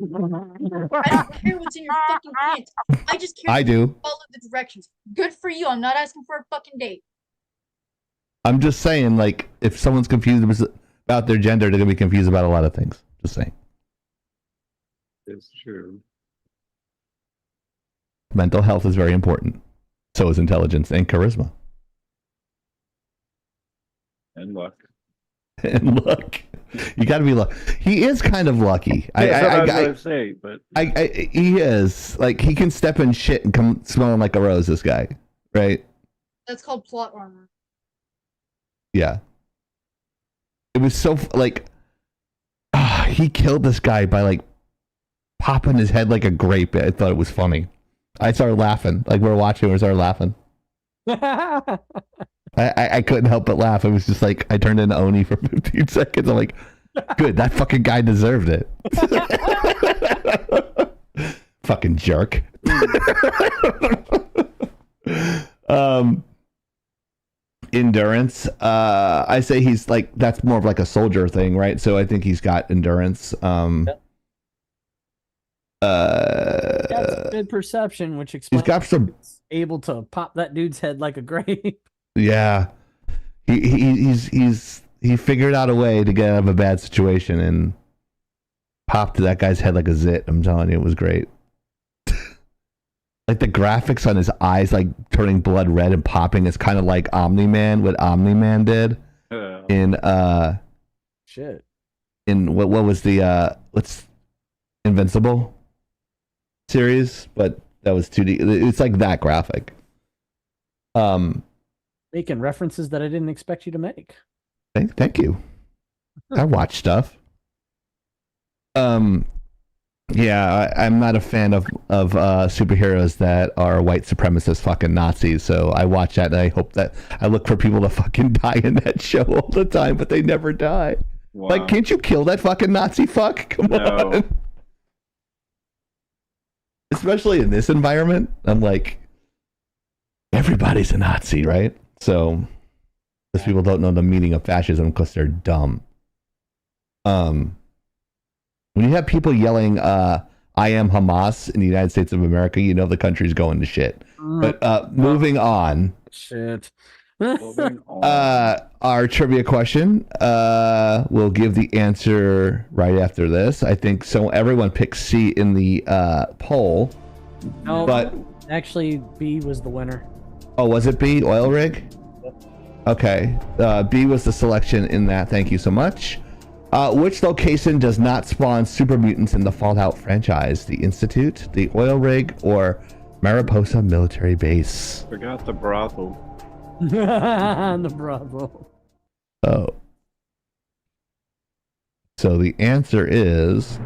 care what's in your fucking pants. I just care I do. follow the directions. Good for you. I'm not asking for a fucking date. I'm just saying, like, if someone's confused about their gender, they're gonna be confused about a lot of things. Just saying. It's true. Mental health is very important. So is intelligence and charisma. And luck. And luck. You gotta be lucky. He is kind of lucky. I say, but he is. Like, he can step in shit and come smelling like a rose, this guy. Right? That's called plot armor. Yeah. It was so, like, he killed this guy by, like, popping his head like a grape. I thought it was funny. I started laughing. Like, we were watching, we started laughing. I couldn't help but laugh. It was just like, I turned into Oni for 15 seconds. I'm like, good, that fucking guy deserved it. Fucking jerk. endurance. I say he's like that's more of like a soldier thing, right? So I think he's got endurance. That's good perception, which explains He's got some. he's able to pop that dude's head like a grape. Yeah, he figured out a way to get out of a bad situation and popped that guy's head like a zit. I'm telling you, it was great. Like the graphics on his eyes, like turning blood red and popping, is kind of like Omni-Man, what Omni-Man did in shit. In what was the what's Invincible series, but that was 2D. It's like that graphic. Making references that I didn't expect you to make. Thank you. I watch stuff. Yeah, I'm not a fan of superheroes that are white supremacist fucking Nazis. So I watch that and I hope that I look for people to fucking die in that show all the time, but they never die. Wow. Like, can't you kill that fucking Nazi fuck? Come on. Especially in this environment, I'm like, everybody's a Nazi, right? So, because people don't know the meaning of fascism because they're dumb. When you have people yelling, I am Hamas in the United States of America, you know the country's going to shit. But moving on. Shit. Our trivia question, we'll give the answer right after this. I think so. Everyone picked C in the poll. No, but actually, B was the winner. Oh, was it B? Oil rig? Okay. B was the selection in that. Thank you so much. Which location does not spawn super mutants in the Fallout franchise? The Institute, the oil rig, or Mariposa military base? Forgot the brothel. The brothel. Oh. So the answer is...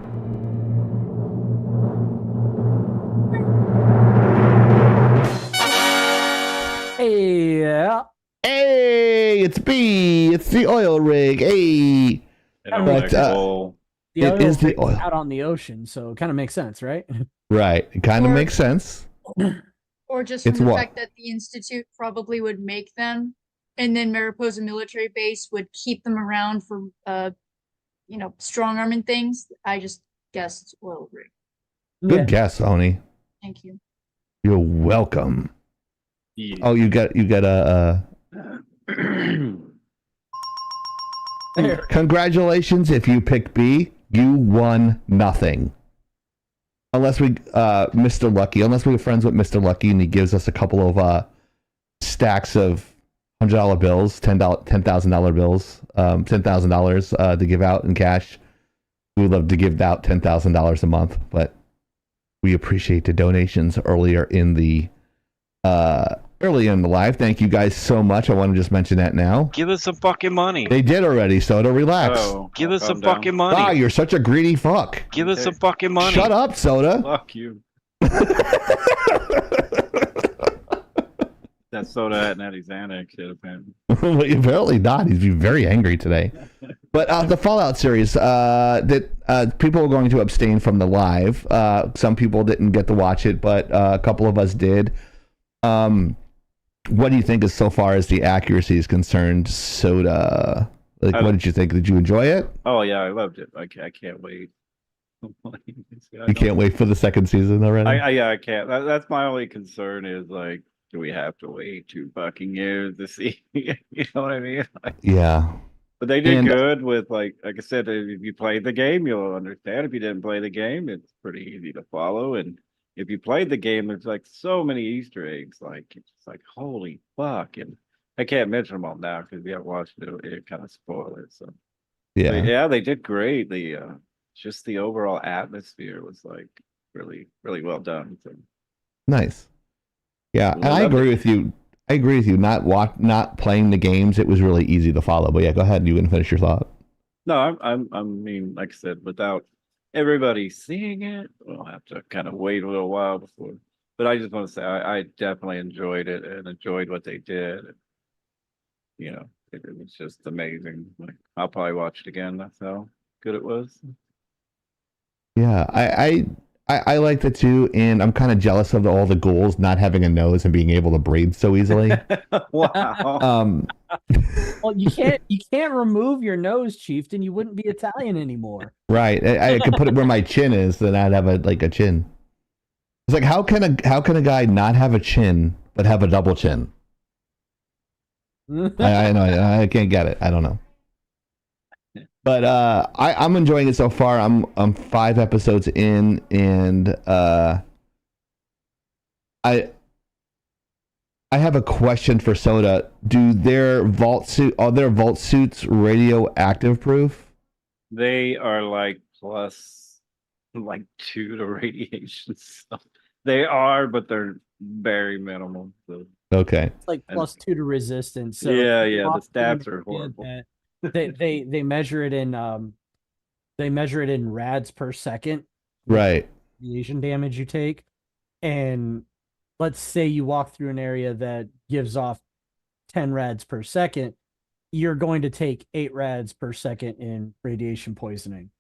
Hey, yeah. Hey, it's B. It's the oil rig. Hey. But, it is the oil. Out on the ocean, so it kind of makes sense, right? Right. It kind of makes sense. Or just from It's the what? fact that the Institute probably would make them, and then Mariposa military base would keep them around for, strong arm and things. I just guessed it's oil rig. Good guess, Oni. Thank you. You're welcome. Yeah. Oh, you got a. Congratulations! If you pick B, you won nothing. Unless we, Mr. Lucky, unless we're friends with Mr. Lucky and he gives us a couple of stacks of $100 bills, $10,000 bills, $10,000 to give out in cash. We would love to give out $10,000 a month, but we appreciate the donations earlier in the live. Thank you guys so much. I want to just mention that now. Give us some fucking money. They did already, Soda. Relax. Give us some fucking money. Wow, you're such a greedy fuck. Give us some fucking money. Shut up, Soda. Fuck you. That soda at Natty's Annex shit, apparently. Well, apparently not. He's very angry today. But the Fallout series, that people were going to abstain from the live. Some people didn't get to watch it, but a couple of us did. What do you think as so far as the accuracy is concerned, Soda? Like, what did you think? Did you enjoy it? Oh yeah, I loved it. I can't wait. You can't wait for the second season already? I can't. That's my only concern is like, do we have to wait 2 fucking years to see? You know what I mean? Yeah. But they did good with like I said, if you played the game, you'll understand. If you didn't play the game, it's pretty easy to follow. And if you played the game, there's like so many Easter eggs. Like it's like holy fuck. And I can't mention them all now because if you haven't watched it, it kind of spoil it. So yeah, they did great. The just the overall atmosphere was like really, really well done. So. Nice. Yeah, and I agree with you. I agree with you. Not playing the games, it was really easy to follow. But yeah, go ahead. You can finish your thought. No, I mean, like I said, without everybody seeing it, we'll have to kind of wait a little while before. But I just want to say, I definitely enjoyed it and enjoyed what they did. You know, it was just amazing. Like I'll probably watch it again. That's how good it was. Yeah, I liked it too, and I'm kind of jealous of all the ghouls not having a nose and being able to breathe so easily. Wow. Well, you can't remove your nose, chieftain. You wouldn't be Italian anymore. Right. I could put it where my chin is, then I'd have a chin. It's like how can a guy not have a chin but have a double chin? I know I can't get it. I don't know. But I'm enjoying it so far. I'm 5 episodes in, and I have a question for Soda. Are their vault suits radioactive proof? They are like plus like 2 to radiation stuff. They are, but they're very minimal. So. Okay. It's like +2 to resistance. So yeah, if you the walk through an stats are area horrible. that they measure it in rads per second. Right. Radiation damage you take, and let's say you walk through an area that gives off 10 rads per second, you're going to take 8 rads per second in radiation poisoning.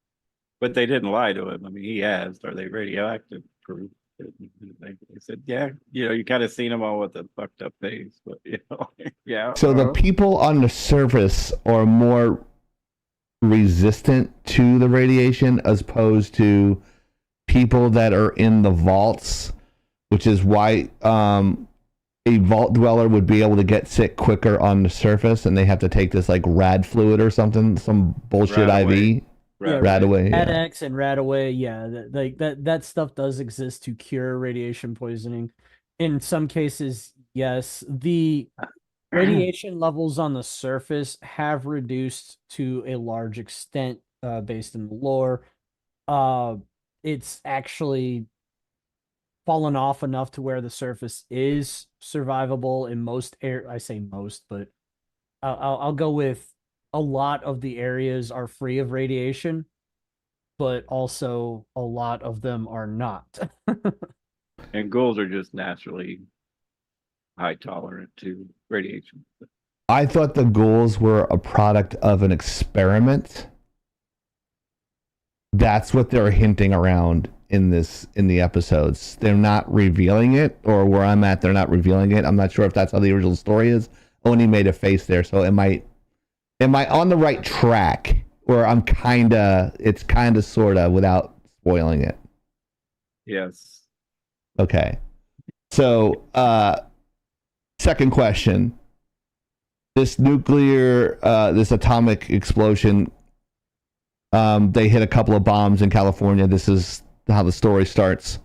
But they didn't lie to him. I mean, he asked, "Are they radioactive proof?" They said, "Yeah." You kind of seen them all with a fucked up face, but yeah. So the people on the surface are more resistant to the radiation as opposed to people that are in the vaults, which is why a vault dweller would be able to get sick quicker on the surface, and they have to take this like rad fluid or something, some bullshit IV. Radaway. RadX and Radaway, that stuff does exist to cure radiation poisoning. In some cases, yes. The radiation levels on the surface have reduced to a large extent, based in the lore. It's actually fallen off enough to where the surface is survivable in most I say most, but I'll go with a lot of the areas are free of radiation, but also a lot of them are not. And ghouls are just naturally high tolerant to radiation. I thought the ghouls were a product of an experiment. That's what they're hinting around in the episodes. They're not revealing it, or where I'm at, they're not revealing it. I'm not sure if that's how the original story is. Oni made a face there, so am I on the right track? Or it's kinda sorta without spoiling it. Yes. Okay. So second question. This this atomic explosion, they hit a couple of bombs in California. This is how the story starts.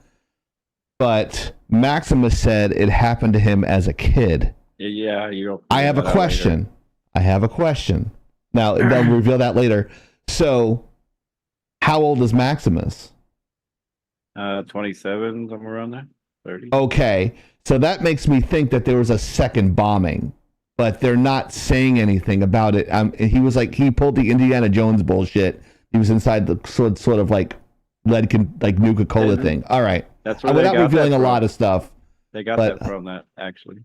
But Maximus said it happened to him as a kid. Yeah, I have a question. Now, they'll reveal that later. So, how old is Maximus? 27, somewhere around there. 30. Okay. So that makes me think that there was a second bombing, but they're not saying anything about it. He pulled the Indiana Jones bullshit. He was inside the sort of like Nuka-Cola thing. All right. That's where without they got revealing that a from. lot of stuff. They got that from that, actually.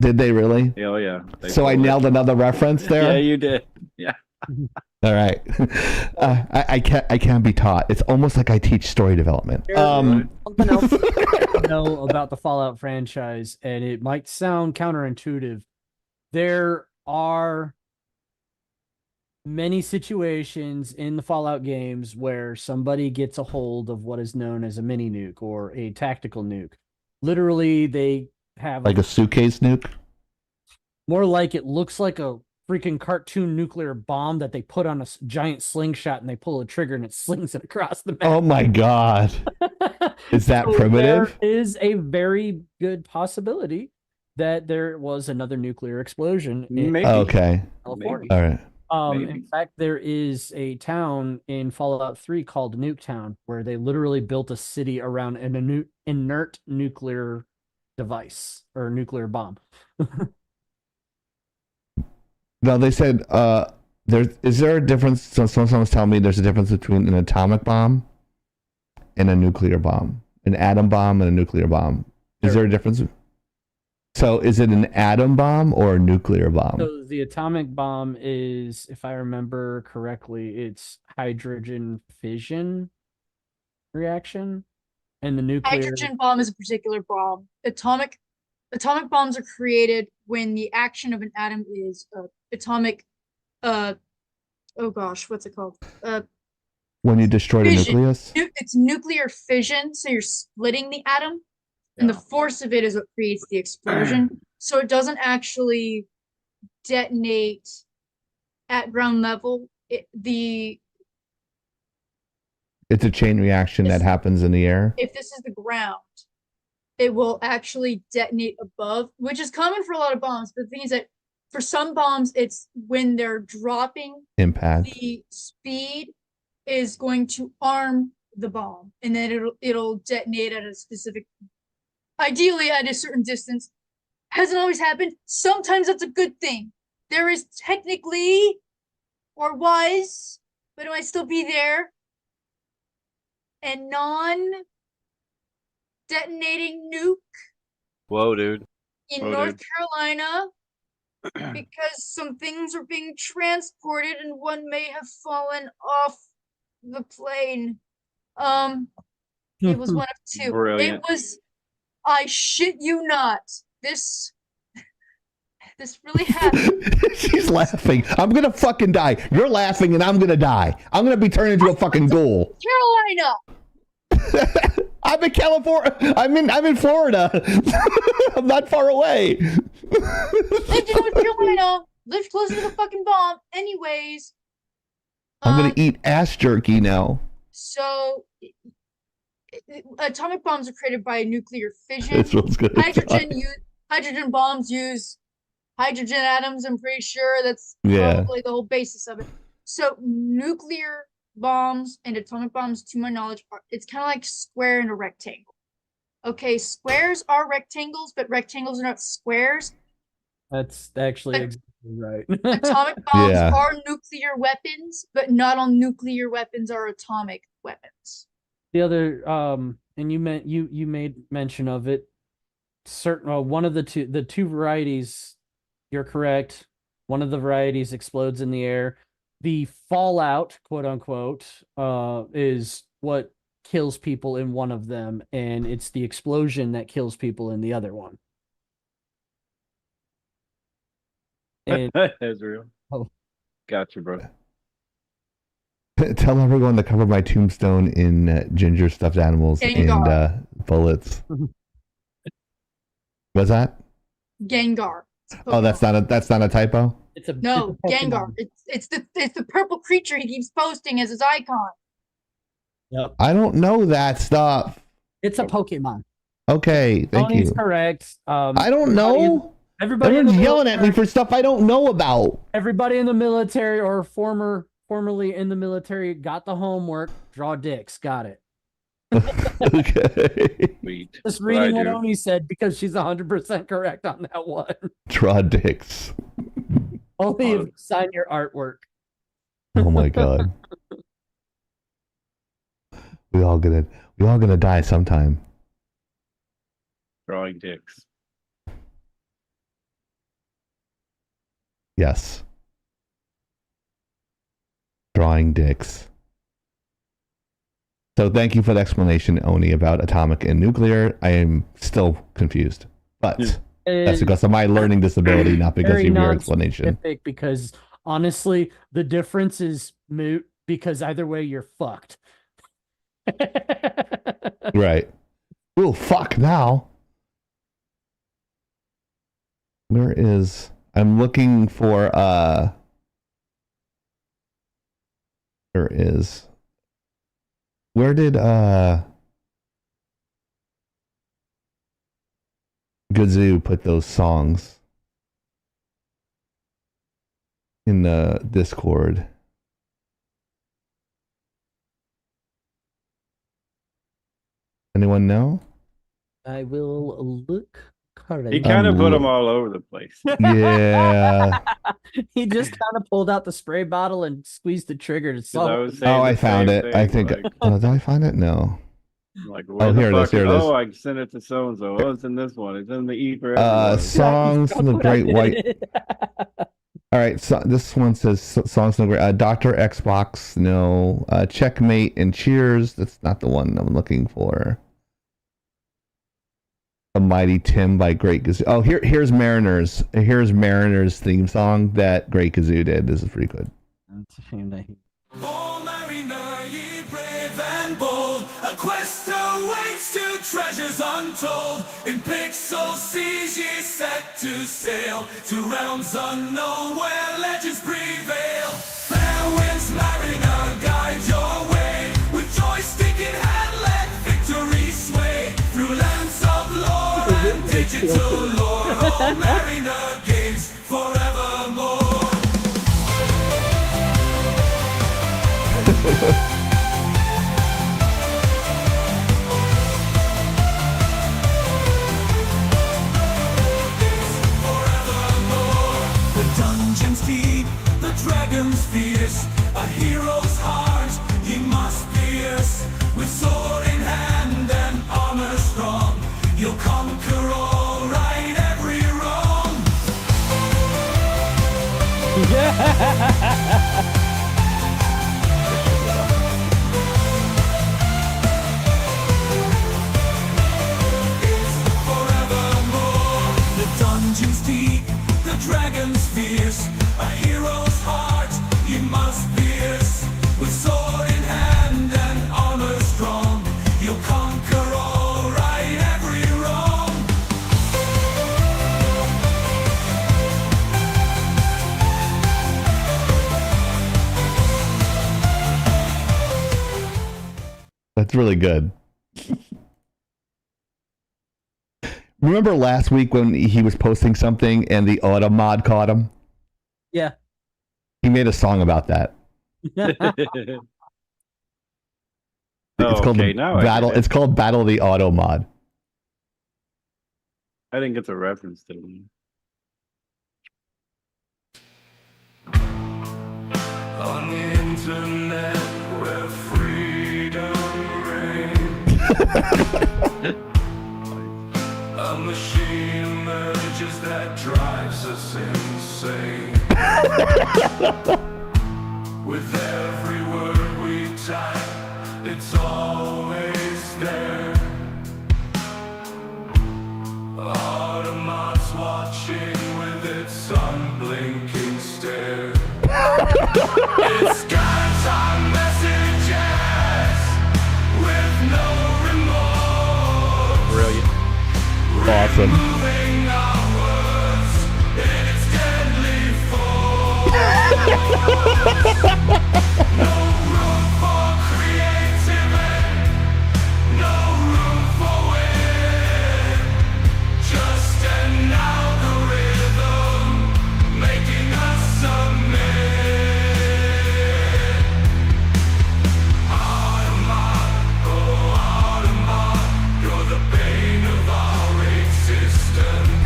Did they really? Oh, yeah. So I nailed another reference there? Yeah, you did. Yeah. All right. I can't be taught. It's almost like I teach story development. Something else to know about the Fallout franchise, and it might sound counterintuitive. There are many situations in the Fallout games where somebody gets a hold of what is known as a mini nuke or a tactical nuke. Literally, they have like a suitcase nuke? More like it looks like a freaking cartoon nuclear bomb that they put on a giant slingshot and they pull a trigger and it slings it across the map. Oh my god. Is that So primitive? There is a very good possibility that there was another nuclear explosion in Okay. California. All right. In fact, there is a town in Fallout 3 called Nuketown where they literally built a city around an inert nuclear device or nuclear bomb. No, they said is there a difference? So someone's telling me there's a difference between an atomic bomb and a nuclear bomb, an atom bomb and a nuclear bomb. Is there a difference? So is it an atom bomb or a nuclear bomb? So the atomic bomb is, if I remember correctly, it's hydrogen fission reaction. And the nuclear. Hydrogen bomb is a particular bomb. Atomic bombs are created when the action of an atom is atomic. Oh gosh, what's it called? When you destroy the Fission. nucleus? It's nuclear fission, so you're splitting the atom, and the force of it is what creates the explosion. So it doesn't actually detonate at ground level. It's a chain reaction that happens in the air. If this is the ground, it will actually detonate above, which is common for a lot of bombs. But the thing is that for some bombs, it's when they're dropping, Impact. the speed is going to arm the bomb, and then it'll detonate at a specific, ideally at a certain distance. Hasn't always happened. Sometimes that's a good thing. There is technically, or was, but it might still be there, a non-detonating nuke Whoa, dude. in North Carolina because some things are being transported and one may have fallen off the plane. It was one of two. Brilliant. It was, I shit you not. This really happened. She's laughing. I'm gonna fucking die. You're laughing and I'm gonna die. I'm gonna be turned into a fucking ghoul. Carolina. I'm in California. I'm in Florida. I'm not far away. Lived in North Carolina. Lived closer to the fucking bomb. Anyways. I'm gonna eat ass jerky now. So, atomic bombs are created by nuclear fission. This one's gonna Hydrogen bombs use hydrogen atoms. I'm pretty sure that's Yeah. probably the whole basis of it. So, nuclear bombs and atomic bombs, to my knowledge, it's kind of like square and a rectangle. Okay, squares are rectangles, but rectangles are not squares. That's actually exactly right. Atomic bombs Yeah. are nuclear weapons, but not all nuclear weapons are atomic weapons. The other, and you made mention of it. Certain, one of the two varieties, you're correct. One of the varieties explodes in the air. The fallout, quote unquote, is what kills people in one of them, and it's the explosion that kills people in the other one. And That's real. Oh. Gotcha, bro. Tell everyone to cover my tombstone in ginger stuffed animals Gengar. and bullets. What's that? Gengar. Oh, that's not a typo. It's a No, it's a Gengar. Pokemon. It's the purple creature he keeps posting as his icon. Yep. I don't know that stuff. It's a Pokemon. Okay, thank Tony's you. correct. I don't know. Everybody in Everyone's the yelling at me for stuff I don't know about. Everybody in the military or formerly in the military got the homework. Draw dicks. Got it. Okay. Sweet. Just What reading I what do. Oni said because she's 100% correct on that one. Draw dicks. Only if you sign your artwork. Oh my god. We all gonna die sometime. Drawing dicks. Yes. Drawing dicks. So thank you for the explanation, Oni, about atomic and nuclear. I am still confused, but that's because of my learning disability, not because Very of your explanation. non-specific, because honestly, the difference is moot because either way you're fucked. Right. Oh, fuck now. Where is... I'm looking for, Where is... Where did, Gazoo put those songs? In the Discord. Anyone know? I will look. He kind of put them all over the place. Yeah. He just kind of pulled out the spray bottle and squeezed the trigger to I solve was it. saying Oh, I the found same it. I thing, think. like- Oh, did I find it? No. Like, where Oh, the here it is. fuck Here it is. Oh, I sent it to so and so. Oh, it's in this one. It's in the E for everyone. Songs from the Great White. All right. So this one says songs from the Great. Dr. Xbox. No. Checkmate and Cheers. That's not the one I'm looking for. Mighty Tim by Great Kazoo. Oh, here's Mariners. Here's Mariners theme song that Great Kazoo did. This is pretty good. It's a shame that he. Oh, mariner, ye brave and bold, a quest awaits to treasures untold. In pixel seas ye set to sail, to realms unknown where legends prevail. Fair winds, mariner, guide your way, with joystick in hand let victory sway. Through lands of lore and digital lore, all mariner games forevermore. The dungeon's deep, the dragon's fierce, a hero's heart he must pierce. With sword in hand and armor strong, you'll conquer all, right every wrong. The dungeon's deep, the dragon's fierce, a hero's heart he must pierce. With sword in hand and armor strong, you'll conquer all, right every wrong. That's really good. Remember last week when he was posting something and the auto mod caught him? Yeah. He made a song about that. It's called okay, now I Battle. get it. It's called Battle the Auto Mod. I didn't get the reference to them. On the internet where freedom reigns, a machine emerges that drives us insane. With every word we type, it's always there. Automat's watching with its unblinking stare. It scans our messages with no remorse. Brilliant. Awesome. Removing our words in its deadly force. No room for creativity, no room for wit. Just an algorithm making us submit. Automat, oh Automat, you're the bane of our existence.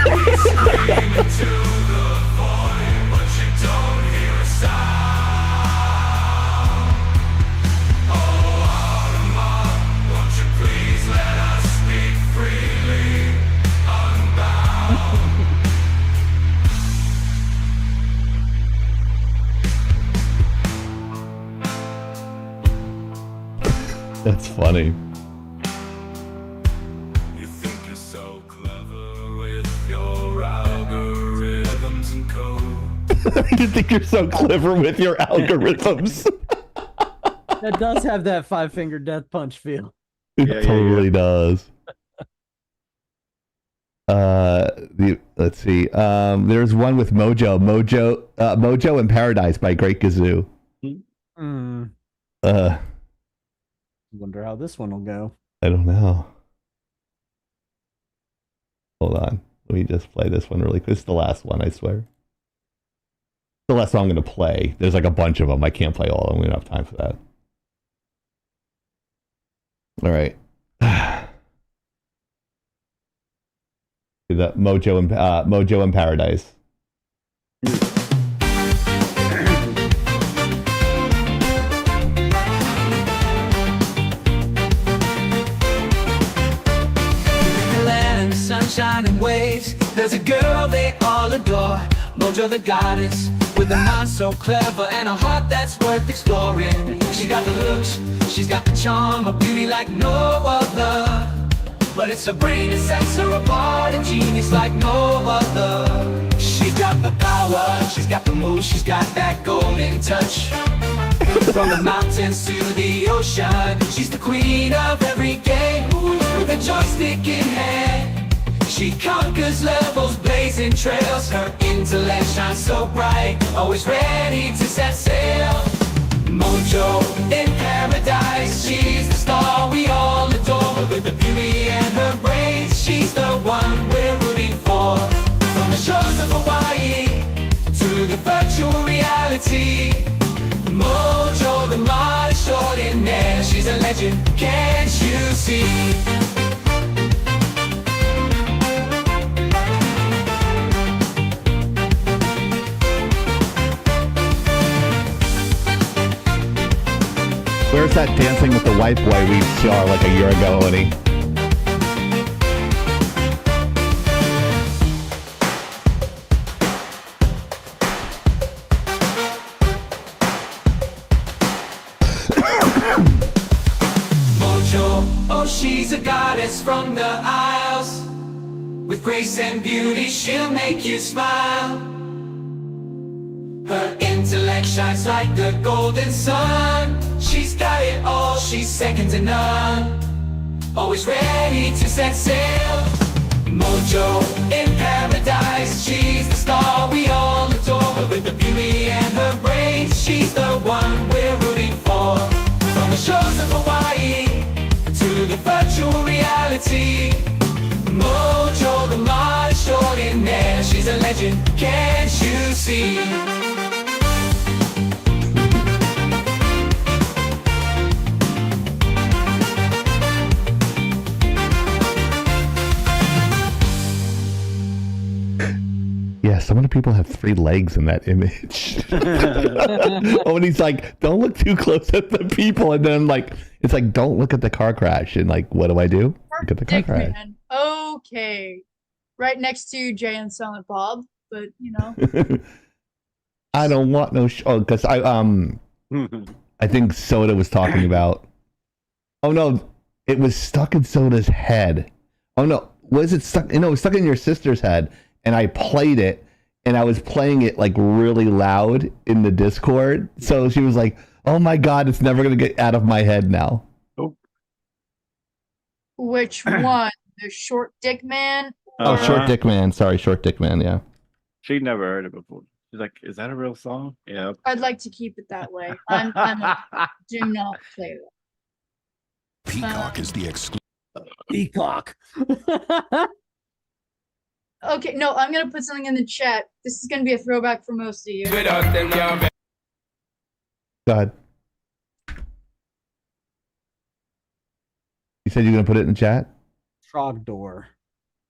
We scream into the void, but you don't hear a sound. Oh Automat, won't you please let us speak freely, unbound. That's funny. You think you're so clever with your algorithms and code. You think you're so clever with your algorithms? That does have that 5-finger death punch feel. It Yeah, totally does. Let's see. There's one with Mojo in Paradise by Great Kazoo. Wonder how this one will go. I don't know. Hold on. Let me just play this one really quick. It's the last one, I swear. The last song I'm going to play. There's like a bunch of them. I can't play all of them. We don't have time for that. All right. The Mojo in Paradise. Land, sunshine and waves. There's a girl they all adore. Mojo the goddess, with a mind so clever and a heart that's worth exploring. She got the looks, she's got the charm, a beauty like no other. but it's her brain that sets her apart. A genius like no other. She's got the power, she's got the moves, she's got that golden touch. From the mountains to the ocean, she's the queen of every game. With a joystick in hand, she conquers levels, blazing trails. Her intellect shines so bright, always ready to set sail. Mojo in paradise, she's the star we all adore. With the beauty and her brains, she's the one we're rooting for. From the shores of Hawaii to the virtual reality, Mojo the modest extraordinaire, she's a legend, can't you see? Where's that dancing with the white boy we saw like a year ago, Odie? Mojo, oh she's a goddess from the Isles. With grace and beauty she'll make you smile. Her intellect shines like the golden sun. She's got it all, she's second to none. Always ready to set sail. Mojo in paradise, she's the star we all adore. With the beauty and her brains, she's the one we're rooting for. From the shores of Hawaii to the virtual reality, Mojo the modest extraordinaire, she's a legend, can't you see? Yeah, some of the people have 3 legs in that image. Oh, and he's like, don't look too close at the people. And then like, it's like, don't look at the car crash. And like, what do I do? Look at the car crash. Man. Okay. Right next to Jay and Silent Bob, but you know. I don't want no show because I think Soda was talking about. Oh no, it was stuck in Soda's head. Oh no, was it stuck? No, it was stuck in your sister's head. And I played it, and I was playing it like really loud in the Discord. So she was like, "Oh my god, it's never gonna get out of my head now." Oh. Which one? The short dick man? Oh, Short Dick Man. Sorry, Short Dick Man. Yeah. She'd never heard it before. She's like, "Is that a real song?" Yeah. I'd like to keep it that way. Do not play that. Peacock is the exclusive. Peacock. Okay, no, I'm gonna put something in the chat. This is gonna be a throwback for most of you. Go ahead. You said you're gonna put it in the chat? Trogdor.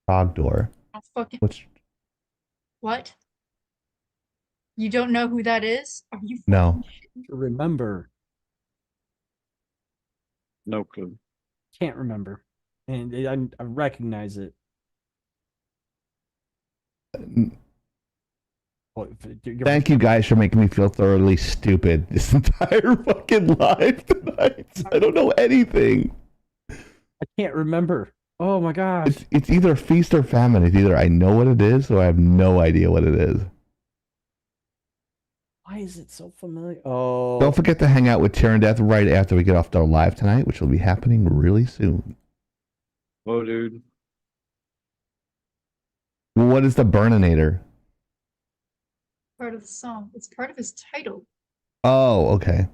Trogdor. Oh, fucking... What? You don't know who that is? Are you? No. Remember. No clue. Can't remember. And I recognize it. Thank you guys for making me feel thoroughly stupid this entire fucking live tonight. I don't know anything. I can't remember. Oh my gosh. It's either feast or famine. It's either I know what it is or I have no idea what it is. Why is it so familiar? Oh. Don't forget to hang out with Tyrann Death right after we get off our live tonight, which will be happening really soon. Whoa, dude. What is the Burninator? Part of the song. It's part of his title. Oh, okay.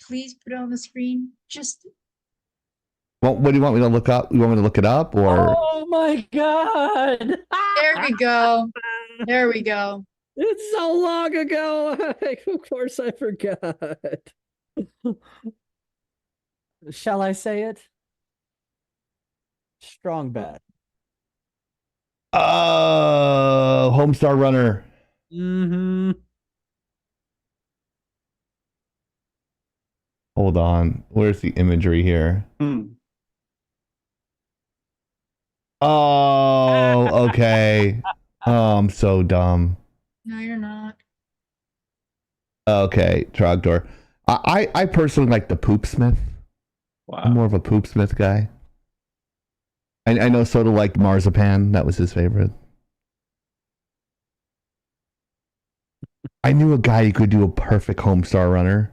Please put it on the screen. Just. Well, what do you want me to look up? You want me to look it up or? Oh my god! There we go. There we go. It's so long ago. Of course I forgot. Shall I say it? Strong bad. Homestar Runner. Mm-hmm. Hold on. Where's the imagery here? Oh, okay. Oh, I'm so dumb. No, you're not. Okay, Trogdor. I personally like the Poopsmith. Wow. I'm more of a Poopsmith guy. I know Soda liked marzipan. That was his favorite. I knew a guy who could do a perfect Homestar Runner.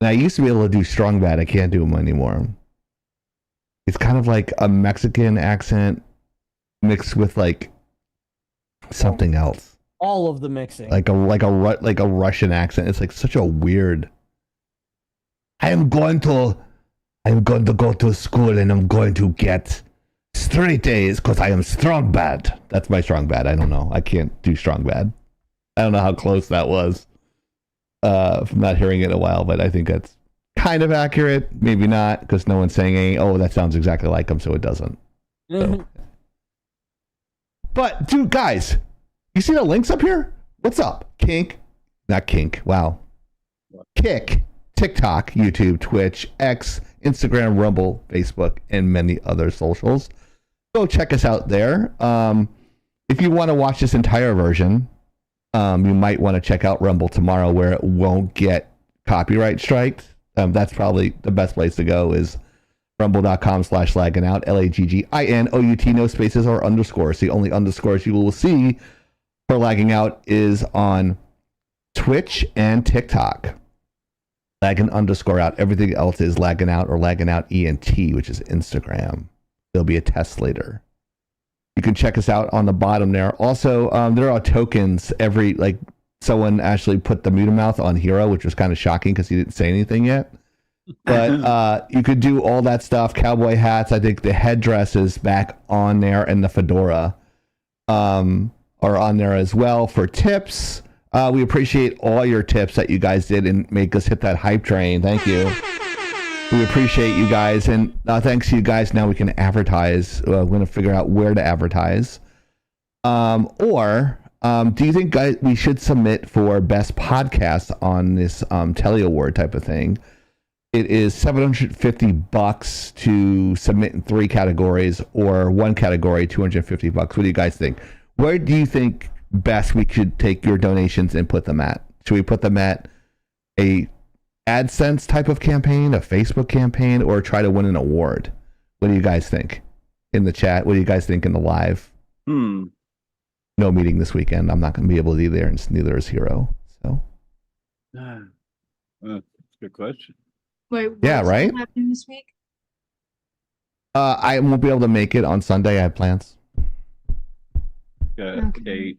And I used to be able to do Strong Bad. I can't do him anymore. It's kind of like a Mexican accent mixed with like something else. All of the mixing. Like a Russian accent. It's like such a weird. I'm going to go to school and I'm going to get straight A's because I am Strong Bad. That's my Strong Bad. I don't know. I can't do Strong Bad. I don't know how close that was from not hearing it in a while, but I think that's kind of accurate. Maybe not, because no one's saying, any, oh, that sounds exactly like him, so it doesn't. So. But, dude, guys, you see the links up here? What's up? Not Kink, wow. Kick, TikTok, YouTube, Twitch, X, Instagram, Rumble, Facebook, and many other socials. Go check us out there. If you want to watch this entire version, you might want to check out Rumble tomorrow, where it won't get copyright striked. That's probably the best place to go, is rumble.com/lagginout, LAGGINOUT, no spaces or underscores. The only underscores you will see for Lagging Out is on Twitch and TikTok. Laggin underscore out. Everything else is Laggin Out or Laggin Out ENT, which is Instagram. There'll be a test later. You can check us out on the bottom there. Also, there are tokens every, like, someone actually put the Muta Mouth on Hero, which was kind of shocking because he didn't say anything yet. But you could do all that stuff. Cowboy hats. I think the headdress is back on there, and the fedora are on there as well for tips. We appreciate all your tips that you guys did and make us hit that hype train. Thank you. We appreciate you guys, and thanks to you guys, now we can advertise. We're going to figure out where to advertise. Do you think, guys, we should submit for best podcast on this Telly Award type of thing? It is $750 to submit in 3 categories, or 1 category, $250. What do you guys think? Where do you think best we should take your donations and put them at? Should we put them at a AdSense type of campaign, a Facebook campaign, or try to win an award? What do you guys think in the chat? What do you guys think in the live? No meeting this weekend. I'm not going to be able to be there, and neither is Hero. So, Well, that's a good question. Wait, yeah, right? Happening this week? I won't be able to make it on Sunday. I have plans. Got Kate.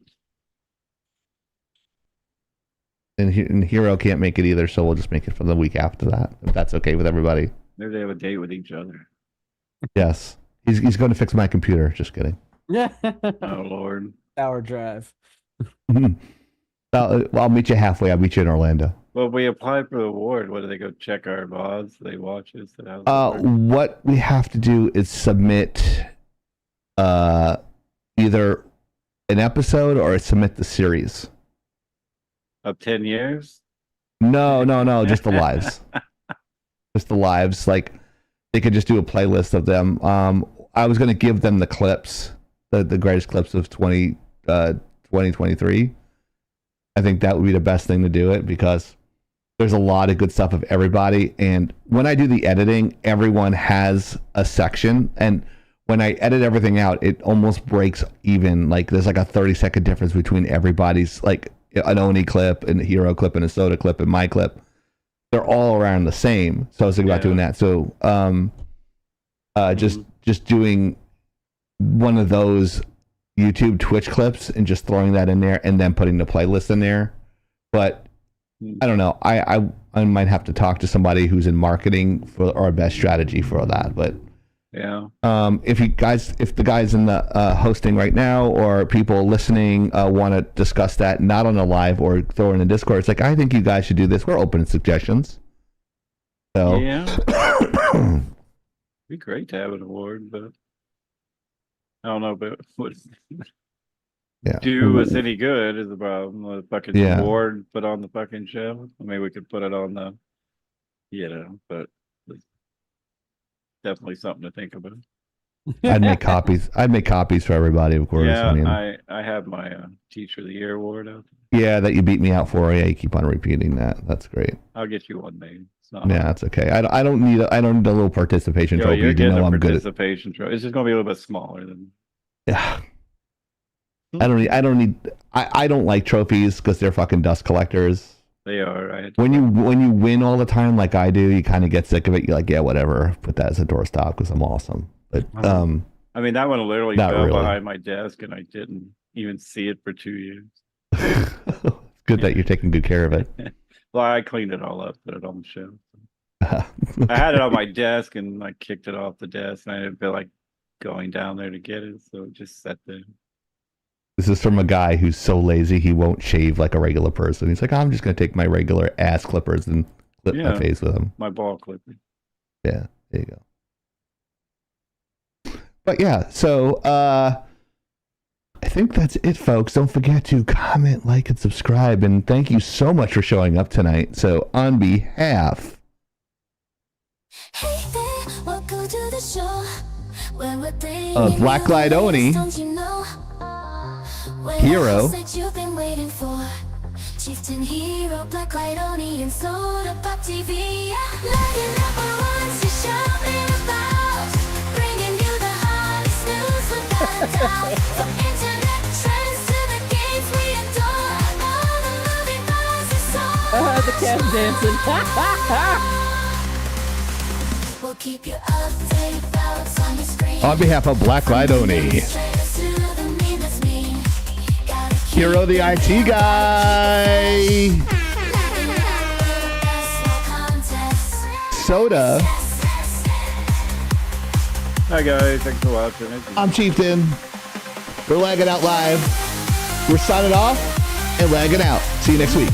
And Hero can't make it either, so we'll just make it for the week after that, if that's okay with everybody. Maybe they have a date with each other. Yes. He's going to fix my computer. Just kidding. Yeah. Oh, Lord. Hour drive. I'll meet you halfway. I'll meet you in Orlando. Well, we applied for the award. What do they go check our VODs? They watch us. What we have to do is submit either an episode or submit the series. Of 10 years? No, just the lives. Just the lives. Like, they could just do a playlist of them. I was going to give them the clips, the greatest clips of 2023. I think that would be the best thing to do it, because there's a lot of good stuff of everybody. And when I do the editing, everyone has a section. And when I edit everything out, it almost breaks even. Like, there's like a 30-second difference between everybody's, like, an Oni clip and a Hero clip and a Soda clip and my clip. They're all around the same. So I was thinking about doing that. So just doing one of those YouTube Twitch clips and just throwing that in there and then putting the playlist in there. But I don't know. I might have to talk to somebody who's in marketing for our best strategy for that. But yeah. If the guys in the hosting right now or people listening want to discuss that, not on the live or throw it in the Discord, it's like, I think you guys should do this. We're open to suggestions. So yeah. Be great to have an award, but I don't know about what do us any good is the problem. The fucking award put on the fucking show. I mean, we could put it on the, but it's definitely something to think about. I'd make copies. I'd make copies for everybody, of course. Yeah, I mean, I have my Teacher of the Year award out there. Yeah, that you beat me out for. Yeah, you keep on repeating that. That's great. I'll get you one made. It's not. Yeah, that's okay. I don't need a little participation Yo, trophy. you're You getting know a I'm good at. participation trophy. It's just gonna be a little bit smaller than. Yeah. I don't like trophies because they're fucking dust collectors. They are right. When you win all the time like I do, you kind of get sick of it. You're like, yeah, whatever. Put that as a doorstop because I'm awesome. But I mean, that one literally Not fell really. behind my desk, and I didn't even see it for 2 years. good that you're taking good care of it. Well, I cleaned it all up, put it on the shelf. I had it on my desk, and I kicked it off the desk, and I didn't feel like going down there to get it, so it just sat there. This is from a guy who's so lazy he won't shave like a regular person. He's like, I'm just gonna take my regular ass clippers and clip my face with them. My ball clipper. Yeah, there you go. But yeah, so I think that's it, folks. Don't forget to comment, like, and subscribe. And thank you so much for showing up tonight. So on behalf Hey there, welcome to the show. Where we're bringing of you Black Light the Oni, best, don't you know? Where Hero, that you've been waiting for. Chieftain Hero, Black Light Oni, and Soda Pop TV. Laggin Out wants to shouting about, bringing you the hottest news without a doubt. From internet trends to the games we adore, all the movie buzz is so. The cat dancing. We'll keep you updated about what's on your screen. on behalf of Black Light Oni, Hero the IT guy, Soda, Hi guys, thanks for watching. I'm Chieftain. We're lagging out live. We're signing off and lagging out. See you next week.